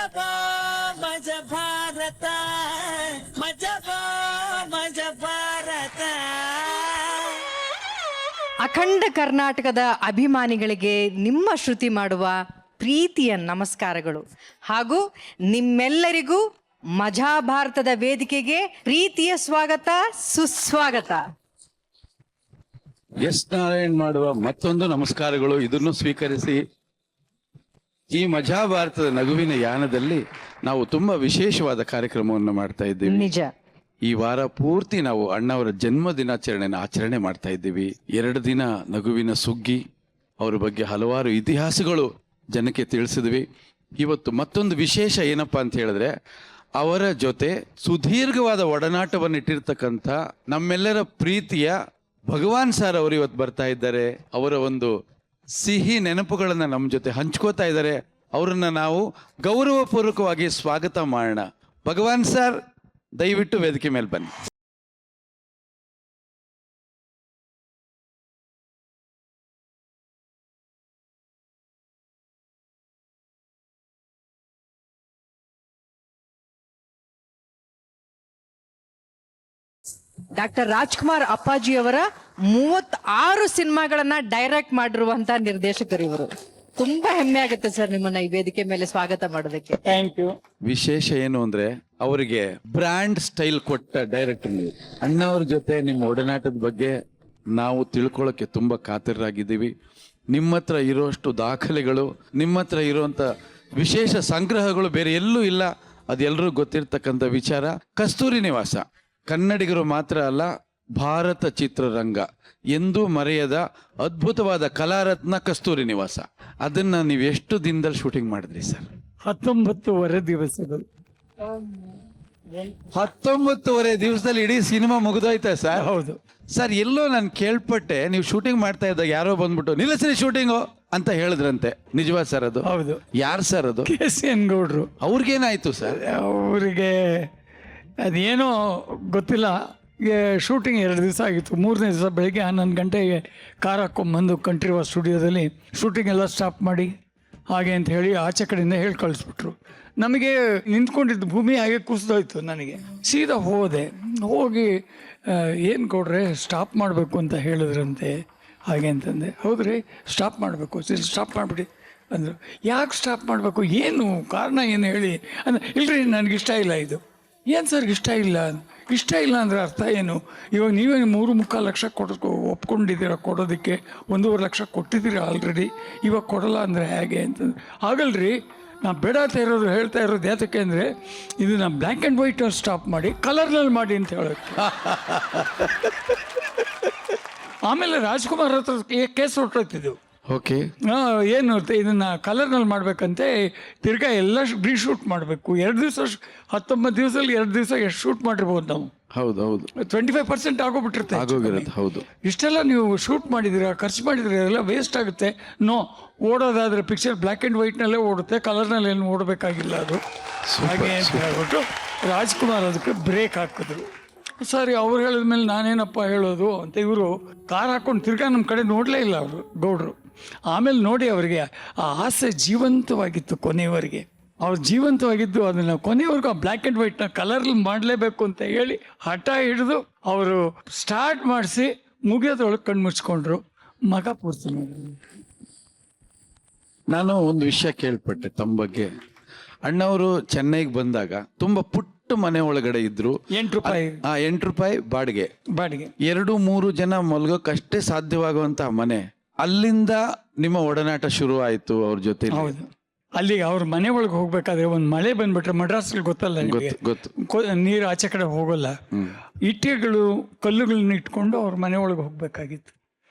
ಮಜಬಾ ಮಜ ಭಾರತ ಮಜಬಾ ಮಜ ಭಾರತ. ಅಖಂಡ ಕರ್ನಾಟಕದ ಅಭಿಮಾನಿಗಳಿಗೆ ನಿಮ್ಮ ಶ್ರುತಿ ಮಾಡುವ ಪ್ರೀತಿಯ ನಮಸ್ಕಾರಗಳು ಹಾಗೂ ನಿಮ್ಮೆಲ್ಲರಿಗೂ ಮಜಾ ಭಾರತದ ವೇದಿಕೆಗೆ ಪ್ರೀತಿಯ ಸ್ವಾಗತ, ಸುಸ್ವಾಗತ. ಎಸ್ ನಾರಾಯಣ್ ಮಾಡುವ ಮತ್ತೊಂದು ನಮಸ್ಕಾರಗಳು. ಇದನ್ನು ಸ್ವೀಕರಿಸಿ ಈ ಮಜಾ ಭಾರತದ ನಗುವಿನ ಯಾನದಲ್ಲಿ ನಾವು ತುಂಬಾ ವಿಶೇಷವಾದ ಕಾರ್ಯಕ್ರಮವನ್ನು ಮಾಡ್ತಾ ಇದ್ದೀವಿ. ನಿಜ. ಈ ವಾರ ಪೂರ್ತಿ ನಾವು ಅಣ್ಣವರ ಜನ್ಮ ದಿನಾಚರಣೆನ ಆಚರಣೆ ಮಾಡ್ತಾ ಇದ್ದೀವಿ. 2 ದಿನ ನಗುವಿನ ಸುಗ್ಗಿ, ಅವರ ಬಗ್ಗೆ ಹಲವಾರು ಇತಿಹಾಸಗಳು ಜನಕ್ಕೆ ತಿಳಿಸಿದ್ವಿ. ಇವತ್ತು ಮತ್ತೊಂದು ವಿಶೇಷ ಏನಪ್ಪಾ ಅಂತ ಹೇಳಿದ್ರೆ, ಅವರ ಜೊತೆ ಸುದೀರ್ಘವಾದ ಒಡನಾಟವನ್ನು ಇಟ್ಟಿರ್ತಕ್ಕಂಥ ನಮ್ಮೆಲ್ಲರ ಪ್ರೀತಿಯ ಭಗವಾನ್ ಸರ್ ಅವರು ಇವತ್ತು ಬರ್ತಾ ಇದ್ದಾರೆ. ಅವರ ಒಂದು ಸಿಹಿ ನೆನಪುಗಳನ್ನ ನಮ್ಮ ಜೊತೆ ಹಂಚ್ಕೋತಾ ಇದ್ದಾರೆ. ಅವರನ್ನ ನಾವು ಗೌರವಪೂರ್ವಕವಾಗಿ ಸ್ವಾಗತ ಮಾಡೋಣ. ಭಗವಾನ್ ಸರ್, ದಯವಿಟ್ಟು ವೇದಿಕೆ ಮೇಲೆ ಬನ್ನಿ. ಡಾಕ್ಟರ್ ರಾಜ್ಕುಮಾರ್ ಅಪ್ಪಾಜಿಯವರ 36 ಸಿನಿಮಾಗಳನ್ನ ಡೈರೆಕ್ಟ್ ಮಾಡಿರುವಂತ ನಿರ್ದೇಶಕರು ಇವರು. ತುಂಬಾ ಹೆಮ್ಮೆ ಆಗುತ್ತೆ ಸರ್ ನಿಮ್ಮನ್ನ ಈ ವೇದಿಕೆ ಮೇಲೆ ಸ್ವಾಗತ ಮಾಡೋದಕ್ಕೆ. Thank you. ವಿಶೇಷ ಏನು ಅಂದ್ರೆ, ಅವರಿಗೆ ಬ್ರ್ಯಾಂಡ್ ಸ್ಟೈಲ್ ಕೊಟ್ಟ ಡೈರೆಕ್ಟರ್ ನೀವು. ಅಣ್ಣವ್ರ ಜೊತೆ ನಿಮ್ಮ ಒಡನಾಟದ ಬಗ್ಗೆ ನಾವು ತಿಳ್ಕೊಳ್ಳೋಕೆ ತುಂಬಾ ಕಾತರರಾಗಿದ್ದೀವಿ. ನಿಮ್ಮ ಹತ್ರ ಇರೋಷ್ಟು ದಾಖಲೆಗಳು, ನಿಮ್ಮ ಹತ್ರ ಇರುವಂತ ವಿಶೇಷ ಸಂಗ್ರಹಗಳು ಬೇರೆ ಎಲ್ಲೂ ಇಲ್ಲ. ಅದೆಲ್ಲರೂ ಗೊತ್ತಿರ್ತಕ್ಕಂಥ ವಿಚಾರ. ಕಸ್ತೂರಿ ನಿವಾಸ ಕನ್ನಡಿಗರು ಮಾತ್ರ ಅಲ್ಲ, ಭಾರತ ಚಿತ್ರರಂಗ ಎಂದೂ ಮರೆಯದ ಅದ್ಭುತವಾದ ಕಲಾರತ್ನ ಕಸ್ತೂರಿ ನಿವಾಸ. ಅದನ್ನ ನೀವು ಎಷ್ಟು ದಿನದಲ್ಲಿ ಶೂಟಿಂಗ್ ಮಾಡಿದ್ರಿ ಸರ್? 19 ದಿವಸಗಳು. 19 ದಿವಸದಲ್ಲಿ ಇಡೀ ಸಿನಿಮಾ ಮುಗಿದೋಯ್ತಾ ಸರ್? ಹೌದು ಸರ್. ಎಲ್ಲೋ ನಾನು ಕೇಳ್ಪಟ್ಟೆ, ನೀವು ಶೂಟಿಂಗ್ ಮಾಡ್ತಾ ಇದ್ದಾಗ ಯಾರೋ ಬಂದ್ಬಿಟ್ಟು ನಿಲ್ಲಿಸ್ರಿ ಶೂಟಿಂಗು ಅಂತ ಹೇಳಿದ್ರಂತೆ. ನಿಜವಾ ಸರ್ ಅದು? ಹೌದು. ಯಾರು ಸರ್ ಅದು? KCN ಗೌಡ್ರು. ಅವ್ರಿಗೇನಾಯ್ತು ಸರ್? ಅವರಿಗೆ ಅದೇನೋ ಗೊತ್ತಿಲ್ಲ. ಶೂಟಿಂಗ್ 2 ದಿವಸ ಆಗಿತ್ತು. 3ನೇ ದಿವಸ ಬೆಳಗ್ಗೆ 11 ಗಂಟೆಗೆ ಕಾರ್ ಹಾಕೊಂಡ್ಬಂದು ಕಂಠೀರವ ಸ್ಟುಡಿಯೋದಲ್ಲಿ ಶೂಟಿಂಗ್ ಎಲ್ಲ ಸ್ಟಾಪ್ ಮಾಡಿ ಹಾಗೆ ಅಂತ ಹೇಳಿ ಆಚೆ ಕಡೆಯಿಂದ ಹೇಳಿ ಕಳಿಸ್ಬಿಟ್ರು. ನಮಗೆ ನಿಂತ್ಕೊಂಡಿದ್ದು ಭೂಮಿ ಹಾಗೆ ಕುಸಿದೋಯ್ತು. ನನಗೆ ಸೀದಾ ಹೋಗಿ ಏನು ಕೊಡ್ರೆ ಸ್ಟಾಪ್ ಮಾಡಬೇಕು ಅಂತ ಹೇಳಿದ್ರಂತೆ. ಹಾಗೆ ಅಂತಂದೆ. ಹೌದ್ರಿ, ಸ್ಟಾಪ್ ಮಾಡಬೇಕು, ಸ್ಟಾಪ್ ಮಾಡಿಬಿಡಿ ಅಂದರು. ಯಾಕೆ ಸ್ಟಾಪ್ ಮಾಡಬೇಕು, ಏನು ಕಾರಣ ಏನು ಹೇಳಿ ಅಂದ್ರೆ, ಇಲ್ರಿ ನನಗಿಷ್ಟ ಇಲ್ಲ ಇದು. ಏನು ಸರ್ ಇಷ್ಟ ಇಲ್ಲ? ಇಷ್ಟ ಇಲ್ಲ ಅಂದರೆ ಅರ್ಥ ಏನು? ಇವಾಗ ನೀವೇ 3.25 ಲಕ್ಷ ಒಪ್ಕೊಂಡಿದ್ದೀರ ಕೊಡೋದಕ್ಕೆ. 1.5 ಲಕ್ಷ ಕೊಟ್ಟಿದ್ದೀರ ಆಲ್ರೆಡಿ. ಇವಾಗ ಕೊಡಲ್ಲ ಅಂದರೆ ಹೇಗೆ ಅಂತಂದ್ರೆ, ಆಗಲ್ರಿ, ನಾನು ಬೇಡ ಅಂತ ಹೇಳ್ತಾ ಇರೋದು ಯಾತಕ್ಕೆ ಅಂದರೆ, ಇದು ನಾನು ಬ್ಲ್ಯಾಕ್ ಆ್ಯಂಡ್ ವೈಟ್ ಸ್ಟಾಪ್ ಮಾಡಿ ಕಲರ್ನಲ್ಲಿ ಮಾಡಿ ಅಂತ ಹೇಳೋಕ್ಕೆ. ಆಮೇಲೆ ರಾಜ್ಕುಮಾರ್ ಹತ್ರ ಕೇಸ್ ಹೊರಟೋಯ್ತಿದ್ದೆವು. ಓಕೆ. ಏನು ಇದನ್ನು ಕಲರ್ನಲ್ಲಿ ಮಾಡಬೇಕಂತೆ. ತಿರ್ಗಾ ಎಲ್ಲ ರೀಶೂಟ್ ಮಾಡಬೇಕು. 2 ದಿವಸ 19 ದಿವಸದಲ್ಲಿ 2 ದಿವಸ ಎಷ್ಟು ಶೂಟ್ ಮಾಡಿರ್ಬೋದು ನಾವು? ಹೌದು ಹೌದು. 25% ಆಗೋಗ್ಬಿಟ್ಟಿರುತ್ತೆ. ಹೌದು. ಇಷ್ಟೆಲ್ಲ ನೀವು ಶೂಟ್ ಮಾಡಿದ್ದೀರಾ, ಖರ್ಚು ಮಾಡಿದ್ದೀರಾ, ಎಲ್ಲ ವೇಸ್ಟ್ ಆಗುತ್ತೆ. ಓಡೋದಾದರೆ ಪಿಕ್ಚರ್ ಬ್ಲ್ಯಾಕ್ ಆ್ಯಂಡ್ ವೈಟ್ನಲ್ಲೇ ಓಡುತ್ತೆ, ಕಲರ್ನಲ್ಲಿ ಏನು ಓಡಬೇಕಾಗಿಲ್ಲ ಅದು. ಹಾಗೆ ಅಂತ ಹೇಳ್ಬಿಟ್ಟು ರಾಜ್ಕುಮಾರ್ ಅದಕ್ಕೆ ಬ್ರೇಕ್ ಹಾಕಿದ್ರು. ಸರಿ, ಅವ್ರು ಹೇಳಿದ್ಮೇಲೆ ನಾನೇನಪ್ಪ ಹೇಳೋದು ಅಂತ ಇವರು ಕಾರ್ ಹಾಕ್ಕೊಂಡು ತಿರ್ಗಾ ನಮ್ಮ ಕಡೆ ನೋಡಲೇ ಇಲ್ಲ ಅವರು ಗೌಡ್ರು. ಆಮೇಲೆ ನೋಡಿ ಅವರಿಗೆ ಆ ಆಸೆ ಜೀವಂತವಾಗಿತ್ತು ಕೊನೆಯವರೆಗೆ. ಅವ್ರು ಜೀವಂತವಾಗಿದ್ದು ಅದನ್ನು ಕೊನೆಯವರೆಗೂ ಆ ಬ್ಲ್ಯಾಕ್ ಆ್ಯಂಡ್ ವೈಟ್ನ ಕಲರ್ಲಿ ಮಾಡಲೇಬೇಕು ಅಂತ ಹೇಳಿ ಹಠ ಹಿಡಿದು ಅವರು ಸ್ಟಾರ್ಟ್ ಮಾಡಿಸಿ ಮುಗಿಯೋದ್ರೊಳಗೆ ಕಣ್ಣು ಮುಚ್ಕೊಂಡ್ರು. ಮಗ ಪೂರ್ತಿ ಮಾಡಿದ್ರು. ನಾನು ಒಂದು ವಿಷಯ ಕೇಳ್ಪಟ್ಟೆ ತಮ್ಮ ಬಗ್ಗೆ. ಅಣ್ಣವರು ಚೆನ್ನೈಗೆ ಬಂದಾಗ ತುಂಬಾ ಪುಟ್ಟ ಮನೆ ಒಳಗಡೆ ಇದ್ರು. 8 ರೂಪಾಯಿ. 8 ರೂಪಾಯಿ ಬಾಡಿಗೆ. 2-3 ಜನ ಮಲ್ಗೋಕಷ್ಟೇ ಸಾಧ್ಯವಾಗುವಂತಹ ಮನೆ. ಅಲ್ಲಿಂದ ನಿಮ್ಮ ಒಡನಾಟ ಶುರು ಆಯ್ತು ಅವ್ರ ಜೊತೆ. ಹೌದು. ಅಲ್ಲಿಗೆ ಅವ್ರ ಮನೆ ಒಳಗೆ ಹೋಗ್ಬೇಕಾದ್ರೆ ಒಂದು ಮಳೆ ಬಂದ್ಬಿಟ್ರೆ, ಮಡ್ರಾಸ್ಗೆ ಗೊತ್ತಲ್ಲ, ಗೊತ್ತು. ನೀರು ಆಚೆ ಕಡೆ ಹೋಗಲ್ಲ. ಇಟ್ಟಿಗೆಗಳು ಕಲ್ಲುಗಳನ್ನ ಇಟ್ಕೊಂಡು ಅವ್ರ ಮನೆ ಒಳಗೆ ಹೋಗ್ಬೇಕಾಗಿತ್ತು.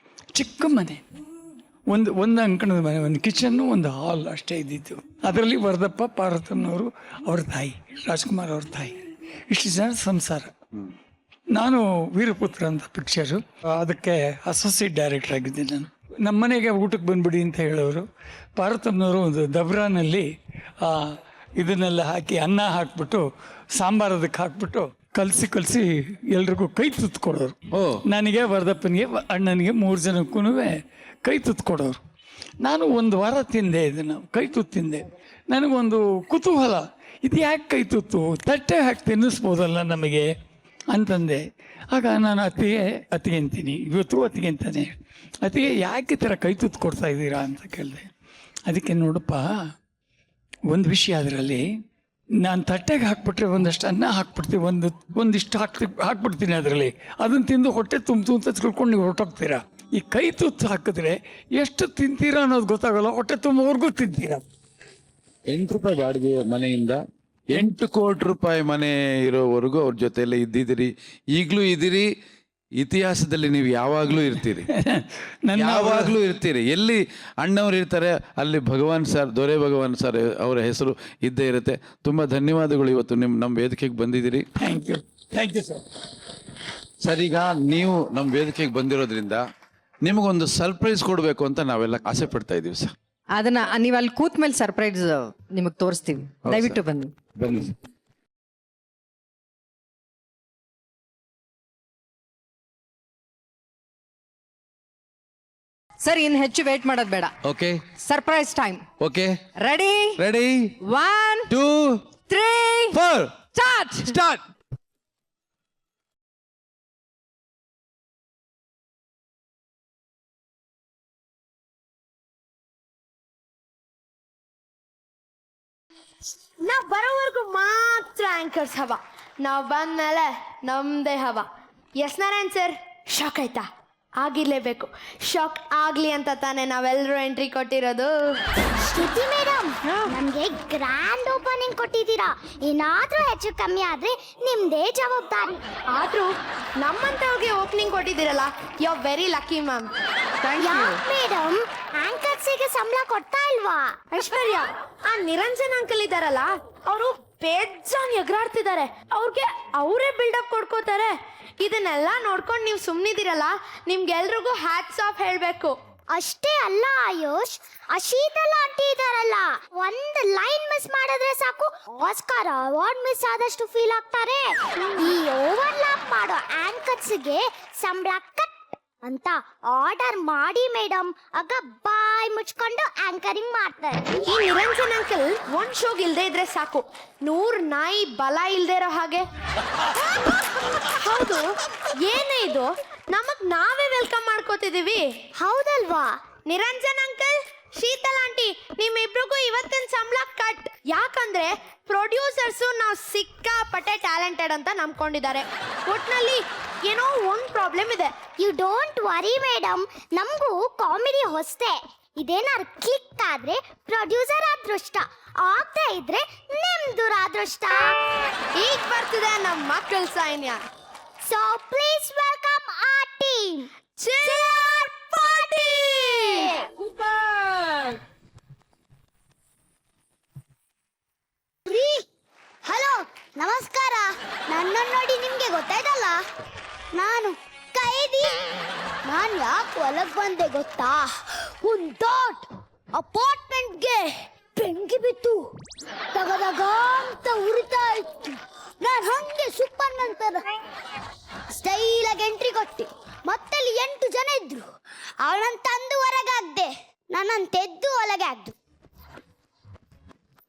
ಚಿಕ್ಕ ಮನೆ, ಒಂದು ಅಂಕಣದ ಮನೆ, ಒಂದು ಕಿಚನ್ನು, ಒಂದು ಹಾಲ್ ಅಷ್ಟೇ ಇದ್ದಿತ್ತು. ಅದರಲ್ಲಿ ವರದಪ್ಪ ಪಾರ್ವತಮ್ಮನವರು, ಅವ್ರ ತಾಯಿ, ರಾಜ್ಕುಮಾರ್ ಅವ್ರ ತಾಯಿ, ಇಷ್ಟು ಜನ ಸಂಸಾರ. ನಾನು ವೀರಪುತ್ರ ಅಂತ ಪಿಕ್ಚರು, ಅದಕ್ಕೆ ಅಸೋಸಿಯೇಟ್ ಡೈರೆಕ್ಟರ್ ಆಗಿದ್ದೆ ನಾನು. ನಮ್ಮ ಮನೆಗೆ ಊಟಕ್ಕೆ ಬಂದ್ಬಿಡಿ ಅಂತ ಹೇಳೋರು. ಪಾರ್ವತಮ್ಮನವರು ಒಂದು ದಬ್ರಾನಲ್ಲಿ ಇದನ್ನೆಲ್ಲ ಹಾಕಿ ಅನ್ನ ಹಾಕ್ಬಿಟ್ಟು ಸಾಂಬಾರು ಅದಕ್ಕೆ ಹಾಕ್ಬಿಟ್ಟು ಕಲಸಿ ಎಲ್ರಿಗೂ ಕೈ ತುತ್ಕೊಡೋರು. ನನಗೆ, ವರದಪ್ಪನಿಗೆ, ಅಣ್ಣನಿಗೆ 3 ಜನಕ್ಕೂ ಕೈ ತುತ್ಕೊಡೋರು. ನಾನು 1 ವಾರ ತಿಂದೆ ಇದನ್ನು, ಕೈ ತುತ್ತು ತಿಂದೆ. ನನಗೊಂದು ಕುತೂಹಲ, ಇದು ಯಾಕೆ ಕೈ ತುತ್ತು, ತಟ್ಟೆ ಹಾಕಿ ತಿನ್ನಿಸ್ಬೋದಲ್ಲ ನಮಗೆ ಅಂತಂದೆ. ಆಗ ನಾನು ಅತಿಗೆ ಅಂತೀನಿ, ಇವತ್ತು ಅತಿಗೆ ಅಂತಾನೆ, ಅತಿಗೆ ಯಾಕೆ ಈ ಥರ ಕೈ ತುತ್ತು ಕೊಡ್ತಾ ಇದ್ದೀರಾ ಅಂತ ಕೇಳಿದೆ. ಅದಕ್ಕೆ ನೋಡಪ್ಪ, ಒಂದು ವಿಷಯ ಅದರಲ್ಲಿ, ನಾನು ತಟ್ಟೆಗೆ ಹಾಕ್ಬಿಟ್ರೆ ಒಂದಷ್ಟು ಅನ್ನ ಹಾಕ್ಬಿಡ್ತೀವಿ, ಒಂದಿಷ್ಟು ಹಾಕ್ಬಿಡ್ತೀನಿ ಅದರಲ್ಲಿ, ಅದನ್ನು ತಿಂದು ಹೊಟ್ಟೆ ತುಂಬ ಅಂತ ತಿಳ್ಕೊಂಡು ನೀವು ಹೊರಟೋಗ್ತೀರಾ. ಈ ಕೈ ತುತ್ತು ಹಾಕಿದ್ರೆ ಎಷ್ಟು ತಿಂತೀರಾ ಅನ್ನೋದು ಗೊತ್ತಾಗಲ್ಲ, ಹೊಟ್ಟೆ ತುಂಬವರೆಗೂ ತಿಂತೀರಾ. 8 ರೂಪಾಯಿ ಬಾಡಿಗೆ ಮನೆಯಿಂದ 8 ಕೋಟಿ ರೂಪಾಯಿ ಮನೆ ಇರೋವರೆಗೂ ಅವ್ರ ಜೊತೆಯಲ್ಲೇ ಇದ್ದಿದ್ದೀರಿ, ಈಗಲೂ ಇದ್ದೀರಿ. ಇತಿಹಾಸದಲ್ಲಿ ನೀವು ಯಾವಾಗಲೂ ಇರ್ತೀರಿ, ಯಾವಾಗಲೂ ಇರ್ತೀರಿ. ಎಲ್ಲಿ ಅಣ್ಣವ್ರು ಇರ್ತಾರೆ ಅಲ್ಲಿ ಭಗವಾನ್ ಸರ್, ದೊರೆ ಭಗವಾನ್ ಸರ್ ಅವರ ಹೆಸರು ಇದ್ದೇ ಇರುತ್ತೆ. ತುಂಬ ಧನ್ಯವಾದಗಳು, ಇವತ್ತು ನಮ್ಮ ವೇದಿಕೆಗೆ ಬಂದಿದ್ದೀರಿ. Thank you sir. ಸರ್, ಈಗ ನೀವು ನಮ್ಮ ವೇದಿಕೆಗೆ ಬಂದಿರೋದ್ರಿಂದ ನಿಮಗೊಂದು ಸರ್ಪ್ರೈಸ್ ಕೊಡಬೇಕು ಅಂತ ನಾವೆಲ್ಲ ಆಸೆ ಪಡ್ತಾ ಇದ್ದೀವಿ ಸರ್. ಅದನ್ನ ನೀವು ಅಲ್ಲಿ ಕೂತ್ ಮೇಲೆ ಸರ್ಪ್ರೈಸ್ ನಿಮಗೆ ತೋರಿಸ್ತೀವಿ, ದಯವಿಟ್ಟು ಬನ್ನಿ. ಬನ್ನಿ ಸರ್, ಇನ್ನು ಹೆಚ್ಚು ವೇಟ್ ಮಾಡೋದು ಬೇಡ. Okay, surprise time. Okay, ready, 1 2 3 4 start. ನಾವು ಬರೋವರೆಗೂ ಮಾತ್ರ ಆಂಕರ್ಸ್ ಹವಾ, ನಾವು ಬಂದ್ಮೇಲೆ ನಮ್ದೇ ಹವಾ. ಎಸ್ ನಾರಾಯಣ್ ಸರ್, ಶಾಕ್ ಆಯ್ತಾ? ಆಗಿರ್ಲೇಬೇಕು, ಶಾಕ್ ಆಗ್ಲಿ ಅಂತ ತಾನೇ ನಾವೆಲ್ಲರೂ ಎಂಟ್ರಿ ಕೊಟ್ಟಿರೋದು. ಶ್ರುತಿ ಮೇಡಮ್, ನಮ್ಗೆ ಗ್ರ್ಯಾಂಡ್ ಓಪನಿಂಗ್ ಕೊಟ್ಟಿದ್ದೀರಾ. ಏನಾದ್ರೂ ಹೆಚ್ಚು ಕಮ್ಮಿ ಆದ್ರೆ ನಿಮ್ದೇ ಜವಾಬ್ದಾರಿ. ಆದ್ರೂ ನಮ್ಮಂತವ್ರಿಗೆ ಓಪನಿಂಗ್ ಕೊಟ್ಟಿದ್ದೀರಲ್ಲ, you are very lucky ma'am. Madam, ಆಂಕರ್ಸಿಗೆ ಸಂಬಳ ಕೊಡ್ತಾ ಇಲ್ವಾ? ಐಶ್ವರ್ಯ, ಆ ನಿರಂಜನ್ ಅಂಕಲ್ ಇದಾರಲ್ಲ, ಅವರು ಬೇಜಾನ್ ಎಗರಾಡ್ತಿದ್ದಾರೆ. ಅವ್ರಿಗೆ ಅವರೇ ಬಿಲ್ಡಪ್ ಕೊಡ್ಕೋತಾರೆ. ಇದನ್ನೆಲ್ಲ ನೋಡ್ಕೊಂಡು ನೀವು ಸುಮ್ಮನಿದ್ದೀರಲ್ಲ, ನಿಮ್ಗೆಲ್ರಿಗೂ ಹ್ಯಾಟ್ಸ್ ಆಫ್ ಹೇಳಬೇಕು. ಅಷ್ಟೇ ಅಲ್ಲ ಆಯುಷ್, ಆ ಶೀತಲ ಆಂಟಿ ಇದಾರಲ್ಲ, ಒಂದು ಲೈನ್ ಮಿಸ್ ಮಾಡಿದ್ರೆ ಸಾಕು ಆಸ್ಕರ್ ಅವಾರ್ಡ್ ಮಿಸ್ ಆದಷ್ಟು ಫೀಲ್ ಆಗ್ತಾರೆ. ಈ ಓವರ್ಲ್ಯಾಪ್ ಮಾಡೋ ಆಂಕರ್ಸ್ಗೆ ಸಂಬಳ ಕಟ್ ಅಂತ ಆರ್ಡರ್ ಮಾಡಿ ಮೇಡಮ್, ಆಗ ಬಾಯ್ ಮುಚ್ಕೊಂಡು ಆಂಕರಿಂಗ್ ಮಾಡ್ತಾರೆ. ಈ ನಿರಂಜನ್ ಅಂಕಲ್ ಒಂದ್ ಶೋಗ್ ಇಲ್ದೇ ಇದ್ರೆ ಸಾಕು, 100 ನಾಯಿ ಬಲ ಇಲ್ದೇ ಇರೋ ಹಾಗೆ. ಹೌದು, ಏನೇ ಇದು, ನಮಗ್ ನಾವೇ ವೆಲ್ಕಮ್ ಮಾಡ್ಕೋತಿದೀವಿ. ಹೌದಲ್ವಾ? ನಿರಂಜನ್ ಅಂಕಲ್, ಶೀತಲ್ ಆಂಟಿ, ನಿಮ್ಮಿಬ್ರಿಗೂ ಇವತ್ತಿನ ಸಂಬಳ ಕಟ್. ಯಾಕಂದ್ರೆ ಪ್ರೊಡ್ಯೂಸರ್ಸು ನಾವು ಸಿಕ್ಕಾಪಟ್ಟೆ ಟ್ಯಾಲೆಂಟೆಡ್ ಅಂತ ನಂಬ್ಕೊಂಡಿದ್ದಾರೆ. ಒಟ್ನಲ್ಲಿ ಏನೋ ಒಂದು ಪ್ರಾಬ್ಲಮ್ ಇದೆ. ಯು ಡೋಂಟ್ ವರಿ ಮೇಡಮ್, ನಮಗೂ ಕಾಮಿಡಿ ಹೊಸ್ತೆ. ಇದೇನಾದ್ರು ಕ್ಲಿಕ್ ಆದ್ರೆ ಪ್ರೊಡ್ಯೂಸರ್ ಅದೃಷ್ಟ, ಆಗ್ತಾ ಇದ್ರೆ ನಿಮ್ ದುರಾದೃಷ್ಟ. ಈಗ ಬರ್ತಿದೆ ನಮ್ಮ ಮಕ್ಕಳ ಸೈನ್ಯ. So please welcome our team. Chillar party. Hello, ನಮಸ್ಕಾರ. ನನ್ನನ್ನು ನೋಡಿ ನಿಮ್ಗೆ ಗೊತ್ತಾಯ್ತಲ್ಲ, ನಾನು ಕೈದಿ. ನಾನು ಯಾಕೆ ಒಳಗ್ ಬಂದೆ ಗೊತ್ತಾ? ಒಂದು ದೊಡ್ಡ ಅಪಾರ್ಟ್ಮೆಂಟ್ಗೆ ಬೆಂಕಿ ಬಿತ್ತು, ತಗದಾಗ ಅಂತ ಉರಿತಾ ಇತ್ತು. ನಾನು ಹಂಗೆ ಸೂಪರ್ ಮ್ಯಾನ್ ತರ ಸ್ಟೈಲಾಗಿ ಎಂಟ್ರಿ ಕೊಟ್ಟೆ. ಮತ್ತಲ್ಲಿ 8 ಜನ ಇದ್ರು. ಅವಳನ್ನು ತಂದು ಹೊರಗಾಗ್ದೆ, ನನ್ನನ್ನು ತೆದ್ದು ಒಳಗೆ ಆಗ್ದು.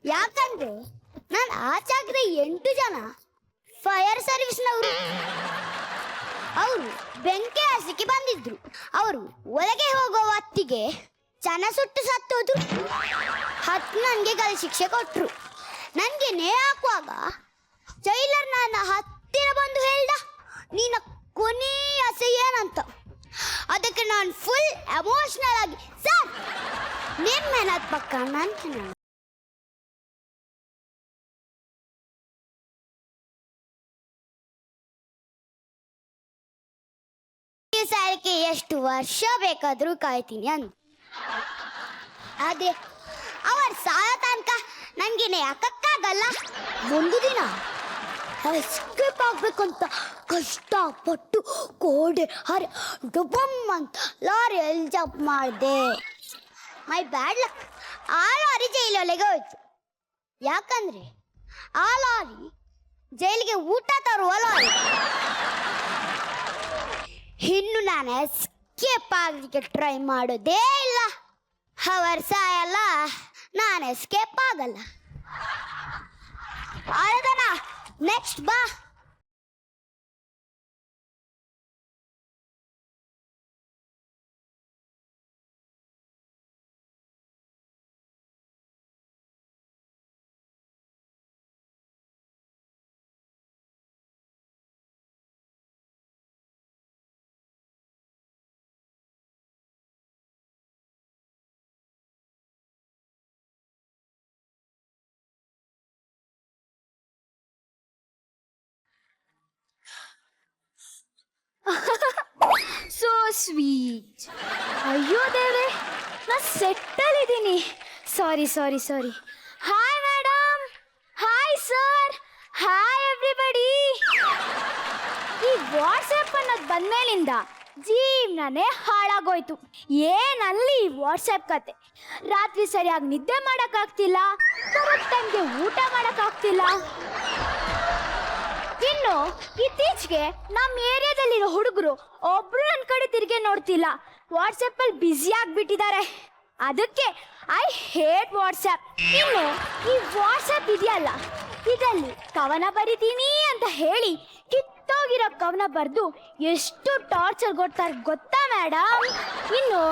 ಯಾಕಂದ್ರೆ ನಾನು ಆಚಾಗ್ರೆ 8 ಜನ ಫೈರ್ ಸರ್ವಿಸ್ನವರು. ಅವರು ಬೆಂಕಿ ಹಸಿಕ್ಕೆ ಬಂದಿದ್ರು. ಅವರು ಒಳಗೆ ಹೋಗೋ ಹೊತ್ತಿಗೆ ಜನ ಸುಟ್ಟು ಸತ್ತೋದ್ರು. 10 ನನಗೆ ಗಲ್ಲು ಶಿಕ್ಷೆ ಕೊಟ್ರು. ನನಗೆ ನೇ ಹಾಕುವಾಗ ಜೈಲರ್ ನನ್ನ ಹತ್ತಿರ ಬಂದು ಹೇಳ್ದ, ನಿನ್ನ ಕೊನೆಯ ಆಸೆ ಏನಂತ. ಅದಕ್ಕೆ ನಾನು ಫುಲ್ ಎಮೋಷನಲ್ ಆಗಿ, ಸರ್ ನಿಮ್ಮ ಪಕ್ಕ ನನ್ನ ಸಾರಕ್ಕೆ ಎಷ್ಟು ವರ್ಷ ಬೇಕಾದ್ರೂ ಕಾಯ್ತೀನಿ ಅಂದ. ಅದೇ ಅವರ ಸಾಯ ತನಕ ನನಗೇನೆ ಯಾಕಕ್ಕಾಗಲ್ಲ. ಒಂದು ದಿನ ಎಸ್ಕೇಪ್ ಆಗ್ಬೇಕಂತ ಕಷ್ಟಪಟ್ಟು ಕೋಡೆ ಹರಿ ಡುಬಮ್ ಅಂತ ಲಾರಿಯಲ್ಲಿ ಜಂಪ್ ಮಾಡಿದೆ. ಮೈ ಬ್ಯಾಡ್ ಲಕ್, ಆ ಲಾರಿ ಜೈಲೊಳಗೆ ಹೋಯ್ತು. ಯಾಕಂದ್ರೆ ಆ ಲಾರಿ ಜೈಲಿಗೆ ಊಟ ತರುವ ಲಾರಿ. ಇನ್ನು ನಾನು ಎಸ್ಕೇಪ್ ಆಗಲಿಕ್ಕೆ ಟ್ರೈ ಮಾಡೋದೇ ಇಲ್ಲ. ಅವರ ಸಾಯಲ್ಲ, ನಾನು ಎಸ್ಕೇಪ್ ಆಗಲ್ಲ. ಆಳದನ ನೆಕ್ಸ್ಟ್ ಬಾ. So sweet. ಅಯ್ಯೋ ದೇವ್ರೆ, ನಾ ಸೆಟ್ಟಲ್ ಇದ್ದೀನಿ. Sorry sorry sorry. Hi madam, hi sir, hi everybody. ಈ ವಾಟ್ಸಪ್ ಅನ್ನೋದು ಬಂದ್ಮೇಲಿಂದ ಜೀವನನೇ ಹಾಳಾಗೋಯ್ತು. ಏನಲ್ಲಿ ವಾಟ್ಸಪ್ ಕತೆ. ರಾತ್ರಿ ಸರಿಯಾಗಿ ನಿದ್ದೆ ಮಾಡೋಕ್ಕಾಗ್ತಿಲ್ಲ, ಕರೆಕ್ಟ್ ಟೈಮ್ಗೆ ಊಟ ಮಾಡೋಕ್ಕಾಗ್ತಿಲ್ಲ. ಇನ್ನು ಇತ್ತೀಚೆಗೆ ನಮ್ಮ ಏರಿಯಾದಲ್ಲಿರೋ ಹುಡುಗರು ಒಬ್ರು ನನ್ನ ಕಡೆ ತಿರುಗಿ ನೋಡ್ತಿಲ್ಲ, ವಾಟ್ಸಪ್ ಅಲ್ಲಿ ಬ್ಯುಸಿ ಆಗಿಬಿಟ್ಟಿದ್ದಾರೆ. ಅದಕ್ಕೆ ಐ ಹೇಟ್ ವಾಟ್ಸಪ್. ಇನ್ನು ಈ ವಾಟ್ಸಪ್ ಇದೆಯಲ್ಲ, ಇದರಲ್ಲಿ ಕವನ ಬರಿತೀನಿ ಅಂತ ಹೇಳಿ ಕಿತ್ತೋಗಿರೋ ಕವನ ಬರೆದು ಎಷ್ಟು ಟಾರ್ಚರ್ ಕೊಡ್ತಾರೆ ಗೊತ್ತಾ ಮೇಡಮ್. ಇನ್ನು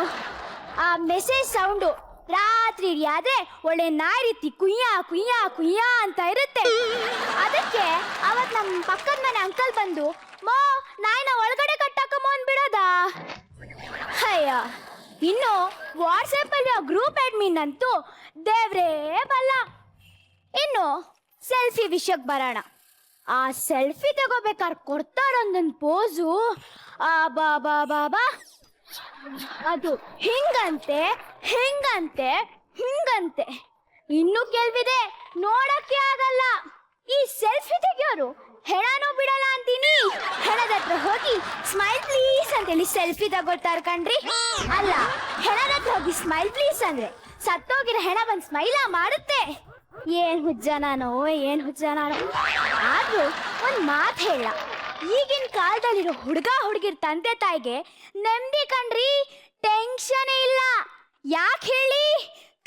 ಆ ಮೆಸೇಜ್ ಸೌಂಡು ರಾತ್ರಿ ಆದ್ರೆ ಒಳ್ಳೆ ನಾಯಿ ರೀತಿ ಕುಯ್ಯ ಕುಯ್ಯ ಕುಯ್ಯ ಅಂತ ಇರುತ್ತೆ. ಅದಕ್ಕೆ ಅವತ್ ನಮ್ಮ ಪಕ್ಕದ ಮನೆ ಅಂಕಲ್ ಬಂದು, ಮೋ ನಾಯಿನ ಒಳಗಡೆ ಕಟ್ಟಾಕಮ್ಮ ಅಂದ್ಬಿಡೋದ. ಅಯ್ಯ, ಇನ್ನು ವಾಟ್ಸಪ್ ಅಲ್ಲಿ ಗ್ರೂಪ್ ಅಡ್ಮಿನ್ ಅಂತೂ ದೇವ್ರೇ ಬಲ್ಲ. ಇನ್ನು ಸೆಲ್ಫಿ ವಿಷಯಕ್ಕೆ ಬರೋಣ. ಆ ಸೆಲ್ಫಿ ತಗೋಬೇಕಾದ್ರೆ ಕೊಡ್ತಾರೊಂದೊಂದು ಪೋಸು, ಬಾ ಬಾ ಬಾ ಬಾ, ಅದು ಹಿಂಗಂತೆ ಹಿಂಗಂತೆ ಹಿಂಗಂತೆ. ಇನ್ನು ಕೆಲವಿದೆ ನೋಡಕ್ಕೆ ಆಗಲ್ಲ. ಈ ಸೆಲ್ಫಿ ತೆಗಿಯೋರು ಹೆಣನೂ ಬಿಡಲ್ಲ ಅಂತೀನಿ. ಹೆಣದ ಹತ್ರ ಹೋಗಿ ಸ್ಮೈಲ್ ಪ್ಲೀಸ್ ಅಂತೇಳಿ ಸೆಲ್ಫಿ ತಗೋತಾರ ಕಣ್ರಿ. ಅಲ್ಲ, ಹೆಣದ ಹತ್ರ ಹೋಗಿ ಸ್ಮೈಲ್ ಪ್ಲೀಸ್ ಅಂದ್ರೆ ಸತ್ತೋಗಿರೋ ಹೆಣ ಬಂದು ಸ್ಮೈಲ ಮಾಡುತ್ತೆ. ಏನ್ ಹುಜ್ಜ ನಾನು, ಏನ್ ಹುಜ್ಜ ನಾನು. ಆದ್ರೂ ಒಂದ್ ಮಾತು ಹೇಳ, ಈಗಿನ ಕಾಲದಲ್ಲಿರೋ ಹುಡುಗ ಹುಡುಗಿರ್ ತಂದೆ ತಾಯಿಗೆ ನೆಮ್ಮದಿ ಕಣ್ರಿ, ಟೆನ್ಷನ್ ಇಲ್ಲ. ಯಾಕೆ ಹೇಳಿ?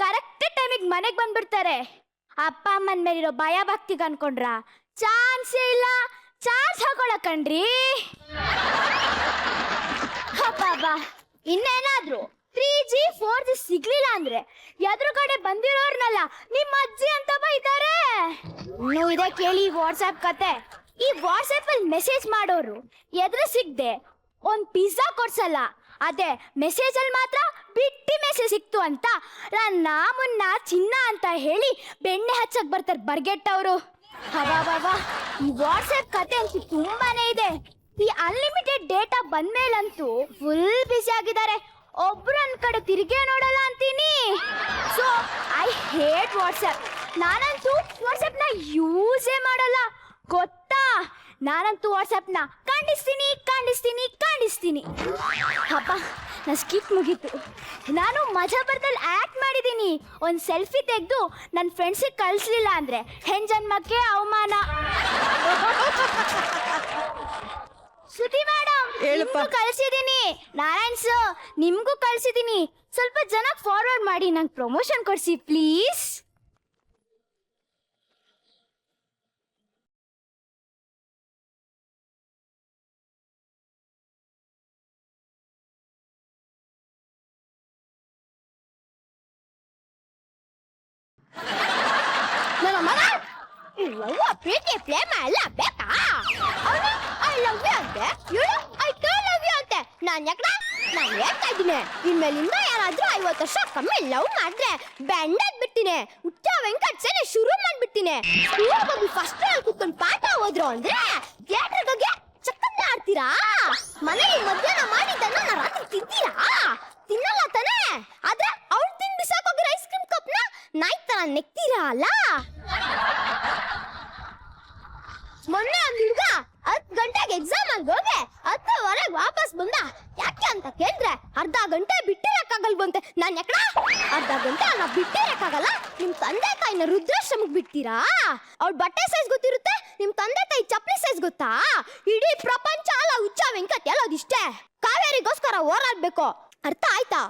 ಕರೆಕ್ಟ್ ಟೈಮಿಗೆ ಮನೆಗೆ ಬಂದ್ಬಿಡ್ತಾರೆ. ಅಪ್ಪ ಅಮ್ಮನ ಮೇಲಿರೋ ಭಯ ಭಕ್ತಿಗೆ ಅನ್ಕೊಂಡ್ರ ಚಾನ್ಸೇ ಇಲ್ಲ. ಚಾರ್ಜ್ ಹಾಕೊಳಕ್ ಕಣ್ರಿ. ಅಪ್ಪ ಇನ್ನೇನಾದ್ರು 3G 4G ಸಿಗ್ಲಿಲ್ಲ ಅಂದ್ರೆ ಎದುರುಗಡೆ ಬಂದಿರೋರ್ನಲ್ಲ ನಿಮ್ಮ ಅಜ್ಜಿ ಅಂತ ಬೈತಾರೆ. ನೀವು ಇದೇ ಕೇಳಿ ವಾಟ್ಸ್ಆಪ್ ಕತೆ. ಈ ವಾಟ್ಸ್ಆಪ್ ಅಲ್ಲಿ ಮೆಸೇಜ್ ಮಾಡೋರು ಎದುರು ಸಿಗದೆ ಒಂದ್ ಪಿಜ್ಜಾ ಕೊಡ್ಸಲ್ಲ. ಅದೇ ಮೆಸೇಜ್ ಅಲ್ಲಿ ಮಾತ್ರ ಬಿಟ್ಟಿ ಮೆಸೇಜ್ ಸಿಕ್ತು ಅಂತ ನನ್ನ ಮುನ್ನ ಚಿನ್ನ ಅಂತ ಹೇಳಿ ಬೆಣ್ಣೆ ಹಚ್ಚಕ್ ಬರ್ತಾರೆ ಬರ್ಗೆಟ್ಟವರು. ಹವಾ ಈ ವಾಟ್ಸ್ಆಪ್ ಕತೆ ಅಂತೂ ತುಂಬಾನೇ ಇದೆ. ಈ ಅನ್ಲಿಮಿಟೆಡ್ ಡೇಟಾ ಬಂದ್ಮೇಲಂತೂ ಫುಲ್ ಬಿಸಿ ಆಗಿದ್ದಾರೆ. ಒಬ್ರು ನನ್ನ ಕಡೆ ತಿರುಗೇ ನೋಡಲ್ಲ ಅಂತೀನಿ. So I hate WhatsApp. ನಾನಂತೂ ವಾಟ್ಸ್ಆಪ್ನ ಯೂಸೇ ಮಾಡಲ್ಲ ಗೊತ್ತಾ. ನಾನಂತೂ ವಾಟ್ಸ್ಆಪ್ನ ಖಂಡಿಸ್ತೀನಿ. ಅಪ್ಪ, ನಾ ಸ್ಕಿಪ್ ಮುಗೀತು. ನಾನು ಮಜಾ ಬರ್ದಲ್ಲಿ ಆ್ಯಕ್ಟ್ ಮಾಡಿದ್ದೀನಿ. ಒಂದು ಸೆಲ್ಫಿ ತೆಗೆದು ನನ್ನ ಫ್ರೆಂಡ್ಸಿಗೆ ಕಳಿಸ್ಲಿಲ್ಲ ಅಂದರೆ ಹೆಣ್ಜನ್ಮಕ್ಕೆ ಅವಮಾನ. ಶ್ರುತಿ ಮೇಡಮ್, ನಿಮ್ಗೂ ಕಳಿಸಿದ್ದೀನಿ. ನಾರಾಯಣ್ ಸರ್, ನಿಮಗೂ ಕಳಿಸಿದ್ದೀನಿ. ಸ್ವಲ್ಪ ಜನಕ್ಕೆ ಫಾರ್ವರ್ಡ್ ಮಾಡಿ ನಂಗೆ ಪ್ರಮೋಷನ್ ಕೊಡಿಸಿ ಪ್ಲೀಸ್. ನನ್ನ ಮಗ ಇಲ್ಲವ್ವ ಪ್ರೀತಿ ಪ್ಲೇ ಮಾಡಲೇಬೇಕಾ? ಅವನು ಐ ಲವ್ ಯು ಅಂತೆ, ಇವಳು ಐ ಡೋಂಟ್ ಲವ್ ಯು ಅಂತೆ. ನಾನು ಹೇಳ್ತಾ ಇದ್ದೀನಿ, ಇನ್ಮೇಲಿಂದ ಯಾರಾದ್ರೂ 50 ವರ್ಷ ಕಮ್ಮಿ ಲವ್ ಮಾಡಿದ್ರೆ ಬ್ಯಾಂಡಾಗಿ ಬಿಡ್ತೀನಿ. ಹುಚ್ಚ ವೆಂಕಟ್ ಸೇನೆ ಶುರು ಮಾಡ್ಬಿಡ್ತೀನಿ. ಸ್ಕೂಲ್ಗೆ ಹೋಗಿ ಫಸ್ಟ್ ಅಲ್ಲಿ ಕೂತ್ಕೊಂಡು ಪಾಠ ಹೋದ್ರು ಅಂದ್ರೆ ಥಿಯೇಟರ್ಗೆ ಹೋಗಿ ಚಕ್ಕಂದ ಆಡ್ತೀರಾ? ಮನೆಗೆ ಮಧ್ಯಾಹ್ನ ಮಾಡಿದ್ದನ್ನ ರಾತ್ರಿ ತಿಂತೀರಾ? ತಿನ್ನಲ್ಲ ತಾನೇ? ಆದ್ರೆ ಅವ್ಳು ತಿಂದು ಬಿಸಾಕೋಗಿರೋ ಐಸ್ ಕ್ರೀಮ್ ಕಪ್ನ ನಾಯಿ ತರ ನೆಕ್ತೀರಾ ಅಲ್ಲ? ಮೊನ್ನೆ ಒಂದು ಹುಡುಗ 10 ಗಂಟೆಗೆ ಎಕ್ಸಾಮ್ ಆಗಿ ಹೋಗಿ 10:15 ವಾಪಸ್ ಬಂದ. ಯಾಕೆ ಅಂತ ಕೇಳಿದ್ರೆ ಅರ್ಧ ಗಂಟೆ ಬಿಟ್ಟಿರಕ್ಕಾಗಲ್ವಂತೆ. ನಾನು ಯಾಕಡ ಅರ್ಧ ಗಂಟೆ ನಾ ಬಿಟ್ಟಿರಕ್ಕಾಗಲ್ಲ? ನಿಮ್ ತಂದೆ ತಾಯಿನ ವೃದ್ಧಾಶ್ರಮಕ್ಕೆ ಬಿಡ್ತೀರಾ? ಅವ್ಳ ಬಟ್ಟೆ ಸೈಜ್ ಗೊತ್ತಿರುತ್ತೆ, ನಿಮ್ ತಂದೆ ತಾಯಿ ಚಪ್ಪಲಿ ಸೈಜ್ ಗೊತ್ತಾ? ಇಡೀ ಪ್ರಪಂಚ ಅಲ್ಲ ಹುಚ್ಚ ವೆಂಕಟ್ ಹೇಳೋದಿಷ್ಟೇ. ಕಾವೇರಿಗೋಸ್ಕರ ಹೋರಾಡ್ಬೇಕು. ಅರ್ಥ ಆಯ್ತಾ?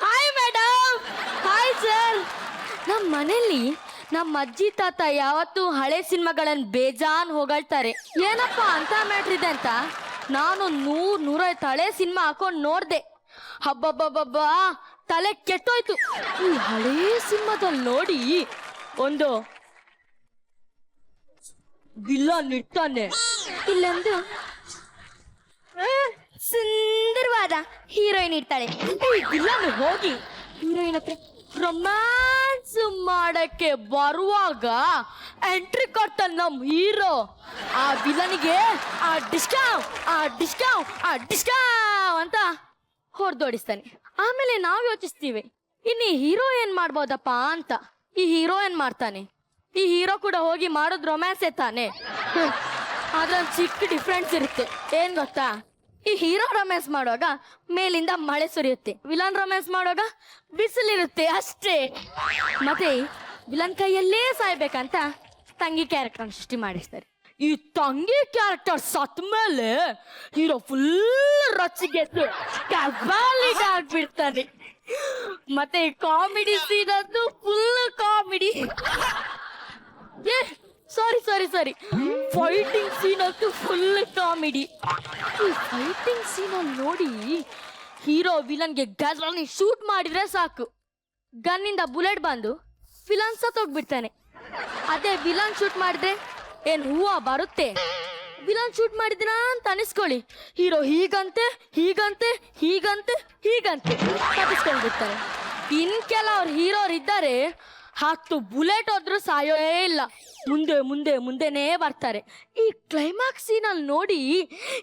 Hi madam. Hi sir. ನಮ್ಮ ಮನೇಲಿ ನಮ್ಮ ಅಜ್ಜಿ ತಾತ ಯಾವತ್ತೂ ಹಳೆ ಸಿನಿಮಾಗಳನ್ನ ಬೇಜಾನ್ ಹೊಗಳ್ತಾರೆ. ಏನಪ್ಪ ಅಂತ ಮ್ಯಾಟ್ರ್ ಇದೆ ಅಂತ ನಾನು 100-150 ಹಳೆ ಸಿನಿಮಾ ಹಾಕೊಂಡು ನೋಡ್ದೆ. ಹಬ್ಬಬ್ಬಬ್ಬಬ್ಬ ತಲೆ ಕೆಟ್ಟೋಯ್ತು. ಈ ಹಳೇ ಸಿನಿಮಾದಲ್ಲಿ ನೋಡಿ ಒಂದು ವಿಲನ್ ಇರ್ತಾನೆ, ಇಲ್ಲೊಂದು ಸುಂದರವಾದ ಹೀರೋಯಿನ್ ಇರ್ತಾಳೆ. ಈ ವಿಲನ್ ಹೋಗಿ ಹೀರೋಯಿನ್ ಹತ್ರ ರೊಮ್ಯಾನ್ಸ್ ಮಾಡಕ್ಕೆ ಬರುವಾಗ ಎಂಟ್ರಿ ಕೊಡ್ತಾನೆ ನಮ್ ಹೀರೋ. ಆ ವಿಲನಿಗೆ ಆ ಡಿಸ್ಕಾವ್ ಅಂತ ಹೊಡೆದೋಡಿಸ್ತಾನೆ. ಆಮೇಲೆ ನಾವ್ ಯೋಚಿಸ್ತೀವಿ ಇನ್ನು ಈ ಹೀರೋ ಏನ್ ಮಾಡ್ಬೋದಪ್ಪ ಅಂತ. ಈ ಹೀರೋ ಏನ್ ಮಾಡ್ತಾನೆ? ಈ ಹೀರೋ ಕೂಡ ಹೋಗಿ ಮಾಡೋದು ರೊಮ್ಯಾನ್ಸೇ ತಾನೆ. ಆದ್ರೆ ಒಂದು ಚಿಕ್ಕ ಡಿಫ್ರೆನ್ಸ್ ಇರುತ್ತೆ. ಏನ್ ಗೊತ್ತಾ? ಈ ಹೀರೋ ರೊಮ್ಯಾನ್ಸ್ ಮಾಡುವಾಗ ಮೇಲಿಂದ ಮಳೆ ಸುರಿಯುತ್ತೆ, ವಿಲನ್ ರೊಮ್ಯಾನ್ಸ್ ಮಾಡುವಾಗ ಬಿಸಿಲಿರುತ್ತೆ ಅಷ್ಟೇ. ಮತ್ತೆ ವಿಲನ್ ಕೈಯಲ್ಲೇ ಸಾಯ್ಬೇಕಂತ ತಂಗಿ ಕ್ಯಾರೆಕ್ಟರ್ ಸೃಷ್ಟಿ ಮಾಡಿಸ್ತಾರೆ. ಈ ತಂಗಿ ಕ್ಯಾರೆಕ್ಟರ್ ಸತ್ ಮೇಲೆ ಹೀರೋ ಫುಲ್ ರಚ್ಚಿಗೆದ್ದು ಆಗ್ಬಿಡ್ತಾನೆ. ಮತ್ತೆ ಕಾಮಿಡಿ ಸೀನ್ ಅದು ಫುಲ್ ಕಾಮಿಡಿ. ಸಾರಿ ಫೈಟಿಂಗ್ ಸೀನ್ ಅಂತೂ ಫುಲ್ ಕಾಮಿಡಿ. ಈ ಫೈಟಿಂಗ್ ಸೀನ್ ಅಲ್ಲಿ ನೋಡಿ ಹೀರೋ ವಿಲನ್ಗೆ ಗನ್ನಲ್ಲಿ ಶೂಟ್ ಮಾಡಿದ್ರೆ ಸಾಕು, ಗನ್ನಿಂದ ಬುಲೆಟ್ ಬಂದು ವಿಲನ್ ಸತ್ತೋಗ್ಬಿಡ್ತಾನೆ. ಅದೇ ವಿಲನ್ ಶೂಟ್ ಮಾಡಿದ್ರೆ ಏನ್ ಹೂವ ಬರುತ್ತೆ? ವಿಲನ್ ಶೂಟ್ ಮಾಡಿದ್ರ ಅಂತ ಅನಿಸ್ಕೊಳ್ಳಿ, ಹೀರೋ ಹೀಗಂತೆ ತಪ್ಪಿಸ್ಕೊಂಡ್ಬಿಡ್ತಾರೆ. ಇನ್ ಕೆಲವ್ರು ಹೀರೋರ್ ಇದ್ದಾರೆ 10 ಬುಲೆಟ್ ಹೋದ್ರು ಸಾಯೋೇ ಇಲ್ಲ, ಮುಂದೆನೇ ಬರ್ತಾರೆ. ಈ ಕ್ಲೈಮ್ಯಾಕ್ಸ್ ಸೀನಲ್ಲಿ ನೋಡಿ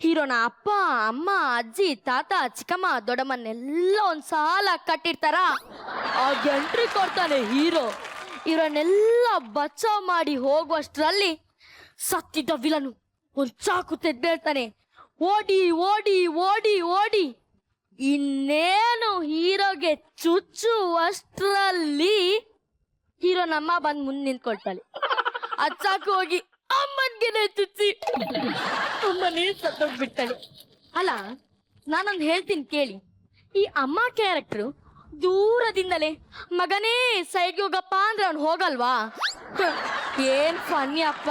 ಹೀರೋನ ಅಪ್ಪ ಅಮ್ಮ ಅಜ್ಜಿ ತಾತ ಚಿಕ್ಕಮ್ಮ ದೊಡ್ಡಮ್ಮನ್ನೆಲ್ಲ ಒಂದ್ಸಾಲ ಕಟ್ಟಿರ್ತಾರ. ಆಗ ಎಂಟ್ರಿ ಕೊಡ್ತಾನೆ ಹೀರೋ. ಇವರನ್ನೆಲ್ಲ ಬಚಾವ್ ಮಾಡಿ ಹೋಗುವಷ್ಟರಲ್ಲಿ ಸತ್ತಿದ್ದ ವಿಲನು ಒಂದ್ ಚಾಕು ತೆಗ್ದೇಳ್ತಾನೆ. ಓಡಿ ಇನ್ನೇನು ಹೀರೋಗೆ ಚುಚ್ಚುವಷ್ಟರಲ್ಲಿ ಹೀರೋ ನಮ್ಮ ಬಂದ್ ಮುಂದೆ ನಿಂತ್ಕೊಳ್ತಾಳೆ. ಚಾಕು ಹೋಗಿ ಅಮ್ಮನ್ಗೆನೆ ಚುಚ್ಚಿ ಅಮ್ಮನೇ ಸತ್ತೋಗ್ಬಿಡ್ತಾಳೆ. ಅಲ್ಲ, ನಾನೊಂದು ಹೇಳ್ತೀನಿ ಕೇಳಿ. ಈ ಅಮ್ಮ ಕ್ಯಾರೆಕ್ಟರ್ ದೂರದಿಂದಲೇ ಮಗನೇ ಸೈಡ್ಗೆ ಹೋಗಪ್ಪ ಅಂದ್ರೆ ಅವ್ನು ಹೋಗಲ್ವಾ? ಏನ್ ಫನ್ನಿ ಅಪ್ಪ.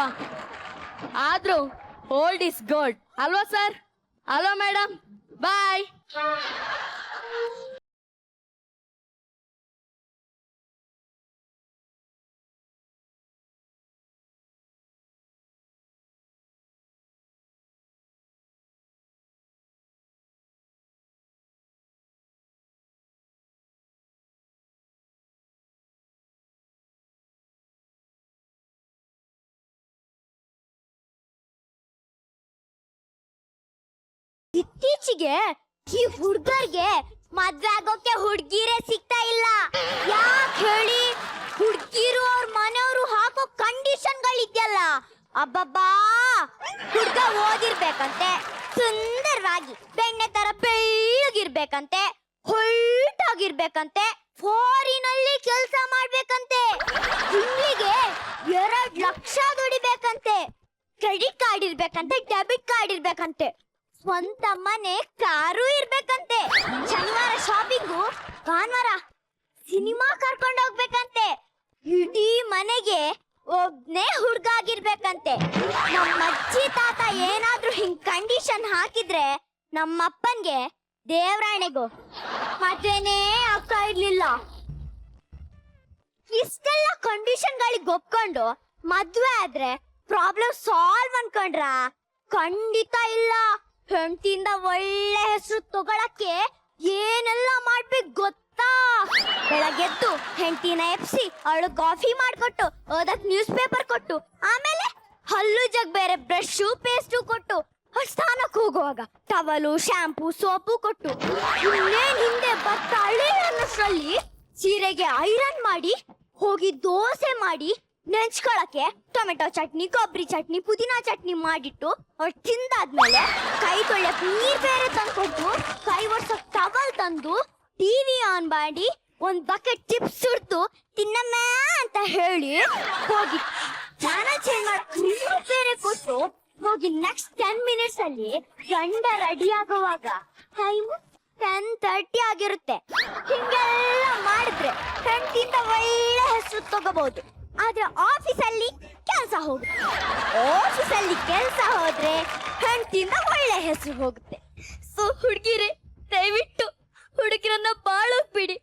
ಆದ್ರೂ ಓಲ್ಡ್ ಇಸ್ ಗೋಲ್ಡ್ ಅಲ್ವಾ ಸರ್? ಅಲ್ವಾ ಮೇಡಮ್? ಬಾಯ್. ಇತ್ತೀಚೆಗೆ ಈ ಹುಡುಗರಿಗೆ ಮದ್ವೆ ಆಗೋಕೆ ಹುಡುಗಿರೇ ಸಿಗ್ತಾ ಇಲ್ಲ. ಯಾಕೆ ಹೇಳಿ? ಹುಡುಗಿರು ಅವ್ರ ಮನೆಯವರು ಹಾಕೋ ಕಂಡೀಷನ್ಗಳಿದ್ಯಲ್ಲ, ಅಬ್ಬಬ್ಬಾ. ಹುಡುಗ ಓದಿರ್ಬೇಕಂತೆ, ಸುಂದರವಾಗಿ ಬೆಣ್ಣೆ ತರ ಬೆಳ್ಳಗಿರ್ಬೇಕಂತೆ, ಹೊಲ್ಟಾಗಿರ್ಬೇಕಂತೆ, ಫಾರಿನಲ್ಲಿ ಕೆಲಸ ಮಾಡ್ಬೇಕಂತೆ, ತಿಂಗಳಿಗೆ 2 ಲಕ್ಷ ದುಡಿಬೇಕಂತೆ, ಕ್ರೆಡಿಟ್ ಕಾರ್ಡ್ ಇರ್ಬೇಕಂತೆ, ಡೆಬಿಟ್ ಕಾರ್ಡ್ ಇರ್ಬೇಕಂತೆ, ಸ್ವಂತ ಮನೆ ಕಾರು ಇರ್ಬೇಕಂತೆ, ಶನಿವಾರ ಶಾಪಿಂಗು, ಭಾನುವಾರ ಸಿನಿಮಾ ಕರ್ಕೊಂಡು ಹೋಗ್ಬೇಕಂತೆ, ಇಡೀ ಮನೆಗೆ ಒಬ್ನೇ ಹುಡ್ಗ ಆಗಿರ್ಬೇಕಂತೆ. ನಮ್ಮ ಅಜ್ಜಿ ತಾತ ಏನಾದ್ರೂ ಹಿಂಗ್ ಕಂಡೀಷನ್ ಹಾಕಿದ್ರೆ ನಮ್ಮಪ್ಪನ್ಗೆ ದೇವರಾಣೆಗೂ ಮದ್ವೆನೇ ಆಗ್ತಾ ಇರ್ಲಿಲ್ಲ. ಇಷ್ಟೆಲ್ಲ ಕಂಡೀಷನ್ಗಳಿಗೆ ಒಪ್ಕೊಂಡು ಮದ್ವೆ ಆದ್ರೆ ಪ್ರಾಬ್ಲಮ್ ಸಾಲ್ವ್ ಅನ್ಕೊಂಡ್ರ? ಖಂಡಿತ ಇಲ್ಲ. ಹೆಂಡತಿಯಿಂದ ಒಳ್ಳೆ ಹೆಸರು ತಗೊಳಕ್ಕೆ ಏನೆಲ್ಲ ಮಾಡ್ಬೇಕು ಗೊತ್ತಾ? ಬೆಳಗ್ಗೆದ್ದು ಹೆಂಡತಿನ ಎಪ್ಸಿ ಅವಳು ಕಾಫಿ ಮಾಡ್ಕೊಟ್ಟು, ಓದಕ್ ನ್ಯೂಸ್ ಪೇಪರ್ ಕೊಟ್ಟು, ಆಮೇಲೆ ಹಲ್ಲು ಜಗ್ ಬೇರೆ ಬ್ರಷ್ ಪೇಸ್ಟು ಕೊಟ್ಟು, ಸ್ನಾನಕ್ಕೆ ಹೋಗುವಾಗ ಟವಲು ಶಾಂಪೂ ಸೋಪು ಕೊಟ್ಟು, ಇನ್ನೇನ್ ಹಿಂದೆ ಬರ್ತಾಳೆ ಅನ್ನೋಷ್ಟ್ರಲ್ಲಿ ಸೀರೆಗೆ ಐರನ್ ಮಾಡಿ, ಹೋಗಿ ದೋಸೆ ಮಾಡಿ ನೆಂಚ್ಕೊಳಕ್ಕೆ ಟೊಮೆಟೊ ಚಟ್ನಿ, ಕೊಬ್ಬರಿ ಚಟ್ನಿ, ಪುದೀನಾ ಚಟ್ನಿ ಮಾಡಿಟ್ಟು ಅವ್ರು ತಿಂದಾದ್ಮೇಲೆ ಕೈ ತೊಳ್ಯಕ್ ನೀರ್ ಬೇರೆ ತಂದ್ಕೊಟ್ಟು, ಕೈ ಒರ್ಸಕ್ ಟವಲ್ ತಂದು, ಟಿವಿ ಆನ್ ಮಾಡಿ, ಒಂದ್ ಬಕೆಟ್ ಚಿಪ್ಸ್ ಸುಡ್ತು ತಿನ್ನಮ್ಮ ಅಂತ ಹೇಳಿ ಹೋಗಿ ಚಾನಲ್ ಚೇಂಜ್ ಮಾಡಕ್ ನೀರ್ ಬೇರೆ ಕೊಟ್ಟು ಹೋಗಿ ನೆಕ್ಸ್ಟ್ 10 ಮಿನಿಟ್ಸ್ ಅಲ್ಲಿ ಗಂಡ ರೆಡಿ ಆಗುವಾಗ ಟೈಮು 10:30 ಆಗಿರುತ್ತೆ. ಹಿಂಗೆಲ್ಲ ಮಾಡಿದ್ರೆ ಹೆಂಡತಿಯಿಂದ ಒಳ್ಳೆ ಹೆಸರು ತಗೋಬಹುದು. ಆದ್ರೆ ಆಫೀಸಲ್ಲಿ ಕೆಲಸ ಹೋಗುತ್ತೆ. ಆಫೀಸಲ್ಲಿ ಕೆಲಸ ಹೋದ್ರೆ ಹೆಂಡತಿಯಿಂದ ಒಳ್ಳೆ ಹೆಸರು ಹೋಗುತ್ತೆ. ಸೊ ಹುಡುಗಿರೆ, ದಯವಿಟ್ಟು ಹುಡುಗಿರನ್ನ ಬಾಳೋಗ್ಬೇಡಿ,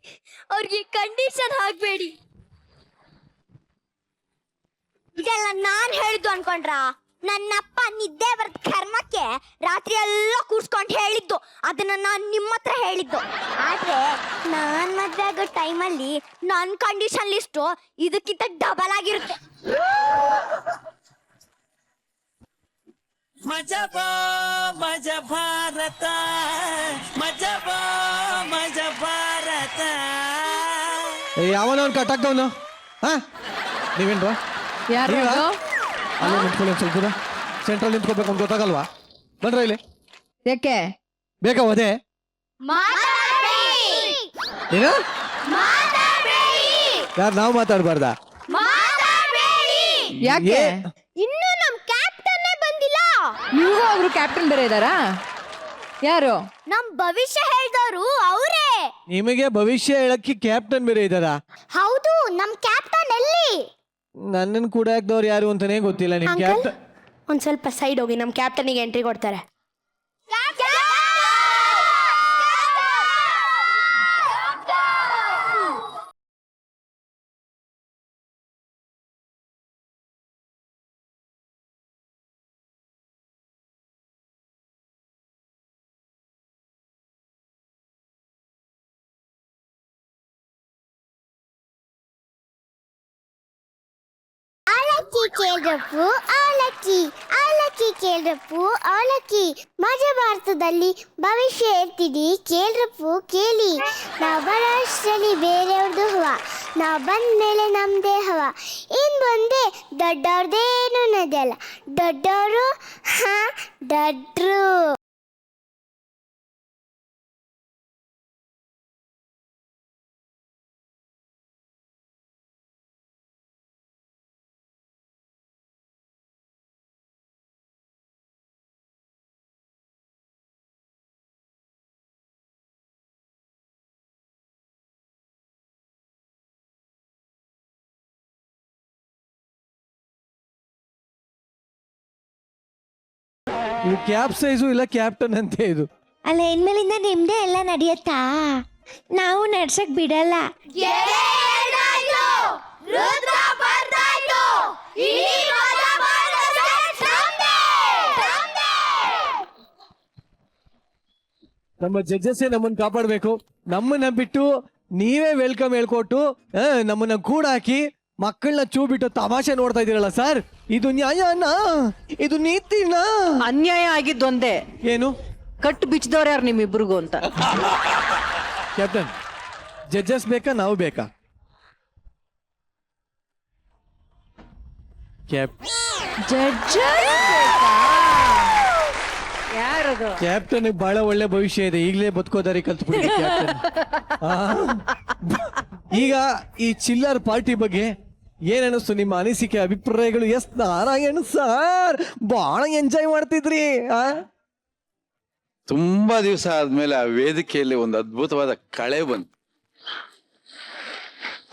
ಅವ್ರಿಗೆ ಕಂಡೀಷನ್ ಹಾಕ್ಬೇಡಿ. ಇದೆಲ್ಲ ನಾನ್ ಹೇಳಿದ್ದು ಅನ್ಕೊಂಡ್ರ? ನನ್ನಪ್ಪ ನಿದ್ದೆ ಬರ್ದ ಕರ್ಮಕ್ಕೆ ರಾತ್ರಿ ಎಲ್ಲ ಕೂರ್ಸ್ಕೊಂಡು ಹೇಳಿದ್ದು. ಅದನ್ನ ನಾನ್ ನಿಮ್ಮ ಹತ್ರ ಹೇಳಿದ್ದು. ಆದ್ರೆ ನಾನ್ ಮದ್ವೆ ಆಗೋ ಟೈಮಲ್ಲಿ ನನ್ ಕಂಡೀಷನ್ ಲಿಸ್ಟು ಇದಕ್ಕಿಂತ ಡಬಲ್ ಆಗಿರುತ್ತೆ. मजा भारत मजा भारत ಯಾವನ ಅವ್ನು ಕಟ್ಟಾಕ್ತವನು ಹಾ ನೀವೇನ್ರ ಯಾರು ನೀವಾ? ಅದು? ಅಲ್ಲೇ ನಿಂತ್ಕೊಳ್ಳಿ ಒಂದು ಸ್ವಲ್ಪ ದೂರ ಸೆಂಟ್ರಲ್ ನಿಂತ್ಕೋಬೇಕು ಅಂತ ಗೊತ್ತಾಗಲ್ವಾ? ಬನ್ರ ಇಲ್ಲಿ ಯಾಕೆ? ಬೇಕಾ ಹೋದೆ ಏನು ಯಾರು ನಾವು ಮಾತಾಡ್ಬಾರ್ದಾ? ಯಾಕೆ? ಇನ್ನು ನಮ್ ಕ್ಯಾಪ್ಟನ್ನೇ ಬಂದಿಲ್ಲ. ನಿಮಗೂ ಒಬ್ರು ಕ್ಯಾಪ್ಟನ್ ಬೇರೆ ಇದಾರಾ? ಯಾರು? ನಮ್ ಭವಿಷ್ಯ ಹೇಳ್ದವ್ರು ಅವರೇ. ನಿಮಗೆ ಭವಿಷ್ಯ ಹೇಳಕ್ಕೆ ಕ್ಯಾಪ್ಟನ್ ಬೇರೆ ಇದ್ದಾರಾ? ಹೌದು, ನಮ್ ಕ್ಯಾಪ್ಟನ್ ಎಲ್ಲಿ? ನನ್ನನ್ನು ಕೂಡ ಹಾಕ್ದವ್ರು ಯಾರು ಅಂತಾನೆ ಗೊತ್ತಿಲ್ಲ. ನಿಮ್ ಅಂಕಲ್ ಕ್ಯಾಪ್ಟನ್ ಒಂದ್ ಸ್ವಲ್ಪ ಸೈಡ್ ಹೋಗಿ, ನಮ್ ಕ್ಯಾಪ್ಟನಿಗೆ ಎಂಟ್ರಿ ಕೊಡ್ತಾರೆ. ಅವಲಕ್ಕಿ ಕೇಳ್ರಪ್ಪು, ಅವಲಕ್ಕಿ ಅವಲಕ್ಕಿ ಕೇಳ್ರಪ್ಪು, ಅವಲಕ್ಕಿ. ಮಜಾ ಭಾರತದಲ್ಲಿ ಭವಿಷ್ಯ ಹೇಳ್ತೀನಿ ಕೇಳ್ರಪ್ಪು ಕೇಳಿ. ನಾವು ಬರೋಷ್ಟರಲ್ಲಿ ಬೇರೆಯವ್ರದ್ದು ಹವ, ನಾವು ಬಂದ್ಮೇಲೆ ನಮ್ದೇ ಹವ. ಇನ್ ಮುಂದೆ ದೊಡ್ಡವ್ರದ್ದೇನು ನಡೆಯಲ್ಲ. ದೊಡ್ಡವರು ಹಾ ದಡ್ರು. ಇದು ಕ್ಯಾಪ್ ಸೈಜು ಇಲ್ಲ ಕ್ಯಾಪ್ಟನ್ ಅಂತೆ ಇದು. ಅಲ್ಲ, ಇನ್ಮೇಲಿಂದ ನಿಮ್ದೇ ಎಲ್ಲ ನಡೆಯತ್ತಾ? ನಾವು ನಡ್ಸಕ್ ಬಿಡಲ್ಲ. ನಮ್ಮ ಜಡ್ಜಸ್ಸೇ ನಮ್ಮನ್ನ ಕಾಪಾಡಬೇಕು. ನಮ್ಮನ್ನ ಬಿಟ್ಟು ನೀವೇ ವೆಲ್ಕಮ್ ಹೇಳ್ಕೊಟ್ಟು ನಮ್ಮನ್ನ ಕೂಡ ಹಾಕಿ ಮಕ್ಕಳನ್ನ ಚೂ ಬಿಟ್ಟು ತಮಾಷೆ ನೋಡ್ತಾ ಇದೀರಲ್ಲ ಸರ್, ಇದು ನ್ಯಾಯನಾ? ಇದು ನೀತಿನಾ? ಅನ್ಯಾಯ ಆಗಿದ್ದೊಂದೇ, ಏನು ಕಟ್ಟು ಬಿಚ್ಚಿದವ್ರು ಯಾರು ನಿಮ್ಮಿಬ್ರಿಗೂ ಅಂತ. ಕ್ಯಾಪ್ಟನ್, ಜಡ್ಜಸ್ ಬೇಕಾ ನಾವು ಬೇಕಾ? ಯಾರದು? ಕ್ಯಾಪ್ಟನ್ ಬಹಳ ಒಳ್ಳೆ ಭವಿಷ್ಯ ಇದೆ, ಈಗಲೇ ಬದುಕೋದಾರಿ ಕಲ್ತ್ಬಿಡಿ ಕ್ಯಾಪ್ಟನ್. ಈಗ ಈ ಚಿಲ್ಲರ್ ಪಾರ್ಟಿ ಬಗ್ಗೆ ಏನನ್ನಿಸ್ತು ನಿಮ್ಮ ಅನಿಸಿಕೆ, ಅಭಿಪ್ರಾಯಗಳು? ಎಸ್ ನಾರಾಯಣ್ ಸರ್ ಬಹಳ ಎಂಜಾಯ್ ಮಾಡ್ತಿದ್ರಿ. ತುಂಬಾ ದಿವಸ ಆದ್ಮೇಲೆ ಆ ವೇದಿಕೆಯಲ್ಲಿ ಒಂದು ಅದ್ಭುತವಾದ ಕಳೆ ಬಂತು.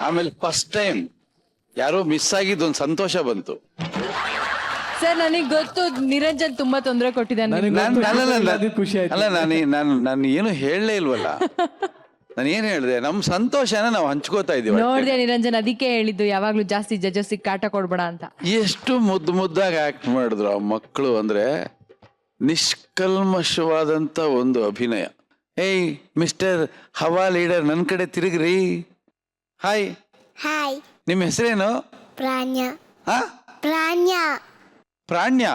ಆಮೇಲೆ ಫಸ್ಟ್ ಟೈಮ್ ಯಾರೋ ಮಿಸ್ ಆಗಿದ್ದು ಒಂದು ಸಂತೋಷ ಬಂತು. ಸರ್ ನನಗೆ ಗೊತ್ತು ನಿರಂಜನ್ ತುಂಬಾ ತೊಂದರೆ ಕೊಟ್ಟಿದ್ದಾನೆ. ಖುಷಿ ಆಯ್ತು. ಅಲ್ಲ, ನಾನು ಏನು ಹೇಳಲೇ ಇಲ್ವಲ್ಲ. ನಾನು ಏನ್ ಹೇಳಿದೆ, ನಮ್ ಸಂತೋಷನ ನಾವು ಹಂಚ್ಕೋತಾ ಇದೀವಿ. ನೋಡಿದೆ ನಿರಂಜನ್, ಅದಕ್ಕೆ ಹೇಳಿದ್ದು ಯಾವಾಗ್ಲೂ ಜಾಸ್ತಿ ಜಡ್ಜಸ್ ಕಾಟ ಕೊಡ್ಬೇಡ ಅಂತ. ಎಷ್ಟು ಮುದ್ದಾಗಿ ಆಕ್ಟ್ ಮಾಡಿದ್ರು ಆ ಮಕ್ಕಳು, ಅಂದ್ರೆ ನಿಷ್ಕಲ್ಮಶವಾದಂತ ಒಂದು ಅಭಿನಯ. ಏಯ್ ಮಿಸ್ಟರ್ ಹವಾ ಲೀಡರ್, ನನ್ ಕಡೆ ತಿರುಗ್ರಿ. Hi, hi. ನಿಮ್ಮ ಹೆಸರೇನು? ಪ್ರಾಣ್ಯ. ಹಾ, ಪ್ರಾಣ್ಯ. ಪ್ರಾಣ್ಯ.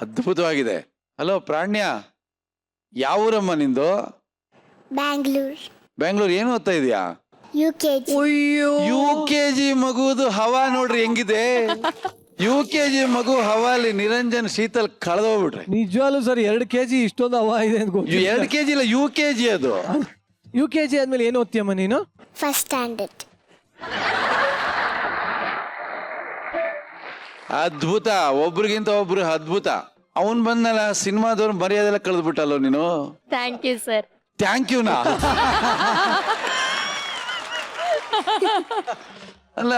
ಅದ್ಭುತವಾಗಿದೆ. ಹಲೋ ಪ್ರಾಣ್ಯ, ಯಾವ ಊರಮ್ಮ ನಿಂದು? ಬ್ಯಾಂಗ್ಳೂರ್. ಬೆಂಗಳೂರು. ಏನು ಓದ್ತಾ ಇದೀಯಾ? UKG. UKG ಮಗುದು ಹವಾ ನೋಡ್ರಿ ಹೆಂಗಿದೆ. UKG ಮಗು ಹವಾಲಿ ನಿರಂಜನ್ ಶೀತಲ್ ಕಳೆದೋಗ್ಬಿಟ್ರೆ. ನಿಜವಾಗ್ಲೂ ಸರ್ 2 kg ಇಷ್ಟೊಂದು ಹವಾ ಇದೆ ಅಂತ ಗೊತ್ತು. 2 kg ಇಲ್ಲ, UKG ಅದು. UKG ಆದ್ಮೇಲೆ ಏನು ಓದ್ತೀಯಮ್ಮ ನೀನು? First standard. ಅದ್ಭುತ, ಒಬ್ರಿಗಿಂತ ಒಬ್ರು ಅದ್ಭುತ. ಅವನ್ ಬಂದಲ್ಲ ಸಿನಿಮಾದವ್ರು ಮರ್ಯಾದೆಲ್ಲ ಕಳೆದ್ಬಿಟ್ಟಲ್ಲೋ ನೀನು. Thank you sir. ಥ್ಯಾಂಕ್ ಯುನಾ ಅಲ್ಲ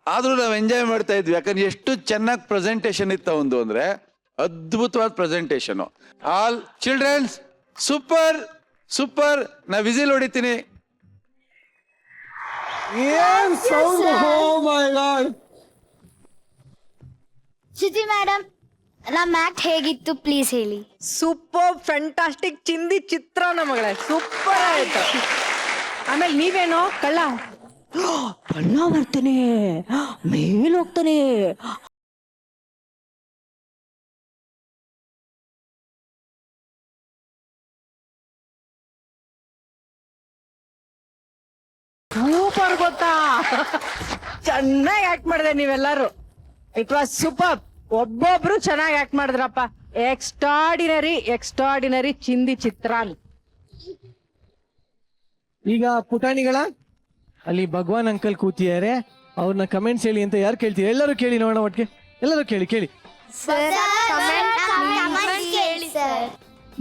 ಆದ್ರೂ ನಾವು ಎಂಜಾಯ್ ಮಾಡ್ತಾ ಇದ್ವಿ, ಯಾಕಂದ್ರೆ ಎಷ್ಟು ಚೆನ್ನಾಗಿ ಪ್ರೆಸೆಂಟೇಶನ್ ಇತ್ತು ಒಂದು ಅಂದ್ರೆ ಅದ್ಭುತವಾದ presentation. All childrens super super. ನಾ ವಿಸಿಲ್ ಹೊಡಿತೀನಿ. ಏನ್ sound! Oh my God! Shruti madam, ನಮ್ಮ ಆಕ್ಟ್ ಹೇಗಿತ್ತು ಪ್ಲೀಸ್ ಹೇಳಿ. ಸೂಪರ್ ಫ್ಯಾಂಟಾಸ್ಟಿಕ್ ಚಿಂದಿ ಚಿತ್ರಾನ್ನ ಮಗಳೇ, ಸೂಪರ್ ಆಯ್ತು. ಆಮೇಲೆ ನೀವೇನೋ ಕಳ್ಳ ಬರ್ತಾನೆ, ಮೇಲ್ ಹೋಗ್ತಾನೆ. ಸೂಪರ್ ಗೊತ್ತಾ, ಚೆನ್ನಾಗಿ ಆಕ್ಟ್ ಮಾಡಿದೆ ನೀವೆಲ್ಲರೂ. It was super. ಒಬ್ಬೊಬ್ರು ಚೆನ್ನಾಗಿ ಆಕ್ಟ್ ಮಾಡಿದ್ರಪ್ಪ. ಎಕ್ಸ್ಟ್ರಾಡಿನರಿ ಚಿಂದಿ ಚಿತ್ರಾನ್ನ. ಈಗ ಪುಟಾಣಿಗಳ ಅಲ್ಲಿ ಭಗವಾನ್ ಅಂಕಲ್ ಕೂತಿದ್ದಾರೆ, ಅವ್ರನ್ನ ಕಮೆಂಟ್ಸ್ ಹೇಳಿ ಅಂತ ಯಾರು ಕೇಳ್ತೀವಿ? ಎಲ್ಲರೂ ಕೇಳಿ ನೋಡೋಣ ಒಟ್ಟಿಗೆ. ಎಲ್ಲರೂ ಕೇಳಿ ಕೇಳಿ.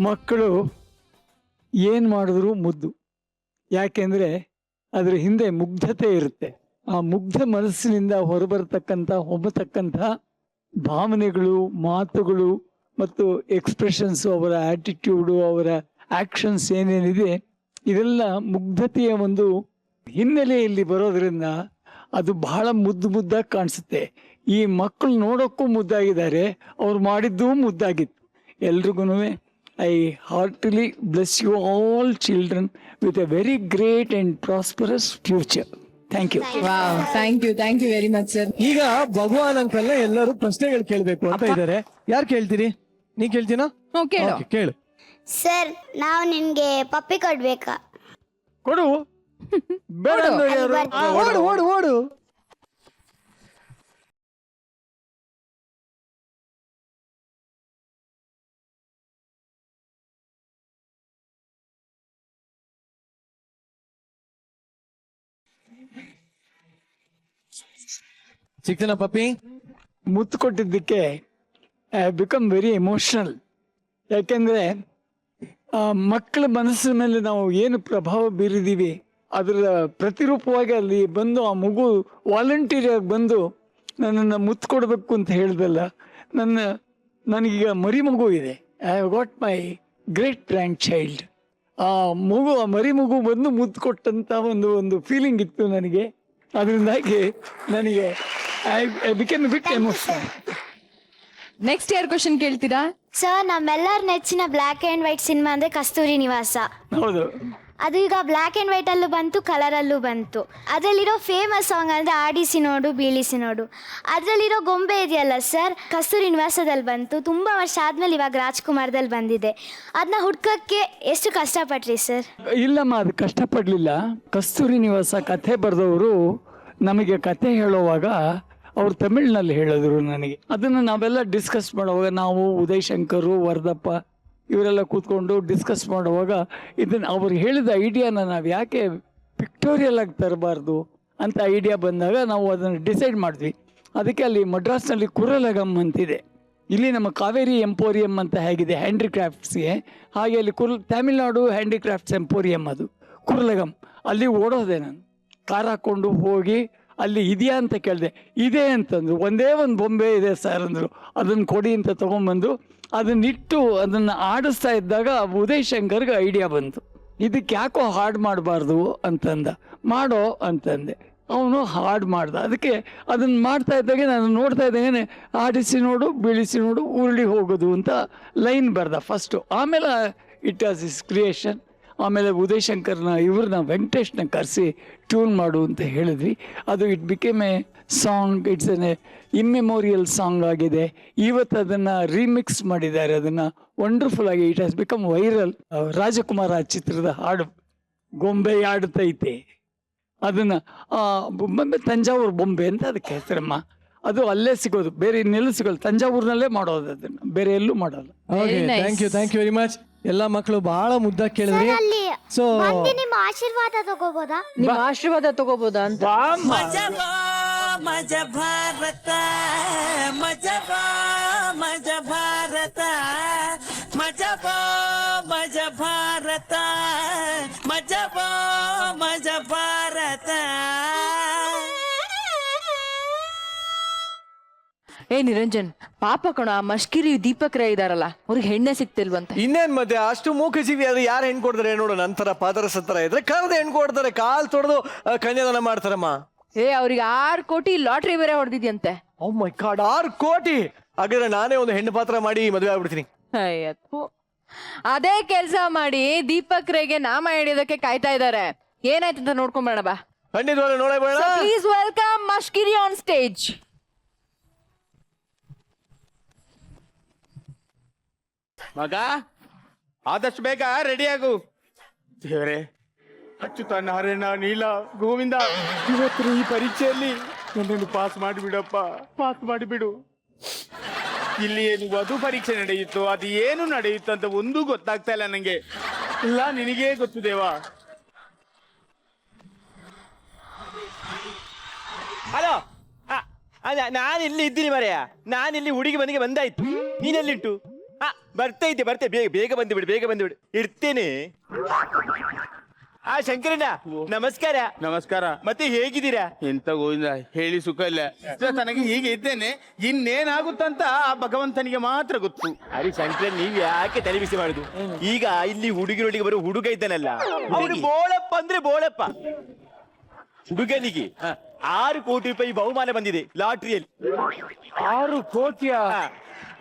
ಮಕ್ಕಳು ಏನು ಮಾಡಿದ್ರು ಮುದ್ದು, ಯಾಕೆಂದರೆ ಅದರ ಹಿಂದೆ ಮುಗ್ಧತೆ ಇರುತ್ತೆ. ಆ ಮುಗ್ಧ ಮನಸ್ಸಿನಿಂದ ಹೊರಬರತಕ್ಕಂಥ ಹೊಮ್ಮತಕ್ಕಂಥ ಭಾವನೆಗಳು, ಮಾತುಗಳು ಮತ್ತು ಎಕ್ಸ್ಪ್ರೆಷನ್ಸು, ಅವರ ಆಟಿಟ್ಯೂಡು, ಅವರ ಆಕ್ಷನ್ಸ್ ಏನೇನಿದೆ ಇದೆಲ್ಲ ಮುಗ್ಧತೆಯ ಒಂದು ಹಿನ್ನೆಲೆಯಲ್ಲಿ ಬರೋದ್ರಿಂದ ಅದು ಬಹಳ ಮುದ್ದಾಗಿ ಕಾಣಿಸುತ್ತೆ. ಈ ಮಕ್ಕಳು ನೋಡೋಕ್ಕೂ ಮುದ್ದಾಗಿದ್ದಾರೆ, ಅವ್ರು ಮಾಡಿದ್ದೂ ಮುದ್ದಾಗಿತ್ತು. ಎಲ್ರಿಗೂ I heartily bless you all children with a very great and prosperous future. Thank you. Thank you very much sir. ಈಗ ಭಗವಾನ್ ಅಂಕಲ್ನ ಎಲ್ಲರೂ ಪ್ರಶ್ನೆಗಳು ಕೇಳಬೇಕು ಅಂತ ಇದ್ದಾರೆ. ಯಾರು ಕೇಳ್ತೀರಿ? ನೀ ಕೇಳ್ತೀನಾ? ಕೇಳು. Okay, ಕೇಳು. ಸರ್, ನಾವು ನಿನ್ಗೆ ಪಪ್ಪಿ ಕೊಡ್ಬೇಕಾ? ಕೊಡು. ಬೇಡ ಅಂದ್ರೆ ಯಾರು? ಓಡು ಓಡು ಓಡು. ಸಿಕ್ತನ ಪಪ್ಪಿ? ಮುತ್ತು ಕೊಟ್ಟಿದ್ದಕ್ಕೆ ಐ ಬಿಕಮ್ ವೆರಿ ಎಮೋಷನಲ್. ಯಾಕೆಂದರೆ ಮಕ್ಕಳ ಮನಸ್ಸಿನ ಮೇಲೆ ನಾವು ಏನು ಪ್ರಭಾವ ಬೀರಿದ್ದೀವಿ ಅದರ ಪ್ರತಿರೂಪವಾಗಿ ಅಲ್ಲಿ ಬಂದು ಆ ಮಗು ವಾಲಂಟಿಯರಾಗಿ ಬಂದು ನನ್ನನ್ನು ಮುತ್ತು ಕೊಡಬೇಕು ಅಂತ ಹೇಳ್ದಲ್ಲ. ನನಗೀಗ ಮರಿ ಮಗು ಇದೆ. I have got my great grand child. ಆ ಮರಿ ಮಗು ಬಂದು ಮುತ್ತು ಕೊಟ್ಟಂಥ ಒಂದು ಫೀಲಿಂಗ್ ಇತ್ತು ನನಗೆ. ಅದರಿಂದಾಗಿ ನನಗೆ I became bit emotional. Next year question ಕೇಳ್ತೀರಾ? ಸರ್, ನಮ್ಮೆಲ್ಲರ ನೆಚ್ಚಿನ ಬ್ಲ್ಯಾಕ್ ಆ್ಯಂಡ್ ವೈಟ್ ಸಿನಿಮಾ ಅಂದರೆ ಕಸ್ತೂರಿ ನಿವಾಸ. ಹೌದು. ಅದು ಈಗ ಬ್ಲ್ಯಾಕ್ ಆ್ಯಂಡ್ ವೈಟಲ್ಲೂ ಬಂತು, ಕಲರಲ್ಲೂ ಬಂತು. ಅದರಲ್ಲಿರೋ ಫೇಮಸ್ ಸಾಂಗ್ ಅಂದರೆ ಆಡಿಸಿ ನೋಡು ಬೀಳಿಸಿ ನೋಡು. ಅದರಲ್ಲಿರೋ ಗೊಂಬೆ ಇದೆಯಲ್ಲ ಸರ್, ಕಸ್ತೂರಿ ನಿವಾಸದಲ್ಲಿ ಬಂತು. ತುಂಬ ವರ್ಷ ಆದಮೇಲೆ ಇವಾಗ ರಾಜ್ಕುಮಾರ್ದಲ್ಲಿ ಬಂದಿದೆ. ಅದನ್ನ ಹುಡ್ಕೋಕ್ಕೆ ಎಷ್ಟು ಕಷ್ಟಪಟ್ರಿ ಸರ್? ಇಲ್ಲಮ್ಮ, ಅದು ಕಷ್ಟಪಡಲಿಲ್ಲ. ಕಸ್ತೂರಿ ನಿವಾಸ ಕಥೆ ಬರೆದವರು ನಮಗೆ ಕಥೆ ಹೇಳುವಾಗ ಅವ್ರು ತಮಿಳ್ನಲ್ಲಿ ಹೇಳಿದ್ರು ನನಗೆ. ಅದನ್ನು ನಾವೆಲ್ಲ ಡಿಸ್ಕಸ್ ಮಾಡುವಾಗ, ನಾವು ಉದಯ್ ಶಂಕರು, ವರದಪ್ಪ ಇವರೆಲ್ಲ ಕೂತ್ಕೊಂಡು ಡಿಸ್ಕಸ್ ಮಾಡುವಾಗ ಇದನ್ನು ಅವ್ರು ಹೇಳಿದ ಐಡಿಯಾನ ನಾವು ಯಾಕೆ ಪಿಕ್ಟೋರಿಯಲ್ ಆಗಿ ತರಬಾರ್ದು ಅಂತ ಐಡಿಯಾ ಬಂದಾಗ ನಾವು ಅದನ್ನು ಡಿಸೈಡ್ ಮಾಡಿದ್ವಿ. ಅದಕ್ಕೆ ಅಲ್ಲಿ ಮಡ್ರಾಸ್ನಲ್ಲಿ ಕುರಲಗಮ್ ಅಂತಿದೆ. ಇಲ್ಲಿ ನಮ್ಮ ಕಾವೇರಿ ಎಂಪೋರಿಯಂ ಅಂತ ಹೇಗಿದೆ ಹ್ಯಾಂಡಿಕ್ರಾಫ್ಟ್ಸ್ಗೆ, ಹಾಗೆ ಅಲ್ಲಿ ತಮಿಳ್ನಾಡು ಹ್ಯಾಂಡಿಕ್ರಾಫ್ಟ್ಸ್ ಎಂಪೋರಿಯಂ ಅದು ಕುರಲಗಮ್. ಅಲ್ಲಿ ಓಡೋದೆ ನಾನು, ಕಾರ್ ಹಾಕ್ಕೊಂಡು ಹೋಗಿ ಅಲ್ಲಿ ಇದೆಯಾ ಅಂತ ಕೇಳಿದೆ. ಇದೆ ಅಂತಂದರು. ಒಂದೇ ಒಂದು ಬೊಂಬೆ ಇದೆ ಸರ್ ಅಂದರು. ಅದನ್ನು ಕೊಡಿ ಅಂತ ತೊಗೊಂಬಂದು ಅದನ್ನಿಟ್ಟು ಅದನ್ನು ಆಡಿಸ್ತಾ ಇದ್ದಾಗ ಉದಯ್ ಶಂಕರ್ಗೆ ಐಡಿಯಾ ಬಂತು, ಇದಕ್ಕೆ ಯಾಕೋ ಹಾಡು ಮಾಡಬಾರ್ದು ಅಂತಂದ. ಮಾಡೋ ಅಂತಂದೆ. ಅವನು ಹಾಡು ಮಾಡ್ದ. ಅದಕ್ಕೆ ಅದನ್ನು ಮಾಡ್ತಾ ಇದ್ದಾಗೆ ನಾನು ನೋಡ್ತಾ ಇದ್ದಾಗೇ ಆಡಿಸಿ ನೋಡು ಬೀಳಿಸಿ ನೋಡು ಉರುಳಿ ಹೋಗೋದು ಅಂತ ಲೈನ್ ಬರ್ದ ಫಸ್ಟು. ಆಮೇಲೆ ಇಟ್ ವಾಸ್ ಇಸ್ ಕ್ರಿಯೇಷನ್. ಆಮೇಲೆ ಉದಯ್ ಶಂಕರ್ನ ಇವ್ರನ್ನ ವೆಂಕಟೇಶ್ನ ಕರೆಸಿ ಟ್ಯೂನ್ ಮಾಡು ಅಂತ ಹೇಳಿದ್ವಿ. ಅದು it became A song. It's an ಇಮ್ಮೆಮೋರಿಯಲ್ song ಆಗಿದೆ. ಇವತ್ತು ಅದನ್ನು ರೀಮಿಕ್ಸ್ ಮಾಡಿದ್ದಾರೆ. ಅದನ್ನು ವಂಡರ್ಫುಲ್ ಆಗಿ ಇಟ್ ಹ್ಯಾಸ್ ಬಿಕಮ್ ವೈರಲ್. ರಾಜಕುಮಾರ ಚಿತ್ರದ ಹಾಡು ಗೊಂಬೆ ಆಡುತ್ತೈತೆ, ಅದನ್ನು ಬೊಂಬೆ ತಂಜಾವೂರು ಬೊಂಬೆ ಅಂತ ಅದಕ್ಕೆ ಹೆಸರಮ್ಮ. ಅದು ಅಲ್ಲೇ ಸಿಗೋದು, ಬೇರೆ ಇನ್ನೆಲ್ಲೂ ಸಿಗೋದು. ತಂಜಾವೂರಿನಲ್ಲೇ ಮಾಡೋದು, ಅದನ್ನು ಬೇರೆ ಎಲ್ಲೂ ಮಾಡೋಲ್ಲ. Okay, thank you very much. ಎಲ್ಲ ಮಕ್ಕಳು ಬಹಳ ಮುದ್ದಾಗಿ ಕೇಳಿದ್ರಿ. ಸೊ ನಿಮ್ಮ ಆಶೀರ್ವಾದ ತಗೋಬೋದಾ? ನಿಮ್ಮ ಆಶೀರ್ವಾದ ತಗೋಬೋದಾ ಅಂತ. ಮಜಾ ಬಾ ಮಜಾ ಭಾರತ, ಮಜಾ ಬಾ ಮಜಾ ಭಾರತ, ಮಜಾ ಬಾ ಮಜಾ ಭಾರತ ಮಜಬೋ ಮಜ ಭಾರತ. ಏ ನಿರಂಜನ್, ಪಾಪ ಕಣ, ಆ ಮಷ್ಕಿರಿ ದೀಪಕ್ ರೈ ಇದಾರಲ್ಲ, ಅವ್ರಿಗೆ ಹೆಣ್ಣೆ ಸಿಕ್ತಿಲ್ವಂತೆ. ಇನ್ನೇನ್ ಮತ್ತೆ, ಅಷ್ಟು ಮೂಕ ಜೀವಿ ಅದು ಯಾರು ಹೆಣ್ಣು ಕೊಡ್ತಾರೆ ನೋಡು. ನಂತರ ಪಾದರ ಸತ್ತರ ಇದ್ರೆ ಕರೆದು ಹೆಣ್ಣು ಕೊಡ್ತಾರೆ, ಕಾಲ್ ತೊಳೆದು ಕನ್ಯಾದಾನ ಮಾಡ್ತಾರಮ್ಮ. ಏ ಅವ್ರಿಗೆ 6 ಕೋಟಿ ಲಾಟ್ರಿ ಬೇರೆ ಹೊಡೆದಿದ್ಯಂತೆ. ಓ ಮೈ ಗಾಡ್, 6 ಕೋಟಿ! ಹಾಗಾದ್ರೆ ನಾನೇ ಒಂದು ಹೆಣ್ಣು ಪಾತ್ರ ಮಾಡಿ ಮದುವೆ ಆಗ್ಬಿಡ್ತೀನಿ. ಅಯ್ಯಪ್ಪು, ಅದೇ ಕೆಲ್ಸ ಮಾಡಿ ದೀಪಕ್ ರೈಗೆ ನಾಮ ಹಿಡಿಯೋದಕ್ಕೆ ಕಾಯ್ತಾ ಇದಾರೆ. ಏನಾಯ್ತಂತ ನೋಡ್ಕೊಂಬೇಡ ಬಾ. ಖಂಡಿತವಾಗ್ಲೂ ನೋಡೇ ಬೇಡ. Please welcome Mashkiri on stage. ಮಗ, ಆದಷ್ಟು ಬೇಗ ರೆಡಿ ಆಗು. ದೇವರೇ, ಅಚ್ಚುತ ನಾರಾಯಣ ನೀಲ ಗೋವಿಂದ, ಇವತ್ತು ಈ ಪರೀಕ್ಷೆಯಲ್ಲಿ ನನ್ನನ್ನು ಪಾಸ್ ಮಾಡಿಬಿಡಪ್ಪ, ಪಾಸ್ ಮಾಡಿಬಿಡು. ಇಲ್ಲಿ ಏನು ವಧು ಪರೀಕ್ಷೆ ನಡೆಯಿತು, ಅದು ಏನು ನಡೆಯಿತು ಅಂತ ಒಂದೂ ಗೊತ್ತಾಗ್ತಾ ಇಲ್ಲ ನಂಗೆ. ಇಲ್ಲ ನಿನಗೇ ಗೊತ್ತು ದೇವಾ. ಹಲೋ, ನಾನು ಇಲ್ಲಿ ಇದ್ದೀನಿ ಮರೆಯ. ನಾನಿಲ್ಲಿ ಹುಡುಗಿ ಮನೆಗೆ ಬಂದಾಯ್ತು. ನೀನೆಲ್ಲಿಂಟು? ಬರ್ತೈತೆ ಬೇಗ ಬೇಗ ಬಂದುಬಿಡು, ಬೇಗ ಬಂದುಬಿಡು. ಇರ್ತೇನೆ. ಶಂಕರಣ್ಣ ನಮಸ್ಕಾರ. ನಮಸ್ಕಾರ. ಮತ್ತೆ ಹೇಗಿದ್ದೀರಾ? ಎಂತ ಗೋವಿಂದ, ಹೇಳಿ ಸುಖ ಇಲ್ಲ. ತನಗೆ ಹೀಗೆ ಇದ್ದೇನೆ, ಇನ್ನೇನಾಗುತ್ತಂತ ಆ ಭಗವಂತನಿಗೆ ಮಾತ್ರ ಗೊತ್ತು. ಅರೆ ಶಂಕರನ್, ನೀವ್ ಯಾಕೆ ತಲೆ ಬಿಸಿ ಮಾಡುದು? ಈಗ ಇಲ್ಲಿ ಹುಡುಗಿರೊಟ್ಟಿಗೆ ಬರೋ ಹುಡುಗ ಇದ್ದಾನಲ್ಲ, ಅವನು ಬೋಳಪ್ಪ ಅಂದ್ರೆ ಬೋಳಪ್ಪ. ಹುಡುಗನಿಗೆ 6 ಕೋಟಿ ರೂಪಾಯಿ ಬಹುಮಾನ ಬಂದಿದೆ ಲಾಟ್ರಿಯಲ್ಲಿ. 6 ಕೋಟಿಯ?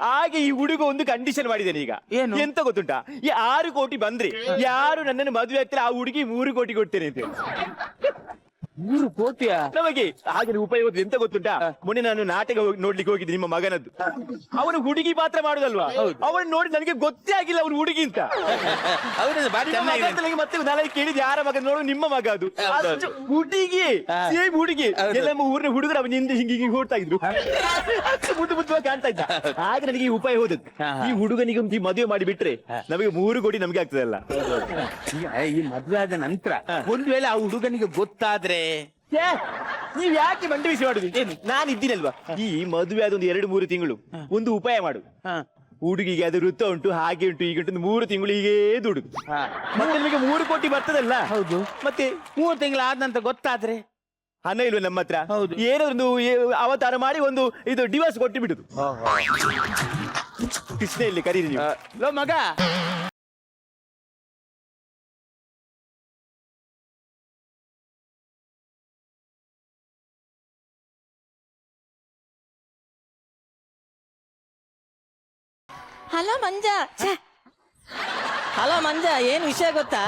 ಹಾಗೆ ಈ ಹುಡುಗ ಒಂದು ಕಂಡೀಷನ್ ಮಾಡಿದ್ದೇನೆ ಈಗ. ಏನು ಎಂತ ಗೊತ್ತುಂಟಾ? ಈ 6 ಕೋಟಿ ಬಂದ್ರೆ ಯಾರು ನನ್ನನ್ನು ಮದುವೆ ಆಗ್ತಾರೆ ಆ ಹುಡುಗಿ 3 ಕೋಟಿ ಕೊಡ್ತೇನೆ ಅಂತ. 3 ಕೋಟಿಯ? ನಮಗೆ ಹಾಗೆ ಉಪಯೋಗ ಎಂತ ಗೊತ್ತುಂಟಾ? ಮೊನ್ನೆ ನಾನು ನಾಟಕ ನೋಡ್ಲಿಕ್ಕೆ ಹೋಗಿದ್ದೆ ನಿಮ್ಮ ಮಗನದ್ದು. ಅವನು ಹುಡುಗಿ ಪಾತ್ರ ಮಾಡುದಲ್ವಾ, ಅವನು ನೋಡಿ ನನಗೆ ಗೊತ್ತೇ ಆಗಿಲ್ಲ ಅವನು ಹುಡುಗಿ ಅಂತ. ಮತ್ತೆ ನಾನು ಕೇಳಿದ್ ಯಾರ ಮಗ ನೋಡು, ನಿಮ್ಮ ಮಗ ಅದು. ಅಷ್ಟು ಹುಡುಗಿ, ಸೇಮ್ ಹುಡುಗಿ. ಎಲ್ಲ ಊರಿನ ಹುಡುಗರು ಅವನ ಹಿಂದೆ ಹಿಂಗೆ ಹಿಂಗೆ ಓಡ್ತಾ ಇದ್ರು, ಮುದ್ದು ಮುದ್ದು ಕಾಣ್ತಾ ಇದ್ದ. ಹಾಗೆ ನನಗೆ ಈ ಉಪಾಯ ಹೋದದ್ದು. ಈ ಹುಡುಗನಿಗೆ ಒಂದು ಮದುವೆ ಮಾಡಿ ಬಿಟ್ರೆ ನಮಗೆ 3 ಕೋಟಿ ನಮಗೆ ಆಗ್ತದಲ್ಲ. ಈ ಮದುವೆ ಆದ ನಂತರ ಒಂದ್ ವೇಳೆ ಆ ಹುಡುಗನಿಗೆ ಗೊತ್ತಾದ್ರೆ? ನೀವ್ ಯಾಕೆ ಮಂಡಿಸಿ ಮಾಡುದು? ಏನು ನಾನು ಇದ್ದೀನಲ್ವಾ? ಈ ಮದುವೆ ಆದ ಒಂದು 2-3 ತಿಂಗಳು ಒಂದು ಉಪಾಯ ಮಾಡು. ಹುಡುಗಿಗೆ ಅದು ವೃತ್ತ ಉಂಟು, ಹಾಗೆ ಉಂಟು, ಈಗ ಉಂಟು, 3 ತಿಂಗಳು ಹೀಗೆ ದುಡುದು. ಮತ್ತೆ ನಿಮಗೆ 3 ಕೋಟಿ ಬರ್ತದಲ್ಲ. ಹೌದು. ಮತ್ತೆ 3 ತಿಂಗಳಾದಂತ ಗೊತ್ತಾದ್ರೆ? ಹಣ ಇಲ್ವ ನಮ್ಮ ಹತ್ರ? ಹೌದು. ಏನಾದ್ರು ಅವತಾರ ಮಾಡಿ ಒಂದು ಇದು ಡಿವೋರ್ಸ್ ಕೊಟ್ಟು ಬಿಡುದು. ಕೃಷ್ಣ ಇಲ್ಲಿ ಕರೀರಿ ನೀವು. ಲೋ ಮಗ, ಹಲೋ ಮಂಜ. ಹಲೋ ಮಂಜ, ಏನ್ ವಿಷಯ ಗೊತ್ತಾ?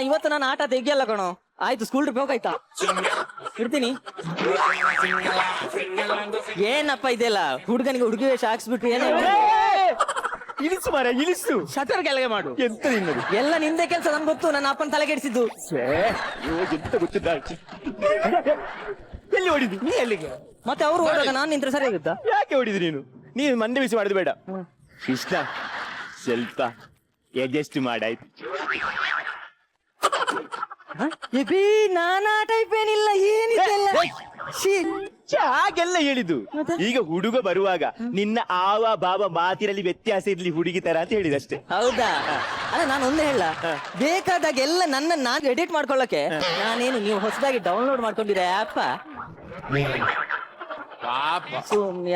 ಇವತ್ತು ನಾನು ಆಟ ತೆಗಿಯಲ್ಲ ಕಣೋ. ಆಯ್ತು, ಸ್ಕೂಲ್ ಟ್ರಿಪ್ ಹೋಗಾಯ್ತಾ? ಇರ್ತೀನಿ. ಏನಪ್ಪ ಇದೆಲ್ಲ ಹುಡುಗನಿಗೆ ಹುಡುಗಿ ವೇಷ ಹಾಕ್ಸ್ಬಿಟ್ಟು ಏನೇ ಇಳಿಸು ಮಾರ, ಇಳಿಸು. ಶಟರ್ ಕೆಳಗೆ ಮಾಡು. ಎಂತ ನಿನ್ನದು? ಎಲ್ಲ ನಿಂದೆ ಕೆಲಸ ನನ್ಗೆ ಗೊತ್ತು. ನನ್ನ ಅಪ್ಪನ ತಲೆಗೆಡಿಸಿದ್ದು. ಎಂತ ಗೊತ್ತಿದ್ದ? ಎಲ್ಲಿ ಹೊಡಿದಿ ನೀ? ಎಲ್ಲಿಗೆ? ಮತ್ತೆ ಅವ್ರು ಹೋದಾಗ ನಾನು ನಿಂತ್ರೆ ಸರಿ ಆಗುತ್ತಾ? ಯಾಕೆ ಹೊಡಿದಿ ನೀನು? ನೀನು ಮಂಡೆ ಬಿಸಿ ಮಾಡುದು ಬೇಡ. ಇಷ್ಟ ಸ್ವಲ್ಪ ಅಡ್ಜಸ್ಟ್ ಮಾಡಾಯ್ತು. ನಾನಾ ಟೈಪ್ ಏನಿಲ್ಲ, ಏನಿಲ್ಲ. ಹಾಗೆಲ್ಲ ಹೇಳಿದ್ದು. ಈಗ ಹುಡುಗ ಬರುವಾಗ ನಿನ್ನ ಆವ ಬಾಬಾ ಮಾತಿನಲ್ಲಿ ವ್ಯತ್ಯಾಸ ಇರ್ಲಿ ಹುಡುಗಿ ತರ ಅಂತ ಹೇಳಿದಷ್ಟೇ. ಹೌದಾ? ಅಲ್ಲ, ನಾನು ಒಂದೇ ಹೇಳ, ಬೇಕಾದಾಗ ಎಲ್ಲ ನನ್ನ ನಾನು ಎಡಿಟ್ ಮಾಡ್ಕೊಳ್ಳಕ್ಕೆ ನಾನೇನು ನೀವು ಹೊಸದಾಗಿ ಡೌನ್ಲೋಡ್ ಮಾಡ್ಕೊಂಡಿರ ಆ್ಯಪ್?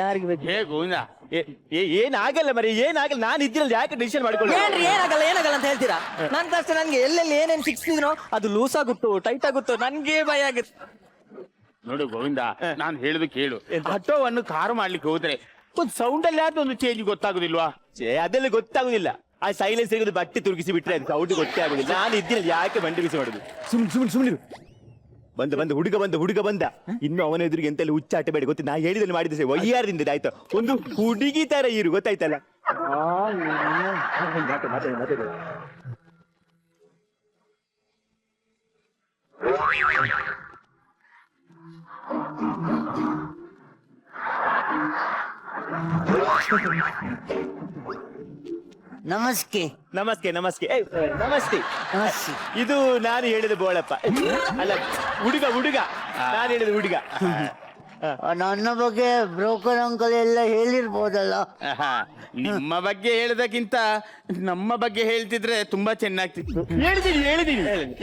ಯಾರಿಗೆ ಬೇಕು? ಹೇ ಗೋವಿಂದ, ಏನಾಗಲ್ಲ ಮರಿ, ಏನಾಗಲ್ಲ. ನಾನು ಇದ್ದಿರಲ್ಲ, ಯಾಕೆ ಡಿಸಿಷನ್ ಮಾಡ್ಕೊಳ್ಳಿ? ಏನ್ರಿ ಏನಾಗಲ್ಲ ಏನಾಗಲ್ಲ ಅಂತ ಹೇಳ್ತೀರಾ? ನನ್ ತಕ್ಷಣ ನನ್ಗೆ ಎಲ್ಲೆಲ್ಲಿ ಏನೇನ್ ಸಿಕ್ಸಿದ್ನೋ ಅದು ಲೂಸ್ ಆಗುತ್ತೋ ಟೈಟ್ ಆಗುತ್ತೋ ನನ್ಗೆ ಭಯ ಆಗುತ್ತೆ. ನೋಡು ಗೋವಿಂದ, ನಾನು ಹೇಳುದು ಕೇಳು. ಆಟೋವನ್ನು ಕಾರು ಮಾಡ್ಲಿಕ್ಕೆ ಹೋದ್ರೆ ಒಂದು ಸೌಂಡ್ ಅಲ್ಲಿ ಆದ ಒಂದು ಚೇಂಜ್ ಗೊತ್ತಾಗುದಿಲ್ವಾ? ಅದೆಲ್ಲ ಗೊತ್ತಾಗುದಿಲ್ಲ. ಆ ಸೈಲೆನ್ಸ್ ಇರೋದು ಬಟ್ಟೆ ತುರುಗಿಸಿ ಬಿಟ್ರೆ ಅದು ಸೌಂಡ್ ಗೊತ್ತೇ ಆಗುದಿಲ್ಲ. ನಾನು ಇದ್ದಿರಲ್ಲ, ಯಾಕೆ ಮಂಡೆ ಬಿಸಿ ಮಾಡುದು? ಸುಮ್ಮನೆ ಬಂದ ಹುಡುಗ ಬಂದ. ಇನ್ನು ಅವನ ಎದುರಿಗೆ ಎಂತೆಲ್ಲ ಹುಚ್ಚಾಟ ಬೇಡ, ಗೊತ್ತಿ? ನಾ ಹೇಳಿದಲ್ಲಿ ಮಾಡಿದ್ರೆ ವಯ್ಯಾರದಿಂದ ಆಯ್ತು. ಒಂದು ಹುಡುಗಿ ತರ ಇರು, ಗೊತ್ತಾಯ್ತಲ್ಲ? ನಮಸ್ತೆ. ನಮಸ್ತೆ ನಮಸ್ತೆ ನಮಸ್ತೆ. ಇದು ನಾನು ಹೇಳಿದ ಬೋಳಪ್ಪ. ಅಲ್ಲ, ಹುಡುಗ ನಾನು ಹೇಳಿದ ಹುಡುಗ. ನನ್ನ ಬಗ್ಗೆ ಬ್ರೋಕರ್ ಅಂಕಲ್ ಎಲ್ಲ ಹೇಳಿರ್ಬೋದಲ್ಲ. ಆಹಾ, ನಿಮ್ಮ ಬಗ್ಗೆ ಹೇಳೋದಕ್ಕಿಂತ ನಮ್ಮ ಬಗ್ಗೆ ಹೇಳ್ತಿದ್ರೆ ತುಂಬಾ ಚೆನ್ನಾಗ್ತಿತ್ತು. ಹೇಳಿದೀನಿ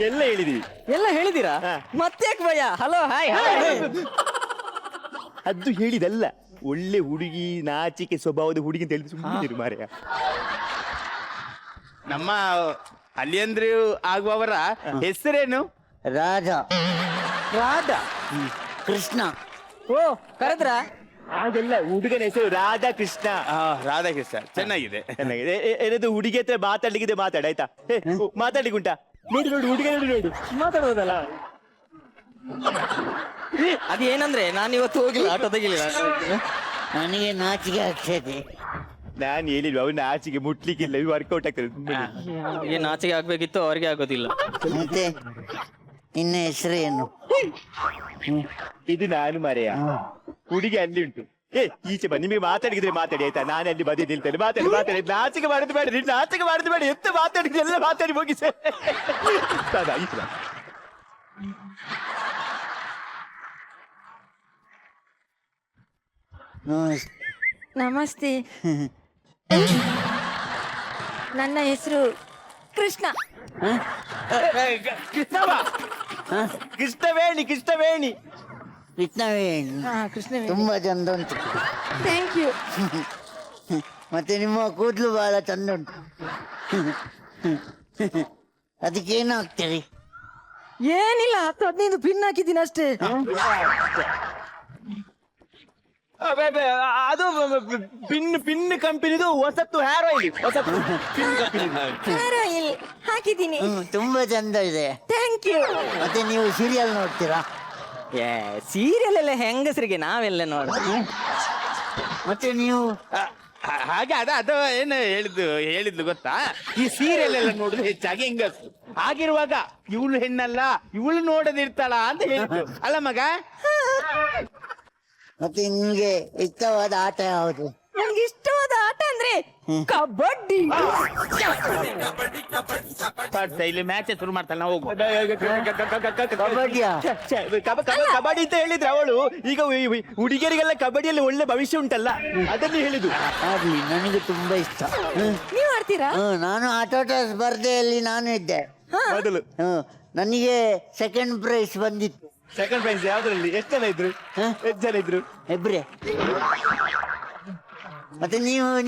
ಎಲ್ಲ ಹೇಳಿದೀನಿ. ಎಲ್ಲ ಹೇಳಿದೀರಾ? ಮತ್ತೆ ಭಯ. Hello hi hi. ಅದು ಹೇಳಿದಲ್ಲ, ಒಳ್ಳೆ ಹುಡುಗಿ, ನಾಚಿಕೆ ಸ್ವಭಾವದ ಹುಡುಗಿ ಅಂತ ಹೇಳಿದ್ರು ಸುಮ್ಮನೆ ಮಾರ್ಯ. ನಮ್ಮ ಅಲ್ಲಿಯಂದ್ರು ಆಗುವವರ ಹೆಸರೇನು? ರಾಜ, ರಾಧಾ ಕೃಷ್ಣ. ಓ ಕರೆದ್ರ? ಅದೆಲ್ಲ ಹುಡುಗನ ಹೆಸರು ರಾಧಾಕೃಷ್ಣ. ರಾಧಾಕೃಷ್ಣ, ಚೆನ್ನಾಗಿದೆ. ಚೆನ್ನಾಗಿದೆ. ಏನದು ಹುಡುಗಿ ಹತ್ರ ಮಾತಾಡ್ಲಿಕ್ಕಿದೆ ಮಾತಾಡ ಆಯ್ತಾ? ಮಾತಾಡ್ಲಿಕ್ಕೆ ಉಂಟಾ? ನೋಡಿ ನೋಡಿ ಹುಡುಗ ನೋಡಿ ಮಾತಾಡೋದಲ್ಲ. ಅದೇನಂದ್ರೆ ನಾನು ಇವತ್ತು ಹೋಗಿಲ್ಲ, ಆಟೋ ತೆಗಿಲಿಲ್ಲ. ನನಗೆ ನಾಚಿಕೆ ಆಗ್ತದೆ. ನಾನು ಹೇಳಿಲ್ವ ಅವನ ಆಚೆಗೆ ಮುಟ್ಲಿಕ್ಕಿಲ್ಲ, ವರ್ಕೌಟ್ ಆಗ್ತದೆ. ಏನ್ ನಾಚಿಕೆ ಆಗ್ಬೇಕಿತ್ತು, ಅವ್ರಿಗೆ ಆಗೋದಿಲ್ಲ. ಮತ್ತೆ ನಿನ್ನ ಹೆಸರೇನು? ಇದು ನಾನು ಮರೆಯ ಹುಡುಗಿ ಅಲ್ಲಿ ಉಂಟು. ಈಚೆ ಬನ್ನಿ, ನಿಮಗೆ ಮಾತಾಡಿದ್ರೆ ಮಾತಾಡಿ ಆಯ್ತಾ? ನಾನು ಅಲ್ಲಿ ಬದಿ ನಿಲ್ತೇನೆ. ಮಾತಾಡಿ ನಾಚಿಕೆ ಮಾಡುದು ಬೇಡ, ನಾಚಿಕೆ ಮಾಡುದು ಬೇಡ. ಎಂತ ಮಾತಾಡಿದ್ರೆ ಎಲ್ಲ ಮಾತಾಡಿ ಮುಗಿಸ. ನಮಸ್ತೆ. ನನ್ನ ಹೆಸರು ಕೃಷ್ಣ. ಕೃಷ್ಣವೇಣಿ ಕೃಷ್ಣವೇಣಿ ಕೃಷ್ಣ, ತುಂಬಾ ಚಂದ ಉಂಟು. Thank you. ಮತ್ತೆ ನಿಮ್ಮ ಕೂದಲು ಬಹಳ ಚಂದ ಉಂಟು. ಅದಕ್ಕೇನು ಹಾಕ್ತೀರಿ? ಏನಿಲ್ಲ, 10-15 ಪಿನ್ ಹಾಕಿದ್ದೀನಿ ಅಷ್ಟೇ. ಅದು ಪಿನ್ ಕಂಪನಿದು ಹೊಸತ್ತು ಹೇರ್ ಆಯಿಲ್. ಹೊಸತ್ತು ಪಿನ್ ಕಂಪನಿ ಹೇರ್ ಆಯಿಲ್ ಹಾಕಿದ್ದೀನಿ. ತುಂಬಾ ಚಂದ ಇದೆ. Thank you. ಮತ್ತೆ ನೀವು ಸೀರಿಯಲ್ ನೋಡ್ತೀರಾ? ಸೀರಿಯಲ್ ಎಲ್ಲ ಹೆಂಗಸರಿಗೆ, ನಾವೆಲ್ಲ ನೋಡ. ಮತ್ತೆ ನೀವು ಹಾಗೆ ಅದು ಏನು ಹೇಳಿದ್ಲು ಗೊತ್ತಾ? ಈ ಸೀರಿಯಲ್ ಎಲ್ಲ ನೋಡುದು ಹೆಚ್ಚಾಗಿ ಹೆಂಗಸು. ಆಗಿರುವಾಗ ಇವಳು ಹೆಣ್ಣಲ್ಲ, ಇವಳು ನೋಡದಿರ್ತಾಳ ಅಂತ ಹೇಳಿದ್ರು ಅಲ್ಲ ಮಗ? ಮತ್ತೆ ನಿಮ್ಗೆ ಇಷ್ಟವಾದ ಆಟ ಯಾವುದು? ನನಗೆ ಇಷ್ಟವಾದ ಆಟ ಅಂದ್ರೆ ಕಬಡ್ಡಿ. ಇಲ್ಲಿ ಮ್ಯಾಚ್ ಶುರು ಮಾಡ್ತಾಳೆ, ನಾವು ಹೋಗುವ. ಕಬಡ್ಡಿಯಾ? ಕಬಡ್ಡಿ ಅಂತ ಹೇಳಿದ್ರೆ ಅವಳು ಈಗ ಹುಡುಗಿಯರಿಗೆಲ್ಲ ಕಬಡ್ಡಿಯಲ್ಲಿ ಒಳ್ಳೆ ಭವಿಷ್ಯ ಉಂಟಲ್ಲ, ಅದನ್ನು ಹೇಳಿದ್ದು. ಆಗ್ಲಿ, ನನಗೆ ತುಂಬಾ ಇಷ್ಟ. ನೀವ್ ಆಡ್ತೀರಾ? ನಾನು ಆಟೋಟ ಸ್ಪರ್ಧೆಯಲ್ಲಿ ನಾನು ಇದ್ದೆ ಮೊದಲು. ನನಗೆ ಸೆಕೆಂಡ್ ಪ್ರೈಸ್ ಬಂದಿತ್ತು. ಸೆಕೆಂಡ್ ಪ್ರೈಸ್ ಯಾವ್ದ್ರಲ್ಲಿ? ಎಷ್ಟು ಜನ ಇದ್ರು? ಇಬ್ರೆ. ಮತ್ತೆ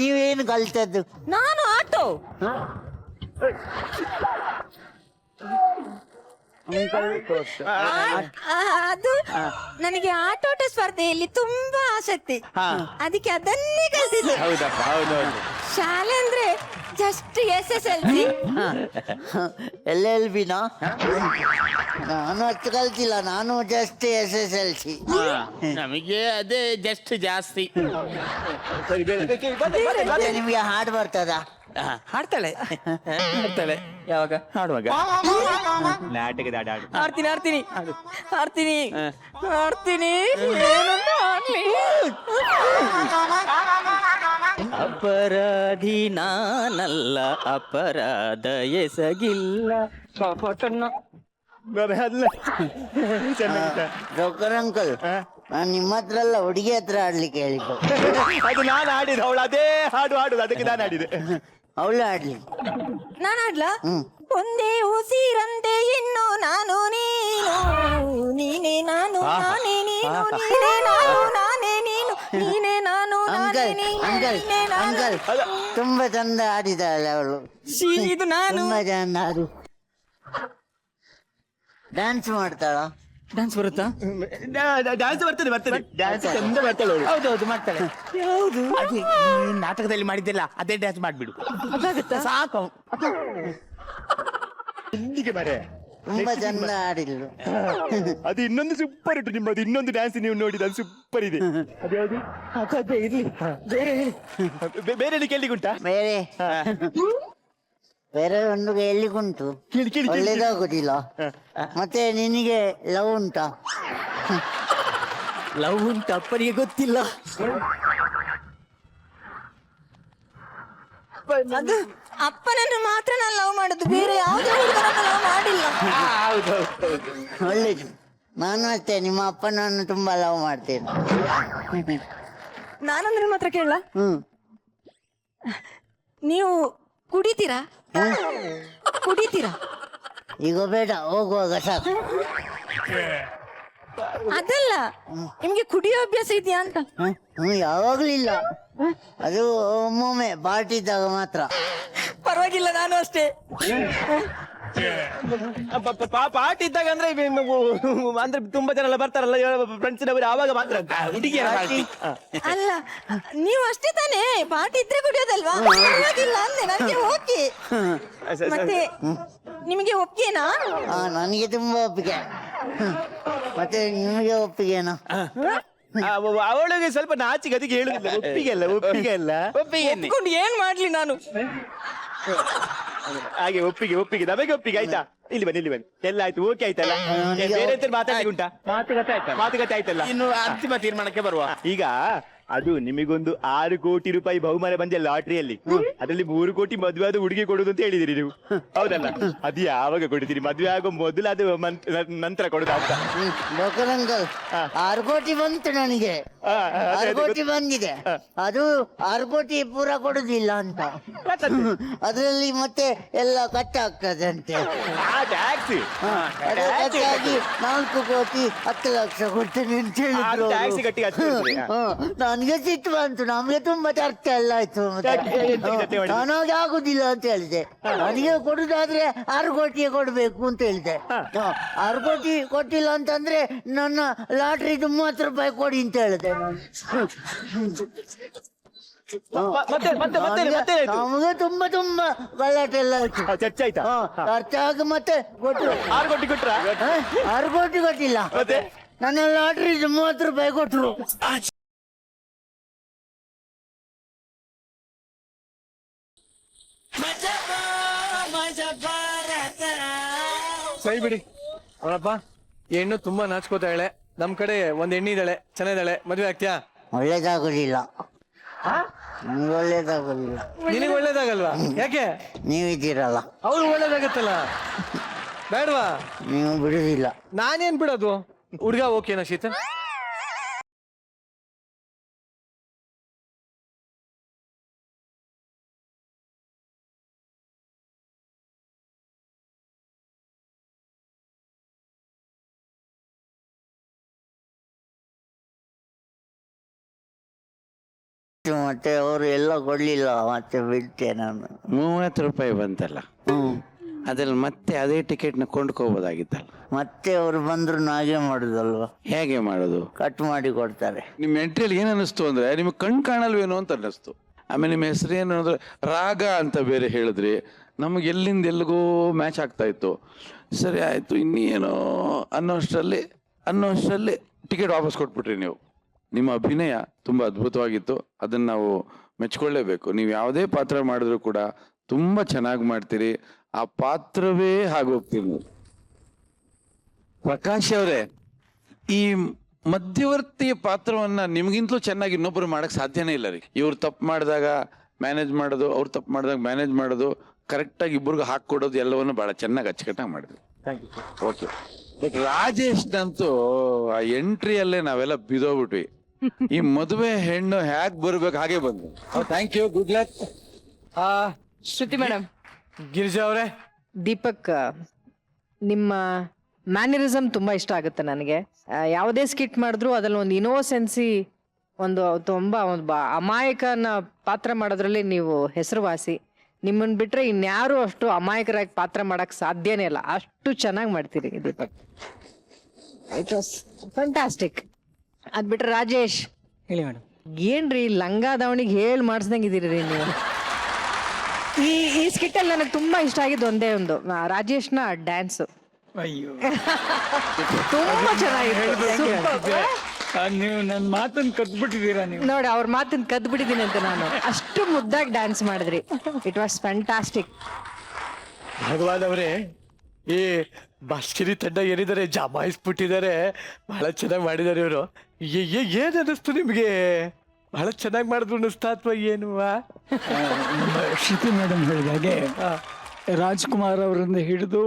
ನೀವೇನು ಕಲ್ತದ್ದು? ನಾನು ಆಟೋ. ಅದು ನನಗೆ ಆಟೋಟ ಸ್ಪರ್ಧೆಯಲ್ಲಿ ತುಂಬಾ ಆಸಕ್ತಿ, ಅದಕ್ಕೆ ಅದನ್ನೇ ಕಲ್ತಿದ್ದು. ಹೌದಪ್ಪ, ಹೌದೌದು. ಶಾಲೆ ಅಂದ್ರೆ ಜಸ್ಟ್ SSLC. LLB ನಾ? ನಾನು ಅಷ್ಟು ಕಲ್ತಿಲ್ಲ, ನಾನು ಜಸ್ಟ್ SSLC. ನಮಗೆ ಅದೇ ಜಸ್ಟ್ ಜಾಸ್ತಿ. ಮತ್ತೆ ನಿಮ್ಗೆ ಹಾಡು ಬರ್ತದಾ? ಹಾಡ್ತಾಳೆ. ಯಾವಾಗ? ಹಾಡುವಾಗ ನಾಟಕದ ಹಾಡು ಆಡ್ತೀನಿ. ಏನಂತ ಆಡ್ಲಿ? ಅಪರಾಧಿ ನಾನಲ್ಲ, ಅಪರಾಧ ಎಸಗಿಲ್ಲ. ಅಲ್ಲ ಡಾಕ್ಟರ್ ಅಂಕಲ್, ನಾನು ನಿಮ್ಮ ಹತ್ರ ಅಲ್ಲ, ಹುಡುಗಿ ಹತ್ರ ಆಡ್ಲಿಕ್ಕೆ ಹೇಳಿದ್ದು. ಅದು ನಾನು ಆಡಿದ, ಅವಳು ಅದೇ ಹಾಡುದು, ಅದಕ್ಕೆ ನಾನು ಆಡಿದೆ. ಅವಳು ಆಡ್ಲಿ. ನಾನು ಆಡ್ಲಾ? ಒಂದೇ ಉಸಿರಂತೆ ಇನ್ನು ನಾನು ನೀನು, ನೀನೇ ನಾನು, ನಾನೇ ನೀನು, ನೀನೇ ನಾನು, ನಾನೇ ನೀನು, ನೀನೇ ನಾನು, ನಾನೇ ಅಂಕಲ್ ನೀನು, ಅಂಕಲ್ ನೀನೇ ನಾನು. ಅಂಕಲ್, ತುಂಬಾ ಚಂದ ಆಡಿದಾಳೆ ಅವಳು. ಇದು ನಾನು. ತುಂಬಾ ಚಂದ ಆಡು. ಡ್ಯಾನ್ಸ್ ಮಾಡ್ತಾಳ? ಡ್ಯಾನ್ಸ್ ಬರುತ್ತಾ? ಡ್ಯಾನ್ಸ್ ಬರ್ತದೆ. ಡ್ಯಾನ್ಸ್ ಚಂದ ಬರ್ತಾಳೆ ಅವಳು. ಹೌದೌದು, ಮಾಡ್ತಾಳೆ. ಯಾವುದು? ಅದೇ ನೀನ್ ನಾಟಕದಲ್ಲಿ ಮಾಡಿದ್ದಿಲ್ಲ, ಅದೇ ಡ್ಯಾನ್ಸ್ ಮಾಡ್ಬಿಡು, ಸಾಕು. ಇಲ್ಲಿಗೆ ಮರೆ ತುಂಬಾ ಚಂದ ಆಡಿದ್ರು. ಅದು ಇನ್ನೊಂದು ಸೂಪರ್ ಉಂಟು ನಿಮ್ಮದು, ಇನ್ನೊಂದು ಡ್ಯಾನ್ಸ್ ನೀವು ನೋಡಿದ, ಅದು ಸೂಪರ್ ಇದೆ. ಅದ್ಯಾವುದು? ಇರ್ಲಿ, ಬೇರೆ ಕೇಳಿಗುಂಟಾ? ಬೇರೆ ಒಂದು ಎಲ್ಲಿಗುಂಟು? ಕೇಳಿ. ಒಳ್ಳೇದಾಗುದಿಲ್ಲ. ಮತ್ತೆ ನಿನಗೆ ಲವ್ ಉಂಟಾ? ಲವ್ ಉಂಟು, ಅಪ್ಪನಿಗೆ ಗೊತ್ತಿಲ್ಲ. ಅದು ಅಪ್ಪನನ್ನು ಮಾತ್ರ ನಾನು ಲವ್ ಮಾಡುದು, ಬೇರೆ ಯಾವುದೇ ಹುಡುಗನನ್ನು ಲವ್ ಮಾಡಿಲ್ಲ. ಒಳ್ಳೇದು. ನಾನು ಅಷ್ಟೇ ನಿಮ್ಮ ಅಪ್ಪನನ್ನು ತುಂಬಾ ಲವ್ ಮಾಡ್ತೇನೆ. ನಾನಂದ್ರೆ ನಿಮ್ಮ ಹತ್ರ ಕೇಳ, ಹ್ಮ್ ನೀವು ಕುಡಿತೀರಾ? ಕುಡಿತೀರಾ? ಈಗ ಬೇಡ, ಹೋಗುವಾಗ ಸಾಕು. ಅದಲ್ಲ, ನಿಮ್ಗೆ ಕುಡಿಯೋ ಅಭ್ಯಾಸ ಇದೆಯಾ ಅಂತ. ಯಾವಾಗ್ಲೂ ಇಲ್ಲ, ಅದು ಒಮ್ಮೊಮ್ಮೆ ಪಾರ್ಟಿ ಇದ್ದಾಗ ಮಾತ್ರ. ಪರವಾಗಿಲ್ಲ, ನಾನು ಅಷ್ಟೇ. ಪಾರ್ಟಿ ಇದ್ದಾಗ ಅಂದ್ರೆ ಅಂದ್ರೆ ತುಂಬಾ ಜನ ಎಲ್ಲ ಬರ್ತಾರಲ್ಲ ಫ್ರೆಂಡ್ಸಿನವರು, ಆವಾಗ ಮಾತ್ರ ಹುಡುಗಿಯರ party. ಅಲ್ಲ, ನೀವು ಅಷ್ಟೇ ತಾನೇ, ಪಾರ್ಟಿ ಇದ್ರೆ ಕುಡಿಯೋದಲ್ವಾ? ಪರವಾಗಿಲ್ಲ ಅಂದೆ, ನನಗೆ ಓಕೆ. ಮತ್ತೆ ನಿಮಗೆ ಒಪ್ಪಿಗೆನಾ? ನನಗೆ ತುಂಬಾ ಒಪ್ಪಿಗೆ. ಮತ್ತೆ ನಿಮಗೆ ಒಪ್ಪಿಗೆನಾ? ಅವಳಿಗೆ ಸ್ವಲ್ಪ ನಾಚಿಗೆ, ಅದಕ್ಕೆ ಹೇಳುದಿಲ್ಲ. ಒಪ್ಪಿಗೆ ಅಲ್ಲ, ಒಪ್ಪಿಗೆ ಅಲ್ಲ, ಒಪ್ಪಿಗೆ. ಒಪ್ಕೊಂಡು ಏನ್ ಮಾಡ್ಲಿ ನಾನು? ಹಾಗೆ ಒಪ್ಪಿಗೆ, ಒಪ್ಪಿಗೆ, ನಮಗೆ ಒಪ್ಪಿಗೆ. ಆಯ್ತಾ? ಇಲ್ಲಿ ಬನ್ನಿ, ಇಲ್ಲಿ ಬನ್ನಿ. ಎಲ್ಲ ಆಯ್ತು, ಓಕೆ ಆಯ್ತಲ್ಲ? ಬೇರೆ ಎಂತ ಮಾತಾಡ್ಲಿಕ್ಕೆ ಉಂಟಾ? ಮಾತುಕತೆ ಆಯ್ತಲ್ಲ? ಇನ್ನು ಅಂತಿಮ ತೀರ್ಮಾನಕ್ಕೆ ಬರುವ. ಈಗ ಅದು ನಿಮಗೊಂದು 6 ಕೋಟಿ ರೂಪಾಯಿ ಬಹುಮಾನ ಬಂದಿಲ್ಲ ಲಾಟ್ರಿಯಲ್ಲಿ. ಅದರಲ್ಲಿ 3 ಕೋಟಿ ಮದುವೆ ಆದ ಹುಡುಗಿ ಕೊಡುದು ಅಂತ ಹೇಳಿದಿರಿ ನೀವು, ಹೌದಲ್ಲ? ಅದು ಯಾವಾಗ ಕೊಡ್ತೀರಿ? ಮದುವೆ ಆಗೋ ಮೊದಲು ಅದು ನಂತರ ಕೊಡುದು ಅಂತ? ಅಂಕಲ್, 6 ಕೋಟಿ ಬಂತು ನನಗೆ. 6 ಕೋಟಿ ಬಂದಿದೆ. ಅದು 6 ಕೋಟಿ ಪೂರ ಕೊಡುದಿಲ್ಲ ಅಂತ, ಅದರಲ್ಲಿ ಮತ್ತೆ ಎಲ್ಲ ಕಟ್ ಆಗ್ತದೆ ಅಂತೆ. ಅದಕ್ಕಾಗಿ 4 ಕೋಟಿ 10 ಲಕ್ಷ ಕೊಡ್ತೇನೆ ಅಂತ ಹೇಳಿದ್ರು. ಟ್ಯಾಕ್ಸಿ ಕಟ್ಟಿ ನನಗೆ ಸಿಟ್ಟು ಬಂತು, ನಮ್ಗೆ ತುಂಬಾ ಚರ್ಚೆ ಎಲ್ಲ ಆಯ್ತು. ನಾನಾಗಿ ಆಗುದಿಲ್ಲ ಅಂತ ಹೇಳಿದೆ. ನನಗೆ ಕೊಡುದಾದ್ರೆ 6 ಕೋಟಿಯೇ ಕೊಡ್ಬೇಕು ಅಂತ ಹೇಳಿದೆ. 6 ಕೋಟಿ ಕೊಟ್ಟಿಲ್ಲ ಅಂತಂದ್ರೆ ನನ್ನ ಲಾಟ್ರಿದು 30 ರೂಪಾಯಿ ಕೊಡಿ ಅಂತ ಹೇಳಿದೆ. ನಮಗೆ ತುಂಬಾ ಗಲಾಟೆ ಎಲ್ಲ ಆಯ್ತು. ಚರ್ಚೆ ಆಯ್ತಾ? ಖರ್ಚಾಗಿ ಮತ್ತೆ ಕೊಟ್ರು. 6 ಕೋಟಿ ಕೊಟ್ರ? 6 ಕೋಟಿ ಕೊಟ್ಟಿಲ್ಲ, ನನ್ನ ಲಾಟ್ರಿದು 30 ರೂಪಾಯಿ ಕೊಟ್ರು. ಸರಿ ಬಿಡಿ ಅವಳಪ್ಪ, ಹೆಣ್ಣು ತುಂಬಾ ನಾಚ್ಕೋತಾಳೆ. ನಮ್ ಕಡೆ ಒಂದ್ ಹೆಣ್ಣಿದಾಳೆ, ಚೆನ್ನಾಗಿದ್ದಾಳೆ. ಮದ್ವೆ ಆಗ್ತೀಯಾ? ಒಳ್ಳೇದಾಗುದಿಲ್ಲ, ನಿಮ್ಗೆ ಒಳ್ಳೇದಾಗುದಿಲ್ಲ. ನಿನಗೆ ಒಳ್ಳೇದಾಗಲ್ವಾ? ಯಾಕೆ? ನೀವಿದ್ದೀರಲ್ಲ, ಅವ್ರು ಒಳ್ಳೇದಾಗತ್ತಲ್ಲ, ಬೇಡವಾ? ನೀವು ಬಿಡುದಿಲ್ಲ. ನಾನೇನ್ ಬಿಡೋದು? ಹುಡ್ಗ ಓಕೆನಾ ಶೀತಲ್? ಮತ್ತೆ ಅವರು ಎಲ್ಲ ಕೊಡ್ಲಿಲ್ಲ, ಮತ್ತೆ ಬಿಟ್ಟೆ ನಾನು. 30 ರೂಪಾಯಿ ಬಂತಲ್ಲ, ಅದ್ರಲ್ಲಿ ಮತ್ತೆ ಅದೇ ಟಿಕೆಟ್ನ ಕೊಂಡ್ಕೋಬೋದಾಗಿತ್ತಲ್ಲ. ಮತ್ತೆ ಅವರು ಬಂದ್ರು ಹಾಗೆ ಮಾಡುದಲ್ವಾ? ಹೇಗೆ ಮಾಡೋದು? ಕಟ್ ಮಾಡಿ ಕೊಡ್ತಾರೆ. ನಿಮ್ಮ ಎಂಟ್ರಿಯಲ್ಲಿ ಏನು ಅನ್ನಿಸ್ತು ಅಂದ್ರೆ, ನಿಮ್ಗೆ ಕಣ್ ಕಾಣಲ್ವೇನೋ ಅಂತ ಅನ್ನಿಸ್ತು. ಆಮೇಲೆ ನಿಮ್ಮ ಹೆಸರು ಏನು ಅಂದ್ರೆ ರಾಗ ಅಂತ ಬೇರೆ ಹೇಳಿದ್ರಿ. ನಮಗೆ ಎಲ್ಲಿಂದ ಎಲ್ಲಿಗೋ ಮ್ಯಾಚ್ ಆಗ್ತಾ ಇತ್ತು. ಸರಿ ಆಯ್ತು, ಇನ್ನೇನೋ ಅನ್ನೋಷ್ಟರಲ್ಲಿ ಟಿಕೆಟ್ ವಾಪಸ್ ಕೊಟ್ಬಿಟ್ರಿ ನೀವು. ನಿಮ್ಮ ಅಭಿನಯ ತುಂಬ ಅದ್ಭುತವಾಗಿತ್ತು, ಅದನ್ನು ನಾವು ಮೆಚ್ಕೊಳ್ಳೇಬೇಕು. ನೀವು ಯಾವುದೇ ಪಾತ್ರ ಮಾಡಿದ್ರು ಕೂಡ ತುಂಬ ಚೆನ್ನಾಗಿ ಮಾಡ್ತೀರಿ. ಆ ಪಾತ್ರವೇ ಹಾಗೋಗ್ತೀರಿ ನೀವು. ಪ್ರಕಾಶ್ ಅವರೇ, ಈ ಮಧ್ಯವರ್ತಿ ಪಾತ್ರವನ್ನ ನಿಮ್ಗಿಂತಲೂ ಚೆನ್ನಾಗಿ ಇನ್ನೊಬ್ಬರು ಮಾಡಕ್ ಸಾಧ್ಯನೇ ಇಲ್ಲ ರೀ. ಇವ್ರು ತಪ್ಪು ಮಾಡಿದಾಗ ಮ್ಯಾನೇಜ್ ಮಾಡೋದು, ಅವ್ರು ತಪ್ಪು ಮಾಡಿದಾಗ ಮ್ಯಾನೇಜ್ ಮಾಡೋದು, ಕರೆಕ್ಟಾಗಿ ಇಬ್ಬರಿಗೂ ಹಾಕೊಡೋದು, ಎಲ್ಲವನ್ನು ಬಹಳ ಚೆನ್ನಾಗಿ ಅಚ್ಚುಕಟ್ಟಾಗಿ ಮಾಡಿದ್ವಿ. ಓಕೆ. ರಾಜೇಶ್ನಂತೂ ಆ ಎಂಟ್ರಿಯಲ್ಲೇ ನಾವೆಲ್ಲ ಬಿದೋಗ್ಬಿಟ್ವಿ. ಈ ಮದುವೆ ಹೆಣ್ಣು ಹ್ಯಾಕ್ ಬರ್ಬೇಕು ಹಾಗೆ ಬಂದು. Thank you, good luck. Shruti madam, Girija ಅವರೇ, ದೀಪಕ್, ನಿಮ್ಮ ಮ್ಯಾನರಿಸಮ್ ತುಂಬಾ ಇಷ್ಟ ಆಗುತ್ತೆ ನನಗೆ. ಯಾವುದೇ ಸ್ಕಿಟ್ ಮಾಡಿದ್ರು ಅದ್ರಲ್ಲಿ ಒಂದು ಇನೋಸೆನ್ಸಿ, ಒಂದು ತುಂಬಾ ಅಮಾಯಕನ ಪಾತ್ರ ಮಾಡೋದ್ರಲ್ಲಿ ನೀವು ಹೆಸರುವಾಸಿ. ನಿಮ್ಮನ್ನ ಬಿಟ್ರೆ ಇನ್ಯಾರು ಅಷ್ಟು ಅಮಾಯಕರಾಗಿ ಪಾತ್ರ ಮಾಡಕ್ ಸಾಧ್ಯನೇ ಇಲ್ಲ, ಅಷ್ಟು ಚೆನ್ನಾಗಿ ಮಾಡ್ತೀರಿ ದೀಪಕ್. It was fantastic. ಅದ್ ಬಿಟ್ರೆ ರಾಜೇಶ್, ಹೇಳಿ ಮೇಡಮ್. ಏನ್ರಿ ಲಂಗ ದಾವಣಿಗೆ ಹೇಳಿ ಮಾಡಿಸ್ದಂಗಿದ್ದೀರಿ ನೀವು. ಈ ಸ್ಕಿಟ್ ಅಲ್ಲಿ ನನಗೆ ತುಂಬಾ ಇಷ್ಟ ಆಗಿದ್ದು ಒಂದೇ ಒಂದು, ರಾಜೇಶ್ನ ಡ್ಯಾನ್ಸ್ ಅಯ್ಯೋ, ತುಂಬಾ ಚೆನ್ನಾಗಿತ್ತು. ನೀವು ನನ್ನ ಮಾತನ್ನು ಕದ್ಬಿಟ್ಟಿದ್ದೀರಾ ನೀವು. ನೋಡಿ, ಅವ್ರ ಮಾತನ್ನ ಕದ್ಬಿಟ್ಟಿದ್ದೀನಿ ಅಂತ ನಾನು. ಅಷ್ಟು ಮುದ್ದಾಗಿ ಡ್ಯಾನ್ಸ್ ಮಾಡಿದ್ರಿ. It was fantastic. ಭಗವಾನ್ ಅವರೇ, ಈ ಬಾಷ್ಕಿರಿ ತಂಡ ಏನಿದ್ದಾರೆ ಜಮಾಯಿಸ್ಬಿಟ್ಟಿದ್ದಾರೆ, ಬಹಳ ಚೆನ್ನಾಗಿ ಮಾಡಿದ್ದಾರೆ ಇವರು. ಏನ್ ಅನ್ನಿಸ್ತು ನಿಮ್ಗೆ? ಬಹಳ ಚೆನ್ನಾಗಿ ಮಾಡಿದ್ರು ಅನ್ನಿಸ್ತಾ ಅಥವಾ ಏನು? ಶ್ರುತಿ ಮೇಡಮ್ ಹೇಳಿದ ಹಾಗೆ ರಾಜ್ಕುಮಾರ್ ಅವರಿಂದ ಹಿಡಿದು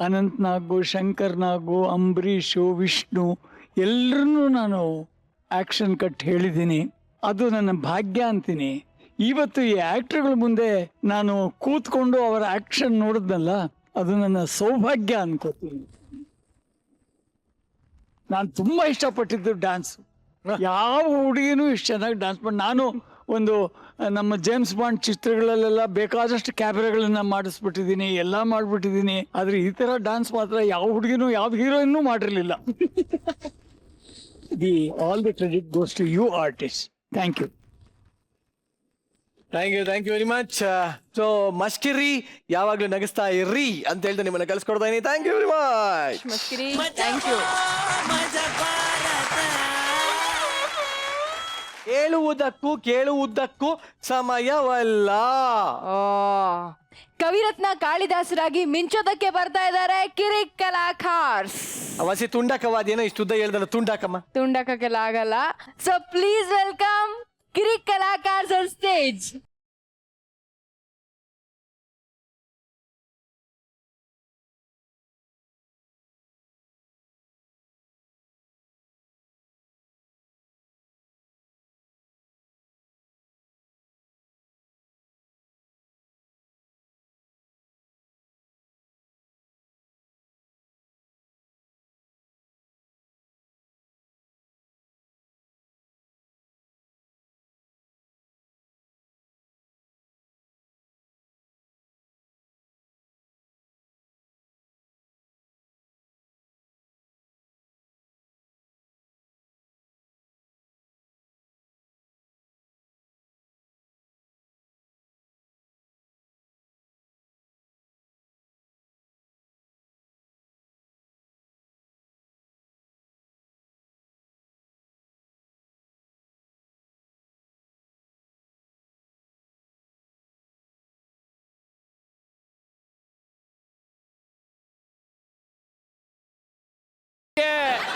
ಅನಂತ್ನಾಗು, ಶಂಕರ್ನಾಗು, ಅಂಬರೀಷು, ವಿಷ್ಣು ಎಲ್ಲರನ್ನೂ ನಾನು ಆ್ಯಕ್ಷನ್ ಕಟ್ ಹೇಳಿದ್ದೀನಿ. ಅದು ನನ್ನ ಭಾಗ್ಯ ಅಂತೀನಿ. ಇವತ್ತು ಈ ಆ್ಯಕ್ಟ್ರುಗಳ ಮುಂದೆ ನಾನು ಕೂತ್ಕೊಂಡು ಅವರ ಆ್ಯಕ್ಷನ್ ನೋಡಿದ್ನಲ್ಲ, ಅದು ನನ್ನ ಸೌಭಾಗ್ಯ ಅನ್ಕೋತೀನಿ. ನಾನು ತುಂಬ ಇಷ್ಟಪಟ್ಟಿದ್ದು ಡ್ಯಾನ್ಸ್. ಯಾವ ಹುಡುಗಿನೂ ಇಷ್ಟು ಚೆನ್ನಾಗಿ ಡ್ಯಾನ್ಸ್ ಮಾಡಿ, ನಾನು ಒಂದು ನಮ್ಮ ಜೇಮ್ಸ್ ಬಾಂಡ್ ಚಿತ್ರಗಳಲ್ಲೆಲ್ಲ ಬೇಕಾದಷ್ಟು ಕ್ಯಾಬ್ರೆಗಳನ್ನ ಮಾಡಿಸ್ಬಿಟ್ಟಿದ್ದೀನಿ, ಎಲ್ಲ ಮಾಡಿಬಿಟ್ಟಿದ್ದೀನಿ. ಆದರೆ ಈ ಥರ ಡ್ಯಾನ್ಸ್ ಮಾತ್ರ ಯಾವ ಹುಡುಗಿನೂ ಯಾವ ಹೀರೋಯಿನ್ನೂ ಮಾಡಿರಲಿಲ್ಲ. All the credit goes to you artist. Thank you. Thank you very much. So Mashkiri ಯಾವಾಗ್ಲೂ ನಗಿಸ್ತಾ ಇರ್ರಿ ಅಂತ ಹೇಳ್ತಾ ನಿಮ್ಮನ್ನ ಕಳ್ಸ್ಕೊಡ್ತಾ ಇದೀನಿ. Thank you very much. Thank you. ಕೇಳುವುದಕ್ಕೂ ಸಮಯವಲ್ಲ. ಕವಿರತ್ನ ಕಾಳಿದಾಸರಾಗಿ ಮಿಂಚೋದಕ್ಕೆ ಬರ್ತಾ ಇದ್ದಾರೆ ಕಿರಿಕ್ ಕಲಾಕಾರ್ಸ್. ಅವಸಿ ತುಂಡಕವಾದೇನೋ ಇಷ್ಟುದ್ದ ಹೇಳ್ದಲ್ಲ, ತುಂಡಾಕಮ್ಮ. ತುಂಡಕ್ಕೆಲ್ಲ ಆಗಲ್ಲ. So please welcome Kirik Kalakars on stage.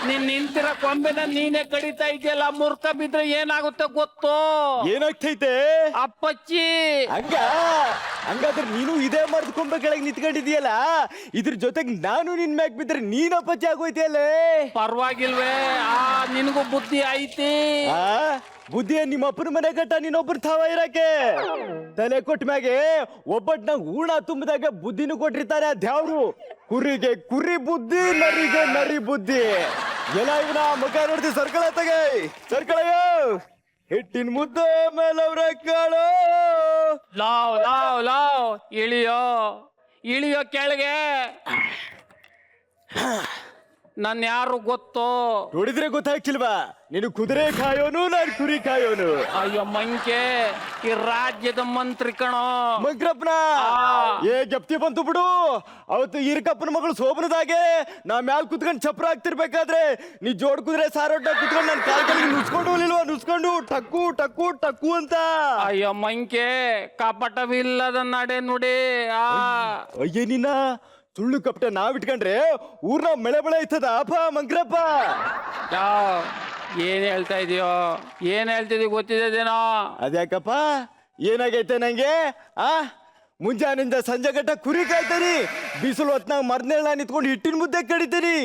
ನೀನ್ ನಿಂತಿರೋ ಕೊಂಬೆನ ನೀನೇ ಕಡಿತಾ ಇದೆಯಲ್ಲ, ಮುರ್ಕ ಬಿದ್ರೆ ಏನಾಗುತ್ತೆ ಗೊತ್ತೋ? ಏನಾಗ್ತೈತೆ ಅಪ್ಪಚ್ಚಿ. ಹಂಗಾದ್ರೆ ನೀನು ಇದೇ ಮರದ ಕೊಂಬೆ ಕೆಳಗೆ ನಿಂತ್ಕೊಂಡಿದೀಯಲ್ಲ, ಇದ್ರ ಜೊತೆಗೆ ನಾನು ನಿನ್ ಮ್ಯಾಗ್ ಬಿದ್ರೆ ನೀನ ಪಚ್ಚಿ ಆಗೋಯ್ತಿಯಲ್ಲೇ. ಪರವಾಗಿಲ್ವೇ? ನಿನಗೂ ಬುದ್ಧಿ ಐತಿ. ಬುದ್ಧಿಯ ನಿಮ್ಮ ಅಪ್ಪನ ಮನೆ ಗಟ್ಟ ನೀನೊಬ್ಬರು ತಾವ ಇರಕ್ಕೆ ತಲೆ ಕೊಟ್ಟ ಮ್ಯಾಗೆ ಒಬ್ಬಟ್ನ ಹೂಣ ತುಂಬಿದಾಗ ಬುದ್ಧಿನೂ ಕೊಟ್ಟಿರ್ತಾರೆ ಅದ್ಯಾವ್ರು. ಕುರಿಗೆ ಕುರಿ ಬುದ್ಧಿ, ನರಿಗೆ ನರಿ ಬುದ್ಧಿ. ಎಲ್ಲ ಇವನ ಮುಖ ನೋಡ್ತಿ ಸರ್ಕಳ ತಗೈ ಸರ್ಕಳಯ್ಯೋ. ಹಿಟ್ಟಿನ ಮುದ್ದೆ ಮೇಲವ್ರ ಕಾಳು. ಲಾವ್ ಲಾವ್ ಲಾವ್ ಇಳಿಯೋ ಕೆಳಗೆ. ನನ್ ಯಾರು ಗೊತ್ತೋ? ನೋಡಿದ್ರೆ ಗೊತ್ತಾಗ್ತಿಲ್ವಾ? ನೀನು ಕುದುರೆ ಕಾಯೋನು, ನಾನು ಕುರಿ ಕಾಯೋನು. ಅಯ್ಯೋ ಮಂಕೆ, ಈ ರಾಜ್ಯದ ಮಂತ್ರಿ ಕಣೋ. ಮಂಕ್ರಪ್ಪನ ಏ ಜಪ್ತಿ ಬಂತು ಬಿಡು. ಅವತ್ತು ಈರ್ಕಪ್ಪನ ಮಗಳು ಶೋಭನದಾಗೆ ನಾ ಮ್ಯಾಲ್ ಕುತ್ಕೊಂಡು ಚಪ್ರ ಆಗ್ತಿರ್ಬೇಕಾದ್ರೆ ನೀ ಜೋಡ್ ಕುದುರೆ ಸಾರೋಟ ಕುತ್ಕೊಂಡು ನನ್ನ ಕಾಲ್ಗಳಿಗೆ ನುಸ್ಕೊಂಡು ಹೋಗ್ಲಿಲ್ವಾ? ನುಸ್ಕೊಂಡು ಟಕ್ಕು ಟಕ್ಕು ಟಕ್ಕು ಅಂತ. ಅಯ್ಯೋ ಮಂಕೆ, ಕಪಟವಿಲ್ಲದ ನಡೆ ನುಡಿ. ಅಯ್ಯೇ ನಿನ್ನ ಸುಳ್ಳು ಕಪಟ ನಾವಿಟ್ಕೊಂಡ್ರೆ ಊರ್ನ ಮಳೆ ಬೆಳೆ ಇರ್ತದ ಅಪ್ಪ ಮಂಕ್ರಪ್ಪ. ಏನ್ ಹೇಳ್ತಾ ಇದೀಯೋ? ಏನ್ ಹೇಳ್ತಿದೀವಿ ಗೊತ್ತಿದೇನೋ? ಅದ್ಯಾಕಪ್ಪ ಏನಾಗೈತೆ ನಂಗೆ? ಮುಂಜಾನಿಂದ ಸಂಜೆ ಗಂಟ ಕುರಿ ಕಾಯ್ತಾನಿ, ಬಿಸಿಲು ಹೊತ್ನಾಗ ಮರ್ನೆಲ್ಲ ನಿಂತ್ಕೊಂಡು ಹಿಟ್ಟಿನ ಮುದ್ದೆ ಕಡಿತೀನಿ,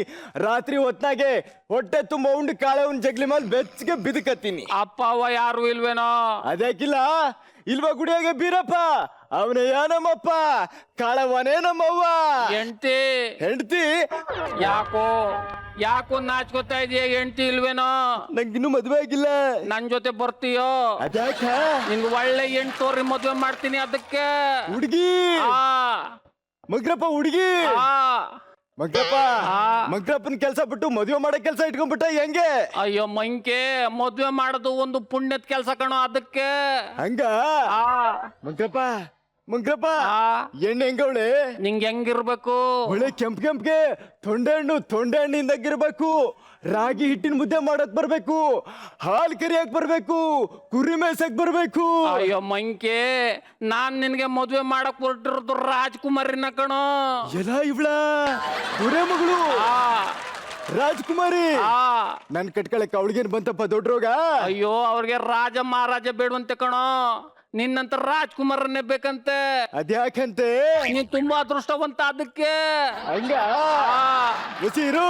ರಾತ್ರಿ ಹೊತ್ನಾಗೆ ಹೊಟ್ಟೆ ತುಂಬ ಉಂಡು ಕಾಳೆ ಒಂದು ಜಗ್ಲಿ ಮೇಲೆ ಬೆಚ್ಚಗೆ ಬಿದಕತ್ತೀನಿ. ಅಪ್ಪ ಅವ್ವ ಯಾರು ಇಲ್ವೇನೋ? ಅದ್ಯಾಕಿಲ್ಲ? ಇಲ್ವಾ ಗುಡಿಯಾಗೆ ಬೀರಪ್ಪ, ಅವನೇ ನಮ್ಮಪ್ಪ, ಕಾಳವನೇ ನಮ್ಮವ್ವ. ಹೆಂಡತಿ ಯಾಕೋ ನಾಚ್ಕೋತಾ ಇದೀಯ? ಹೆಂಡತಿ ಇಲ್ವೇನೋ? ನಂಗಿನ್ನೂ ಮದ್ವೆ ಆಗಿಲ್ಲ. ನನ್ ಜೊತೆ ಬರ್ತೀಯೋ? ಅದ್ಯಾಕ? ನಿಂಗೆ ಒಳ್ಳೆ ಎಂಟೋರಿ ಮದ್ವೆ ಮಾಡ್ತೀನಿ. ಅದಕ್ಕೆ ಹುಡುಗಿ ಮಂಕ್ರಪ್ಪ, ಹುಡುಗಿ ಮಂಕ್ರಪ್ಪನ ಕೆಲ್ಸ ಬಿಟ್ಟು ಮದುವೆ ಮಾಡೋ ಕೆಲ್ಸ ಇಟ್ಕೊಂಡ್ಬಿಟ್ಟ ಹೆಂಗೆ? ಅಯ್ಯೋ ಮಂಕೆ, ಮದ್ವೆ ಮಾಡೋದು ಒಂದು ಪುಣ್ಯದ ಕೆಲ್ಸ ಕಣೋ. ಅದಕ್ಕೆ ಹಂಗ ಮಂಕ್ರಪ್ಪ ಎಣ್ಣೆ ಹೆಂಗವಳೆ? ನಿಂಗೆ ಹೆಂಗಿರ್ಬೇಕು? ಒಳ್ಳೆ ಕೆಂಪ್ಗೆ ತೊಂಡೆ ಹಣ್ಣಿಂದಾಗಿರ್ಬೇಕು, ರಾಗಿ ಹಿಟ್ಟಿನ ಮುದ್ದೆ ಮಾಡಕ್ ಬರ್ಬೇಕು, ಹಾಲ್ ಕರಿಯಕ್ ಬರ್ಬೇಕು, ಕುರಿ ಮೇಯ್ಸಕ್ ಬರ್ಬೇಕು. ಅಯ್ಯೋ ಮಂಕೆ, ನಾನ್ ನಿನ್ಗೆ ಮದ್ವೆ ಮಾಡಕ್ ಹೊರಟಿರೋದು ರಾಜ್ಕುಮಾರಿನ ಕಣೋ. ಎಲ್ಲ ಇವಳ ದೊರೆ ಮಗಳು ರಾಜ್ಕುಮಾರಿ. ನನ್ ಕಟ್ಕೊಳಕ್ ಅವಳಿಗೇನ್ ಬಂತಪ್ಪ ದೊಡ್ಡ ರೋಗ? ಅಯ್ಯೋ, ಅವ್ರಿಗೆ ರಾಜ ಮಹಾರಾಜ ಬೇಡುವಂತೆ ಕಣೋ. ನಿನ್ನಂತ ರಾಜ್ಕುಮಾರನ್ನೇ ಬೇಕಂತೆ. ಅದ್ಯಾಕಂತೆ? ನೀನ್ ತುಂಬಾ ಅದೃಷ್ಟವಂತ ಅದಕ್ಕೆ. ಹಂಗ ಮುಸೀರು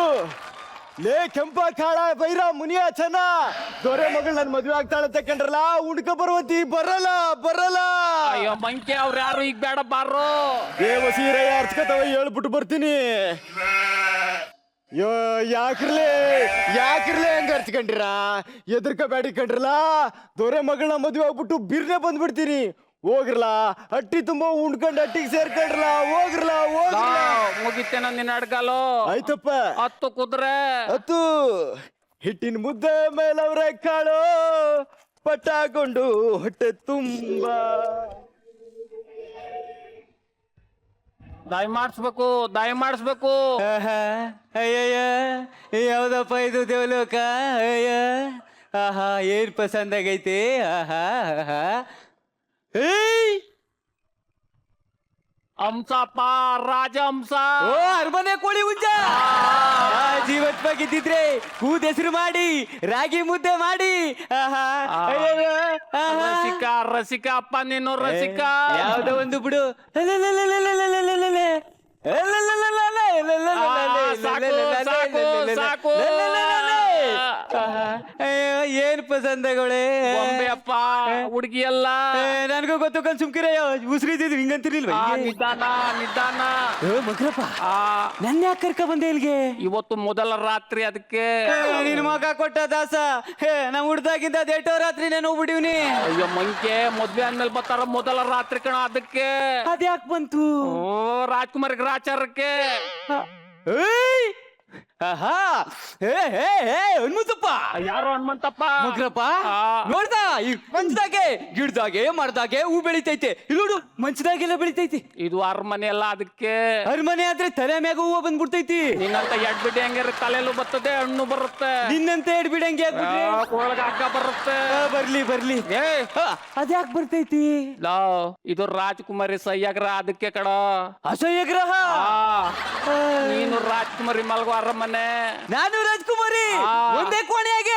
ಲೇ ಕೆಂಪ ಕಾಳ ಬೈರ ಮುನಿಯ ಚೆನ್ನ ದೊರೆ ಮಗಳು ನನ್ ಮದ್ವೆ ಆಗ್ತಾಳಂತ ಕಂಡ್ರಲ್ಲ, ಉಣ್ಕ ಬರುವಂತಿ ಬರಲ್ಲ. ಅಯ್ಯೋ ಮಂಕೆ, ಅವ್ರು ಯಾರು ಈಗ ಬೇಡ ಬಾರೋ. ವಸೀರಯ್ಯ ಅರ್ಚ್ಕತವ ಹೇಳ್ಬಿಟ್ಟು ಬರ್ತೀನಿ. ಯೋ ಯಾಕ್ರಲೇ ಹಂಗ ಅರ್ಚ್ಕೊಂಡ್ರ? ಎದ್ರಕಬೇಡಿ ಕಂಡ್ರಲ್ಲ, ದೊರೆ ಮಗಳನ್ನ ಮದ್ವೆ ಆಗ್ಬಿಟ್ಟು ಬಿರ್ನೆ ಬಂದ್ಬಿಡ್ತೀನಿ. ಹೋಗ್ರಲ್ಲ, ಹಟ್ಟಿ ತುಂಬಾ ಉಂಡ್ಕೊಂಡು ಹಟ್ಟಿಗೆ ಸೇರ್ಕೊಂಡ್ರಲ್ಲ, ಹೋಗ್ರಲ್ಲ. ಮುಗಿತೇನ ನಿನ್ನ ಅಡ್ಗಾಲು. ಆಯ್ತಪ್ಪ, 10 ಕುದ್ರೆ 10 ಹಿಟ್ಟಿನ ಮುದ್ದೆ ಮೇಲವ್ರೆ ಕಾಳು ಪಟ್ಟ ಹಾಕೊಂಡು ಹೊಟ್ಟೆ ತುಂಬಾ ದಯ ಮಾಡಿಸ್ಬೇಕು. ಅಯ್ಯಯ್ಯ, ಯಾವ್ದಪ್ಪ ಇದು ದೇವಲೋಕ? ಅಯ್ಯ, ಆಹಾ, ಏನ್ ಪಸಂದ್ ಆಗೈತಿ. ಆಹಾ, ಆಹಾ. ಏಯ್ ಹಂಸಪ್ಪ, ರಾಜಹಂಸ. ಓ ಅರಮನೆ ಕೋಳಿ ಹುಂಜ, ಜೀವತ್ವಾಗಿದ್ದಿದ್ರೆ ಕೂದ್ ಹೆಸರು ಮಾಡಿ ರಾಗಿ ಮುದ್ದೆ ಮಾಡಿ. ಆಹಾ, ಅಯ್ಯಯ್ಯ, ಆಹಾ. ರಸಿಕ ಅಪ್ಪ ನೀನು ರಸಿಕ. ಯಾವ್ದೋ ಒಂದು ಬಿಡು. ಸಾಕು. ಏನ್ ಪಸಂದಗಳೇ ಅಪ್ಪ ಹುಡುಗಿ ಅಲ್ಲ. ನನಗೂ ಗೊತ್ತು ಕಣ್, ಸುಮ್ಕಿರಯ್ಯ, ಉಸಿರಿದ್ದು ಹಿಂಗಂತಿರ್ಲಿಲ್ವ? ನಿಧಾನ. ಮಗ್ರಪ್ಪ, ನನ್ನ ಯಾಕೆ ಕರ್ಕ ಬಂದೆ ಇಲ್ಲಿಗೆ? ಇವತ್ತು ಮೊದಲ ರಾತ್ರಿ, ಅದಕ್ಕೆ. ನಿನ್ ಮಗ ಕೊಟ್ಟ ದಾಸ, ನಮ್ ಹುಡ್ದಾಗಿಂದ ದೇಟೋ ರಾತ್ರಿ ನಾನು ಹೋಗ್ಬಿಟ್ಟಿವ್ನಿ. ಅಯ್ಯೋ ಮಂಕೆ, ಮದ್ವೆ ಆದ್ಮೇಲೆ ಬರ್ತಾರ ಮೊದಲ ರಾತ್ರಿ ಕಣ, ಅದಕ್ಕೆ. ಅದ್ಯಾಕ್ ಬಂತು? ಓ ರಾಜ್ಕುಮಾರ್ ಗ್ರಾಚಾರಕ್ಕೆ. ಆಹಾ, ಹನುಮಂತಪ್ಪ. ಯಾರು ಹನುಮಂತಪ್ಪ? ಮಗ್ರಪ್ಪ, ನೋಡ್ದ ಈ ಮಂಚದಾಗೆ ಗಿಡದಾಗೆ ಮರದಾಗೆ ಹೂ ಬೆಳಿತೈತೆ. ಇಲ್ಲಿ ನೋಡು, ಮಂಚದಾಗೆಲ್ಲ ಬೆಳಿತೈತಿ. ಇದು ಅರಮನೆ ಅಲ್ಲ, ಅದಕ್ಕೆ. ಅರಮನೆ ಆದ್ರೆ ತಲೆ ಮ್ಯಾಗ ಹೂವ ಬಂದ್ಬಿಡ್ತೈತಿ. ನಿನ್ನಂತ ಎಡ್ಬಿಡಿ ಹಂಗೆ ತಲೆಯಲ್ಲೂ ಬರ್ತದೆ, ಹಣ್ಣು ಬರುತ್ತೆ. ನಿನ್ನಂತೆ ಎಡ್ಬಿಡಂಗೆ ಒಳಗ ಹಗ್ಗ ಬರುತ್ತೆ. ಬರ್ಲಿ. ಅದ್ಯಾಕ್ ಬರ್ತೈತಿ? ಇದು ರಾಜ್ಕುಮಾರಿ ಸಹ್ಯಾಗ್ರ, ಅದಕ್ಕೆ ಕಡ. ಅಸಹ್ಯಗ್ರಹ. ನೀನು ರಾಜ್ಕುಮಾರಿ ಮಲ್ಗೋ ಅರಮನೆ, ನಾನು ರಾಜ್ಕುಮಾರಿ ಒಂದೇ ಕೋಣೆಯಾಗೆ.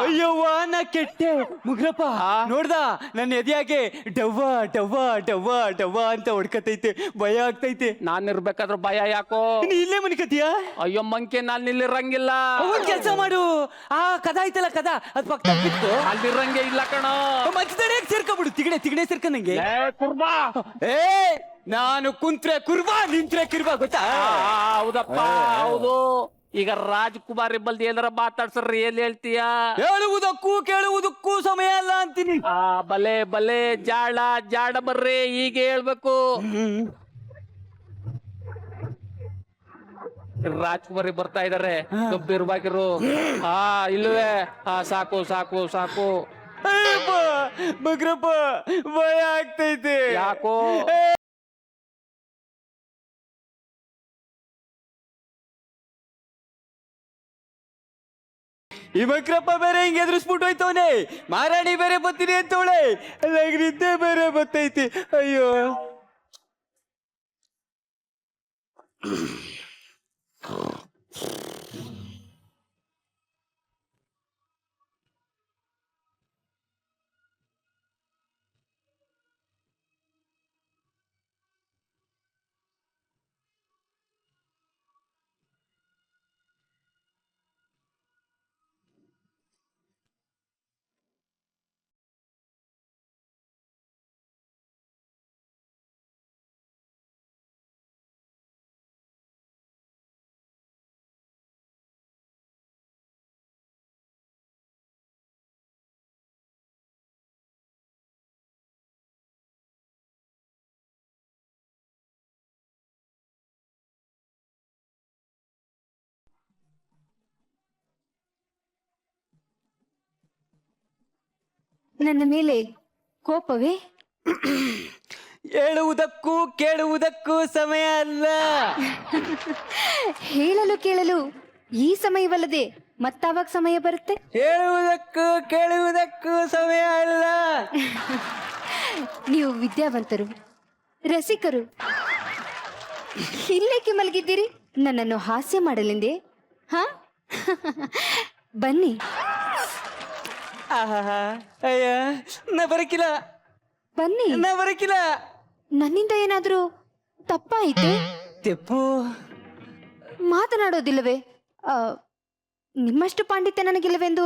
ಅಯ್ಯವ್ವ, ನಾ ಕೆಟ್ಟೆ. ಮುಗ್ರಪ್ಪ, ನೋಡ್ದ ನನ್ನ ಎದೆಯಾಗೆ ಡವ್ವ ಡವ್ವ ಡವ್ವ ಡವ್ವ ಅಂತ ಹೊಡ್ಕತೈತೆ. ಭಯ ಆಗ್ತೈತೆ. ನಾನ್ ಇರ್ಬೇಕಾದ್ರೆ ಭಯ ಯಾಕೋ? ನೀ ಇಲ್ಲೇ ಮನಿಕತಿಯ? ಅಯ್ಯೋ ಮಂಕೆ, ನಾನ್ ಇಲ್ಲಿರಂಗಿಲ್ಲ. ಒಂದ್ ಕೆಲ್ಸ ಮಾಡು, ಆ ಕದ ಐತಲ್ಲ ಕದ, ಅದ್ ಪಕ್ಕ ಬಿಟ್ಟು ಅಲ್ಲಿರಂಗೆ ಇಲ್ಲ ಕಣ. ಮಂಚದಡೆ ಸೇರ್ಕೊಬಿಡು. ತಿಗಣೆ ಸೇರ್ಕೊಂಡಂಗೆ. ಕುರ್ಬಾ, ನಾನು ಕುಂತ್ರೆ ಕುರ್ಬಾ, ನಿಂತ್ರೆ ಕಿರ್ಬಾ, ಗೊತ್ತಾ? ಹೌದಪ್ಪ, ಹೌದು. ಈಗ ರಾಜ್ಕುಮಾರಿ ಬಲ್ದಿ ಏನಾರ ಮಾತಾಡ್ಸ್ರಿ, ಏನ್ ಹೇಳ್ತೀಯ? ಹೇಳುವುದಕ್ಕೂ ಕೇಳುವುದಕ್ಕೂ ಸಮಯ ಅಲ್ಲ ಅಂತೀನಿ. ಬಲೆ ಜಾಡ ಬರ್ರಿ, ಈಗ ಹೇಳ್ಬೇಕು. ರಾಜ್ಕುಮಾರಿ ಬರ್ತಾ ಇದಾರೆ, ಗಂಭೀರವಾಗಿರು. ಇಲ್ಲವೇ? ಸಾಕು. ಮಗ್ರಪ್ಪ, ಭಯ ಆಗ್ತೈತೆ. ಯಾಕೋ? ಈ ಮಗ್ರಪ್ಪ ಬೇರೆ ಹಿಂಗೆ ಎದುರಿಸ್ಬಿಟ್ಟು ಹೋಯ್ತವನೆ. ಮಾರಾಣಿ ಬೇರೆ ಬತ್ತೀನಿ ಅಂತವಳೆ, ನಿದ್ದೆ ಬೇರೆ ಬತ್ತೈತಿ. ಅಯ್ಯೋ, ನನ್ನ ಮೇಲೆ ಕೋಪವೇ? ಹೇಳುವುದಕ್ಕೂ ಕೇಳುವುದಕ್ಕೂ ಸಮಯ ಅಲ್ಲ. ಹೇಳಲು ಕೇಳಲು ಈ ಸಮಯವಲ್ಲದೆ ಮತ್ತಾವಾಗ ಸಮಯ ಬರುತ್ತೆ? ಹೇಳುವುದಕ್ಕೂ ಕೇಳುವುದಕ್ಕೂ ಸಮಯ ಅಲ್ಲ. ನೀವು ವಿದ್ಯಾವಂತರು, ರಸಿಕರು, ಇಲ್ಲೇಕೆ ಮಲಗಿದ್ದೀರಿ? ನನ್ನನ್ನು ಹಾಸ್ಯ ಮಾಡಲೆಂದೇ? ಹಾ, ಬನ್ನಿ. ಆಹಾ, ಅಯ್ಯ, ನಾ ಬರಕಿಲ್ಲ. ಬನ್ನಿ. ನಾ ಬರಕಿಲ್ಲ. ನನ್ನಿಂದ ಏನಾದ್ರೂ ತಪ್ಪಾಯಿತು? ತೆಪ್ಪು ಮಾತನಾಡೋದಿಲ್ಲವೇ? ನಿಮ್ಮಷ್ಟು ಪಾಂಡಿತ್ಯ ನನಗಿಲ್ಲವೆಂದು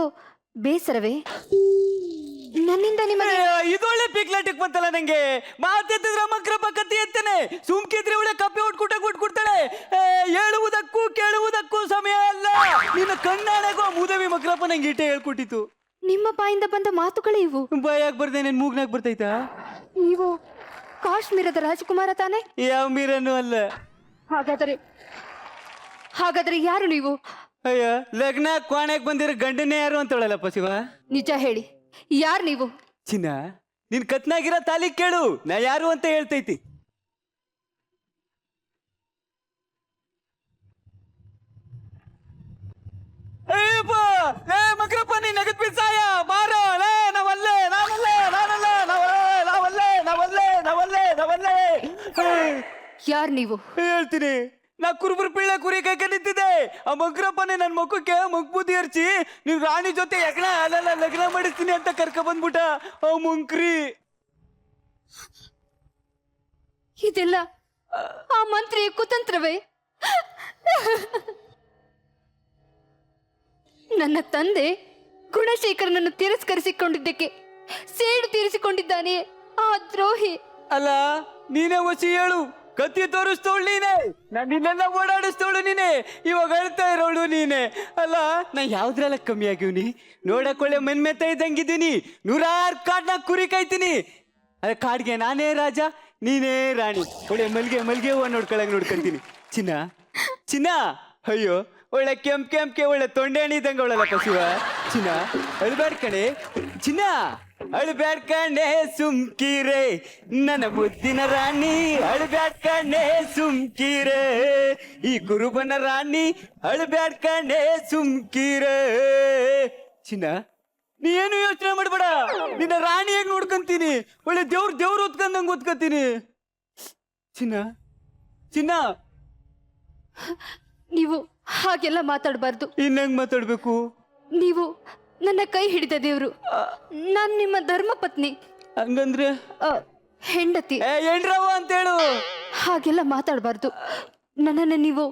ಬೇಸರವೇ? ನನ್ನಿಂದ ನಿಮಗೆ ಇದೊಳ್ಳೆ ಪಿಕ್ಲಾಟಿಕ್ ಬಂತಲ್ಲ ನಂಗೆ. ಮಾತೆತ್ತಿದ್ರೆ ಮಕ್ರಪ್ಪ ಕತ್ತಿ ಎತ್ತನೆ, ಸುಮ್ಕಿದ್ರೆ ಒಳ್ಳೆ ಕಪ್ಪೆ ಉಟ್ಕೊಡ್ತಾಳೆ. ಹೇಳುವುದಕ್ಕೂ ಕೇಳುವುದಕ್ಕೂ ಸಮಯ ಅಲ್ಲ. ನಿನ್ನ ಕಣ್ಣಾಣೆಗೂ ಆ ಮೂದವಿ ಮಕ್ರಪ್ಪ ನಂಗೆ ಇಟ್ಟೆ ಹೇಳ್ಕೊಟ್ಟಿತ್ತು. ನಿಮ್ಮ ಬಾಯಿಂದ ಬಂದ ಮಾತುಗಳೇ ಇವು. ಬಾಯಾಗ ಬರ್ದೆ ನನ್ ಮೂಗ್ನಾಗ ಬರ್ತೈತಾ? ನೀವು ಕಾಶ್ಮೀರದ ರಾಜಕುಮಾರ ತಾನೆ? ಯಾವ ಮೀರನ್ನು ಅಲ್ಲ. ಹಾಗಾದ್ರೆ ಯಾರು ನೀವು? ಅಯ್ಯ, ಲಗ್ನ ಕೋಣೆಗೆ ಬಂದಿರೋ ಗಂಡನೇ ಯಾರು ಅಂತೇಳಲ್ಲಪ್ಪ ಶಿವ. ನಿಜ ಹೇಳಿ, ಯಾರು ನೀವು? ಚಿನ್ನ, ನಿನ್ ಕತ್ನಾಗಿರೋ ತಾಲಿ ಕೇಳು, ನಾ ಯಾರು ಅಂತ ಹೇಳ್ತೈತಿ. ಮಕ್ರಪ್ಪ ನೀ ನಗದ್ ಬಿಸಾಯ ಬಾರೋ. ಯಾರು ನೀವು? ಹೇಳ್ತೀನಿ. ನಾ ಕುರುಬರು ಪಿಳ್ಳೆ ಕುರಿ ಕೈಕ ನಿಂತಿದ್ದೆ. ಆ ಮಗ್ರಪ್ಪನೇ ನನ್ನ ಮಕ್ಕಕ್ಕೆ ಮಗ್ಬೂದಿ ಹರ್ಚಿ ನೀವ್ ರಾಣಿ ಜೊತೆ ಲಗ್ನ ಮಾಡಿಸ್ತೀನಿ ಅಂತ ಕರ್ಕ ಬಂದ್ಬಿಟ್ಟ ಅವ್ ಮುಂಕ್ರಿ. ಇದೆಲ್ಲ ಆ ಮಂತ್ರಿ ಕುತಂತ್ರವೇ? ನನ್ನ ತಂದೆ ಗುಣಶೇಖರನನ್ನು ತಿರಸ್ಕರಿಸಿಕೊಂಡಿದ್ದಕ್ಕೆ ಸೇಡು ತೀರಿಸಿಕೊಂಡಿದ್ದಾನೆ ಆ ದ್ರೋಹಿ. ಅಲ್ಲ, ನೀನೇ ಒಸಿ ಹೇಳು. ಕತ್ತಿ ತೋರಿಸ್ತವಳು ನೀನೆ, ನಿನ್ನೆಲ್ಲ ಓಡಾಡಿಸ್ತವಳು ನೀನೆ, ಇವಾಗ ಹೇಳ್ತಾ ಇರೋಳು ನೀನೆ. ಅಲ್ಲ, ನಾ ಯಾವ್ದ್ರೆಲ್ಲ ಕಮ್ಮಿ ಆಗಿವ್ನಿ? ನೋಡಕೊಳ್ಳೆ ಮೆನ್ಮೆತ್ತ ಇದ್ದಂಗಿದ್ದೀನಿ. 106 ಕಾಡ್ನ ಕುರಿ ಕಾಯ್ತೀನಿ. ಅದೇ ಕಾಡ್ಗೆ ನಾನೇ ರಾಜ, ನೀನೇ ರಾಣಿ. ಒಳ್ಳೆ ಮಲ್ಗೆ ಹೂವ ನೋಡ್ಕೊಂತೀನಿ. ಚಿನ್ನ ಅಯ್ಯೋ, ಒಳ್ಳೆ ಕೆಂಪ್ಕೆ ಒಳ್ಳೆ ತೊಂಡೆ ಹಣ್ಣಿ ಇದ್ದಂಗೆ ಅವಳಲ್ಲ ಶಿವ. ಚಿನ್ನ ಅಳ್ಬೇಡ ಕಣೆ, ಚಿನ್ನ ಅಳ್ಬೇಡ ಕಣೆ ಸುಮ್ಕಿರೆ ನನ್ನ ಮುದ್ದಿನ ರಾಣಿ. ಅಳ್ಬೇಡ ಕಣೆ ಸುಮ್ಕಿರೆ ಈ ಕುರುಬನ ರಾಣಿ. ಅಳ್ಬೇಡ ಕಣೆ ಸುಮ್ಕಿರೆ. ಚಿನ್ನ, ನೀ ಏನು ಯೋಚನೆ ಮಾಡ್ಬೇಡ, ನಿನ್ನ ರಾಣಿಯಾಗಿ ನೋಡ್ಕೊಂತೀನಿ. ಒಳ್ಳೆ ದೇವ್ರು ಓದ್ಕೊಂಡಂಗೆ ಓದ್ಕೊತೀನಿ. ಚಿನ್ನ ನೀವು ಹಾಗೆಲ್ಲ ಮಾತಾಡಬಾರ್ದು. ಇನ್ನಂಗ್ ಮಾತಾಡ್ಬೇಕು? ನೀವು ನನ್ನ ಕೈ ಹಿಡಿದ ದೇವ್ರು. ನಾನು ನಿಮ್ಮ ಧರ್ಮ ಪತ್ನಿ. ಹಂಗಂದ್ರೆ ಹೆಂಡತಿ. ಏನ್ರವ ಅಂತೇಳು. ಹಾಗೆಲ್ಲ ಮಾತಾಡಬಾರ್ದು. ನನ್ನನ್ನು ನೀವು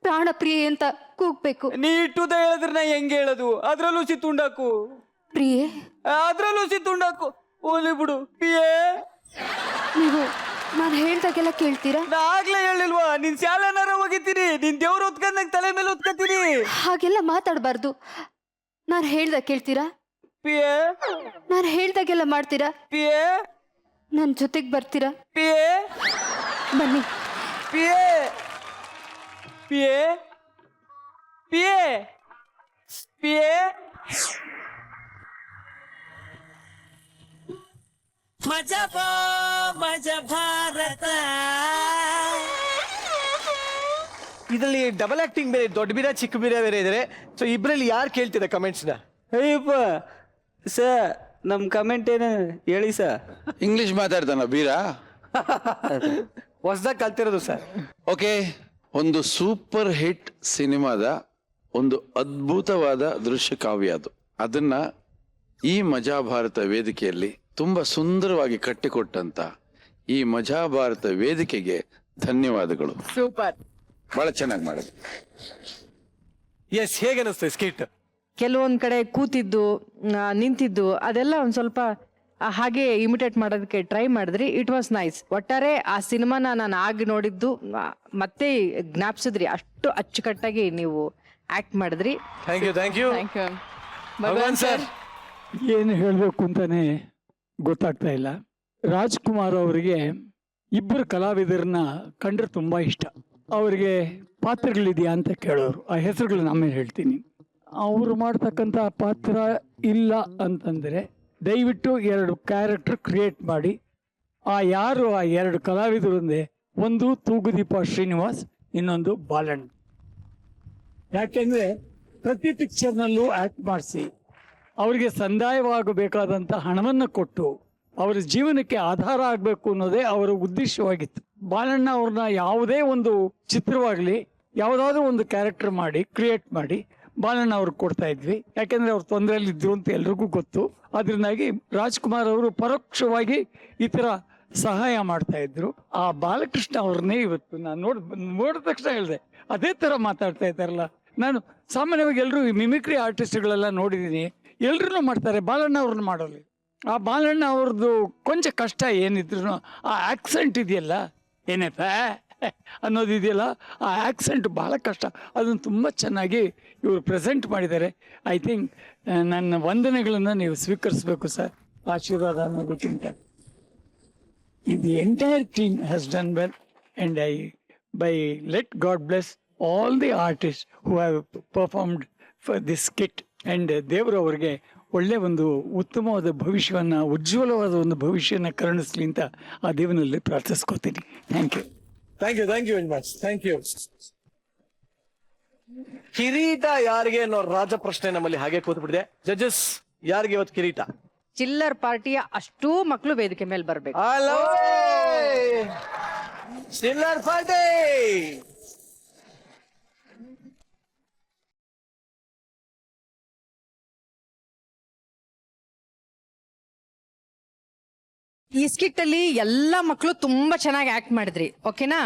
ಪ್ರಾಣ ಪ್ರಿಯೆ ಅಂತ ಕೂಗ್ಬೇಕು. ನೀ ಇಟ್ಟುದ ಹೇಳಿದ್ರೆ ನಾ ಹೆಂಗೆ ಹೇಳೋದು? ಅದ್ರಲ್ಲೂ ಸಿತ್ತುಂಡಾಕು ಪ್ರಿಯೆ, ಅದ್ರಲ್ಲೂ ಸಿತ್ತುಂಡಾಕು. ಓಲಿ ಬಿಡು ಪಿಯೇ. ನೀವು ನಾನು ಹೇಳ್ದಾಗೆಲ್ಲ ಕೇಳ್ತೀರಾ? ನಾ ಆಗ್ಲೇ ಹೇಳಿಲ್ವಾ, ನಿನ್ ಶಾಲೆನಾರ ಹೋಗಿದ್ದೀನಿ, ನಿನ್ ದೇವ್ರು ಹೊತ್ಕೊಂಡಂಗ್ ತಲೆ ಮೇಲೆ ಹೊತ್ಕೊತೀನಿ. ಹಾಗೆಲ್ಲ ಮಾತಾಡಬಾರ್ದು. ನಾನು ಹೇಳ್ದಾಗ ಕೇಳ್ತೀರಾ? ಪಿಯೇ. ನಾನು ಹೇಳ್ದಾಗೆಲ್ಲ ಮಾಡ್ತೀರಾ? ಪಿಯೇ. ನನ್ನ ಜೊತೆಗೆ ಬರ್ತೀರಾ? ಪಿಯೇ. ಬನ್ನಿ. ಪಿಯೇ ಪಿಯೇ ಪಿಯೇ ಪಿಯೇ. ಮಜಾ ಭಾರತ. ಇದರಲ್ಲಿ ಡಬಲ್ ಆಕ್ಟಿಂಗ್ ಬೇರೆ, ದೊಡ್ಡ ಬೀರ ಚಿಕ್ಕ ಬೀರ ಬೇರೆ ಇದಾರೆ. ಸೊ ಇಬ್ರಲ್ಲಿ ಯಾರು ಕೇಳ್ತೀರಾ ಕಮೆಂಟ್ಸ್ನ? ಅಯ್ಯಪ್ಪ ಸರ್, ನಮ್ ಕಮೆಂಟ್ ಏನು ಹೇಳಿ ಸರ್. ಇಂಗ್ಲಿಷ್ ಮಾತಾಡ್ತಾನ ಬೀರ? ಹೊಸದಾಗಿ ಕಲ್ತಿರೋದು ಸರ್. ಓಕೆ, ಒಂದು ಸೂಪರ್ ಹಿಟ್ ಸಿನಿಮಾದ ಒಂದು ಅದ್ಭುತವಾದ ದೃಶ್ಯ ಕಾವ್ಯ ಅದು. ಅದನ್ನ ಈ ಮಜಾ ಭಾರತ ವೇದಿಕೆಯಲ್ಲಿ ತುಂಬಾ ಸುಂದರವಾಗಿ ಕಟ್ಟಿಕೊಟ್ಟಂತ ಈ ಮಜಾ ಭಾರತ ವೇದಿಕೆಗೆ ಧನ್ಯವಾದಗಳು. ಸೂಪರ್, ಬಹಳ ಚೆನ್ನಾಗಿ ಮಾಡಿದ್ರು. ಎಸ್, ಹೇಗೆ ಅನಿಸ್ತದೆ ಸ್ಕಿಟ್? ಕೆಲವೊಂದ್ ಕಡೆ ಕೂತಿದ್ದು ನಿಂತಿದ್ದು ಅದೆಲ್ಲ ಒಂದ್ ಸ್ವಲ್ಪ ಹಾಗೆ ಇಮಿಟೇಟ್ ಮಾಡೋದಕ್ಕೆ ಟ್ರೈ ಮಾಡಿದ್ರಿ. It was nice. ಒಟ್ಟಾರೆ ಆ ಸಿನಿಮಾನ ನಾನು ಆಗ ನೋಡಿದ್ದು ಮತ್ತೆ ಜ್ಞಾಪಿಸಿದ್ರಿ. ಅಷ್ಟು ಅಚ್ಚುಕಟ್ಟಾಗಿ ನೀವು ಆಕ್ಟ್ ಮಾಡಿದ್ರಿ. Thank you Bhagwan sir. ಏನು ಹೇಳಬೇಕು ಅಂತಾನೆ ಗೊತ್ತಾಗ್ತಾ ಇಲ್ಲ. ರಾಜ್ಕುಮಾರ್ ಅವರಿಗೆ ಇಬ್ಬರು ಕಲಾವಿದರನ್ನ ಕಂಡ್ರೆ ತುಂಬಾ ಇಷ್ಟ. ಅವರಿಗೆ ಪಾತ್ರಗಳಿದೆಯಾ ಅಂತ ಕೇಳೋರು. ಆ ಹೆಸರುಗಳನ್ನ ಆಮೇಲೆ ಹೇಳ್ತೀನಿ. ಅವರು ಮಾಡ್ತಕ್ಕಂಥ ಪಾತ್ರ ಇಲ್ಲ ಅಂತಂದರೆ ದಯವಿಟ್ಟು 2 ಕ್ಯಾರೆಕ್ಟರ್ ಕ್ರಿಯೇಟ್ ಮಾಡಿ. ಆ 2 ಕಲಾವಿದರು ಅಂದರೆ ಒಂದು ತೂಗುದೀಪ ಶ್ರೀನಿವಾಸ್, ಇನ್ನೊಂದು ಬಾಲಣ್ಣ. ಯಾಕೆಂದರೆ ಪ್ರತಿ ಪಿಕ್ಚರ್ನಲ್ಲೂ ಆ್ಯಕ್ಟ್ ಮಾಡಿಸಿ ಅವರಿಗೆ ಸಂದಾಯವಾಗಬೇಕಾದಂಥ ಹಣವನ್ನು ಕೊಟ್ಟು ಅವರ ಜೀವನಕ್ಕೆ ಆಧಾರ ಆಗಬೇಕು ಅನ್ನೋದೇ ಅವರ ಉದ್ದೇಶವಾಗಿತ್ತು. ಬಾಲಣ್ಣ ಅವ್ರನ್ನ ಯಾವುದೇ ಒಂದು ಚಿತ್ರವಾಗಲಿ ಯಾವುದಾದ್ರೂ ಒಂದು ಕ್ಯಾರೆಕ್ಟರ್ ಮಾಡಿ ಕ್ರಿಯೇಟ್ ಮಾಡಿ ಬಾಲಣ್ಣ ಅವ್ರಿಗೆ ಕೊಡ್ತಾ ಇದ್ವಿ. ಯಾಕೆಂದರೆ ಅವ್ರು ತೊಂದರೆಯಲ್ಲಿ ಇದ್ರು ಅಂತ ಎಲ್ರಿಗೂ ಗೊತ್ತು. ಅದರಿಂದಾಗಿ ರಾಜ್ಕುಮಾರ್ ಅವರು ಪರೋಕ್ಷವಾಗಿ ಈ ಥರ ಸಹಾಯ ಮಾಡ್ತಾ ಇದ್ರು. ಆ ಬಾಲಕೃಷ್ಣ ಅವ್ರನ್ನೇ ಇವತ್ತು ನಾನು ನೋಡಿದ ತಕ್ಷಣ ಹೇಳಿದೆ, ಅದೇ ಥರ ಮಾತಾಡ್ತಾ ಇದ್ದಾರಲ್ಲ. ನಾನು ಸಾಮಾನ್ಯವಾಗಿ ಎಲ್ಲರೂ ಈ ಮಿಮಿಕ್ರಿ ಆರ್ಟಿಸ್ಟ್ಗಳೆಲ್ಲ ನೋಡಿದ್ದೀನಿ, ಎಲ್ಲರೂ ಮಾಡ್ತಾರೆ, ಬಾಲಣ್ಣ ಅವ್ರನ್ನ ಮಾಡೋಲ್ಲ. ಆ ಬಾಲಣ್ಣ ಅವ್ರದ್ದು ಕೊಂಚ ಕಷ್ಟ ಏನಿದ್ರು ಆ ಆಕ್ಸೆಂಟ್ ಇದೆಯಲ್ಲ, ಏನಪ್ಪ ಅನ್ನೋದಿದೆಯಲ್ಲ, ಆ ಆಕ್ಸೆಂಟ್ ಭಾಳ ಕಷ್ಟ. ಅದನ್ನು ತುಂಬ ಚೆನ್ನಾಗಿ ಇವರು ಪ್ರೆಸೆಂಟ್ ಮಾಡಿದ್ದಾರೆ. ಐ ಥಿಂಕ್ ನನ್ನ ವಂದನೆಗಳನ್ನು ನೀವು ಸ್ವೀಕರಿಸಬೇಕು ಸರ್. ಆಶೀರ್ವಾದ ಅನ್ನೋದಕ್ಕಿಂತ the entire team has done well, and let God bless all the artists who have performed for this skit. And ದೇವರು ಅವರಿಗೆ ಒಳ್ಳೆ ಒಂದು ಉತ್ತಮವಾದ ಭವಿಷ್ಯವನ್ನು, ಉಜ್ವಲವಾದ ಒಂದು ಭವಿಷ್ಯನ ಕರುಣಿಸ್ಲಿ ಅಂತ ಆ ದೇವನಲ್ಲಿ ಪ್ರಾರ್ಥಿಸ್ಕೋತೀನಿ. Thank you. Thank you very much. Thank you. ಕಿರೀಟ ಯಾರಿಗೆ ಅನ್ನೋ ರಾಜ ಪ್ರಶ್ನೆ ನಮ್ಮಲ್ಲಿ ಹಾಗೆ ಕೂತ್ಬಿಟ್ಟಿದೆ. ಜಡ್ಜಸ್, ಯಾರಿಗೆ ಇವತ್ತು ಕಿರೀಟ? ಚಿಲ್ಲರ್ ಪಾರ್ಟಿಯ ಅಷ್ಟೂ ಮಕ್ಕಳು ವೇದಿಕೆ ಮೇಲೆ ಬರ್ಬೇಕು. ಚಿಲ್ಲರ್ ಪಾರ್ಟಿ. ಈ ಸ್ಕಿಟ್ ಅಲ್ಲಿ ಎಲ್ಲಾ ಮಕ್ಕಳು ತುಂಬಾ ಚೆನ್ನಾಗಿ ಆಕ್ಟ್ ಮಾಡಿದ್ರಿ. ಓಕೆನಾ?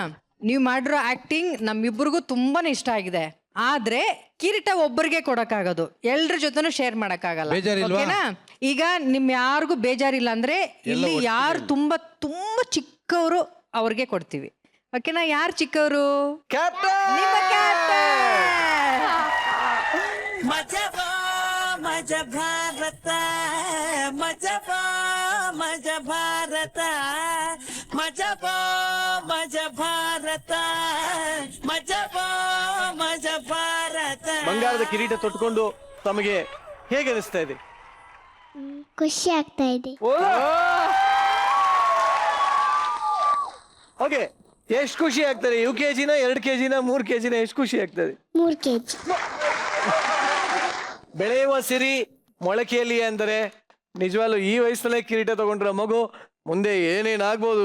ನೀವು ಮಾಡಿರೋ ಆಕ್ಟಿಂಗ್ ನಮ್ಮಿಬ್ಬರಿಗೂ ತುಂಬಾನೇ ಇಷ್ಟ ಆಗಿದೆ. ಆದ್ರೆ ಕಿರೀಟ ಒಬ್ಬರಿಗೆ ಕೊಡಕ್ಕಾಗೋದು, ಎಲ್ರ ಜೊತೆನೂ ಶೇರ್ ಮಾಡಕ್ಕಾಗಲ್ಲ. ಓಕೆನಾ? ಈಗ ನಿಮ್ ಯಾರಿಗೂ ಬೇಜಾರಿಲ್ಲ ಅಂದ್ರೆ ಇಲ್ಲಿ ಯಾರು ತುಂಬಾ ತುಂಬಾ ಚಿಕ್ಕವರು ಅವ್ರಿಗೆ ಕೊಡ್ತೀವಿ. ಓಕೆನಾ? ಯಾರು ಚಿಕ್ಕವರು? ನಿಮ್ಮ ಕ್ಯಾಪ್ಟನ್. ಮಜಾ ಭಾರತ, ಮಜಾ ಭಾರತ, ಮಜಾ ಭಾರತ, ಮಜಾ ಭಾರತ. ಬಂಗಾರದ ಕಿರೀಟ ತೊಟ್ಕೊಂಡು ತಮಗೆ ಹೇಗೆ ಅನಿಸ್ತಾ ಇದೆ? ಖುಷಿ ಆಗ್ತಾ ಇದೆ. ಓಕೆ, ಎಷ್ಟು ಖುಷಿ ಆಗ್ತದೆ? UKG 2 kg 3 kg ಎಷ್ಟು ಖುಷಿ ಆಗ್ತದೆ? 3 kg. ಬೆಳೆಯುವ ಸಿರಿ ಮೊಳಕೆಯಲ್ಲಿ ಅಂದರೆ ನಿಜವಾಗ್ಲೂ ಈ ವಯಸ್ಸಲ್ಲೇ ಕಿರೀಟ ತಗೊಂಡ್ರ ಮಗು ಮುಂದೆ ಏನೇನಾಗ್ಬೋದು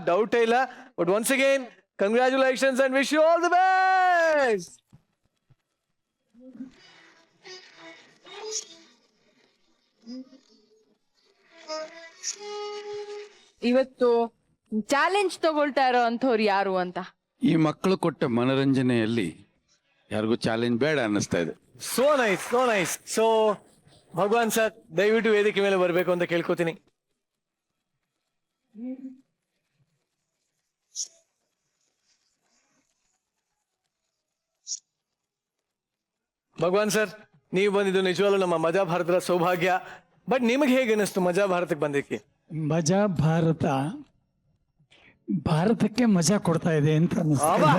ಡೌಟೇ ಇಲ್ಲ. But once again congratulations and wish you all the best. ಇವತ್ತು ಚಾಲೆಂಜ್ ತಗೊಳ್ತಾ ಇರೋ ಅಂಥವ್ರು ಯಾರು ಅಂತ? ಈ ಮಕ್ಕಳು ಕೊಟ್ಟ ಮನರಂಜನೆಯಲ್ಲಿ ಯಾರಿಗೂ ಚಾಲೆಂಜ್ ಬೇಡ ಅನ್ನಿಸ್ತಾ ಇದೆ. So nice, so nice. So Bhagwan sir, ದಯವಿಟ್ಟು ವೇದಿಕೆ ಮೇಲೆ ಬರಬೇಕು ಅಂತ ಕೇಳ್ಕೊತೀನಿ. ಭಗವಾನ್ ಸರ್, ನೀವು ಬಂದಿದ್ದು ನಿಜವಾಗ್ಲೂ ನಮ್ಮ ಮಜಾ ಭಾರತದ ಸೌಭಾಗ್ಯ. ಬಟ್ ನಿಮಗೆ ಹೇಗೆ ಅನಿಸ್ತು ಮಜಾ ಭಾರತಕ್ಕೆ ಬಂದಿಕ್ಕೆ? ಮಜಾ ಭಾರತಕ್ಕೆ ಮಜಾ ಕೊಡ್ತಾ ಇದೆ ಅಂತ ಅನಿಸ್ತದೆ.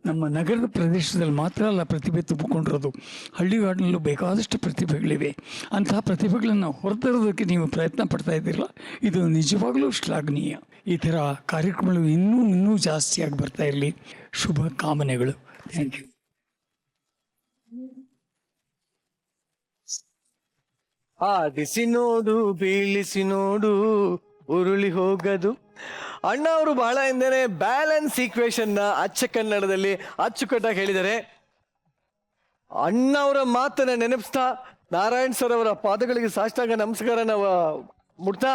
ನಮ್ಮ ನಗರದ ಪ್ರದೇಶದಲ್ಲಿ ಮಾತ್ರ ಅಲ್ಲ ಪ್ರತಿಭೆ ತುಂಬಿಕೊಂಡಿರೋದು, ಹಳ್ಳಿಗಾಡಿನಲ್ಲೂ ಬೇಕಾದಷ್ಟು ಪ್ರತಿಭೆಗಳಿವೆ. ಅಂತಹ ಪ್ರತಿಭೆಗಳನ್ನು ಹೊರತರೋದಕ್ಕೆ ನೀವು ಪ್ರಯತ್ನ ಪಡ್ತಾ ಇದ್ದೀರಲ್ಲ, ಇದು ನಿಜವಾಗ್ಲೂ ಶ್ಲಾಘನೀಯ. ಈ ಥರ ಕಾರ್ಯಕ್ರಮಗಳು ಇನ್ನೂ ಜಾಸ್ತಿಯಾಗಿ ಬರ್ತಾ ಇರಲಿ. ಶುಭ ಕಾಮನೆಗಳು. Thank you. ಆಡಿಸಿ ನೋಡು, ಬೀಳಿಸಿ ನೋಡು, ಉರುಳಿ ಹೋಗದು. ಅಣ್ಣ ಅವರು ಬಹಳ ಹಿಂದೆನೆ ಬ್ಯಾಲೆನ್ಸ್ ಈಕ್ವೇಶನ್ ನ ಅಚ್ಚ ಕನ್ನಡದಲ್ಲಿ ಅಚ್ಚುಕಟ್ಟಾಗಿ ಹೇಳಿದ್ದಾರೆ. ಅಣ್ಣ ಅವರ ಮಾತನ್ನ ನೆನಪಿಸ್ತಾ ನಾರಾಯಣ್ ಸರ್ ಅವರ ಪಾದಗಳಿಗೆ ಸಾಷ್ಟಾಂಗ ನಮಸ್ಕಾರ ನಾವು ಮುಟ್ತಾ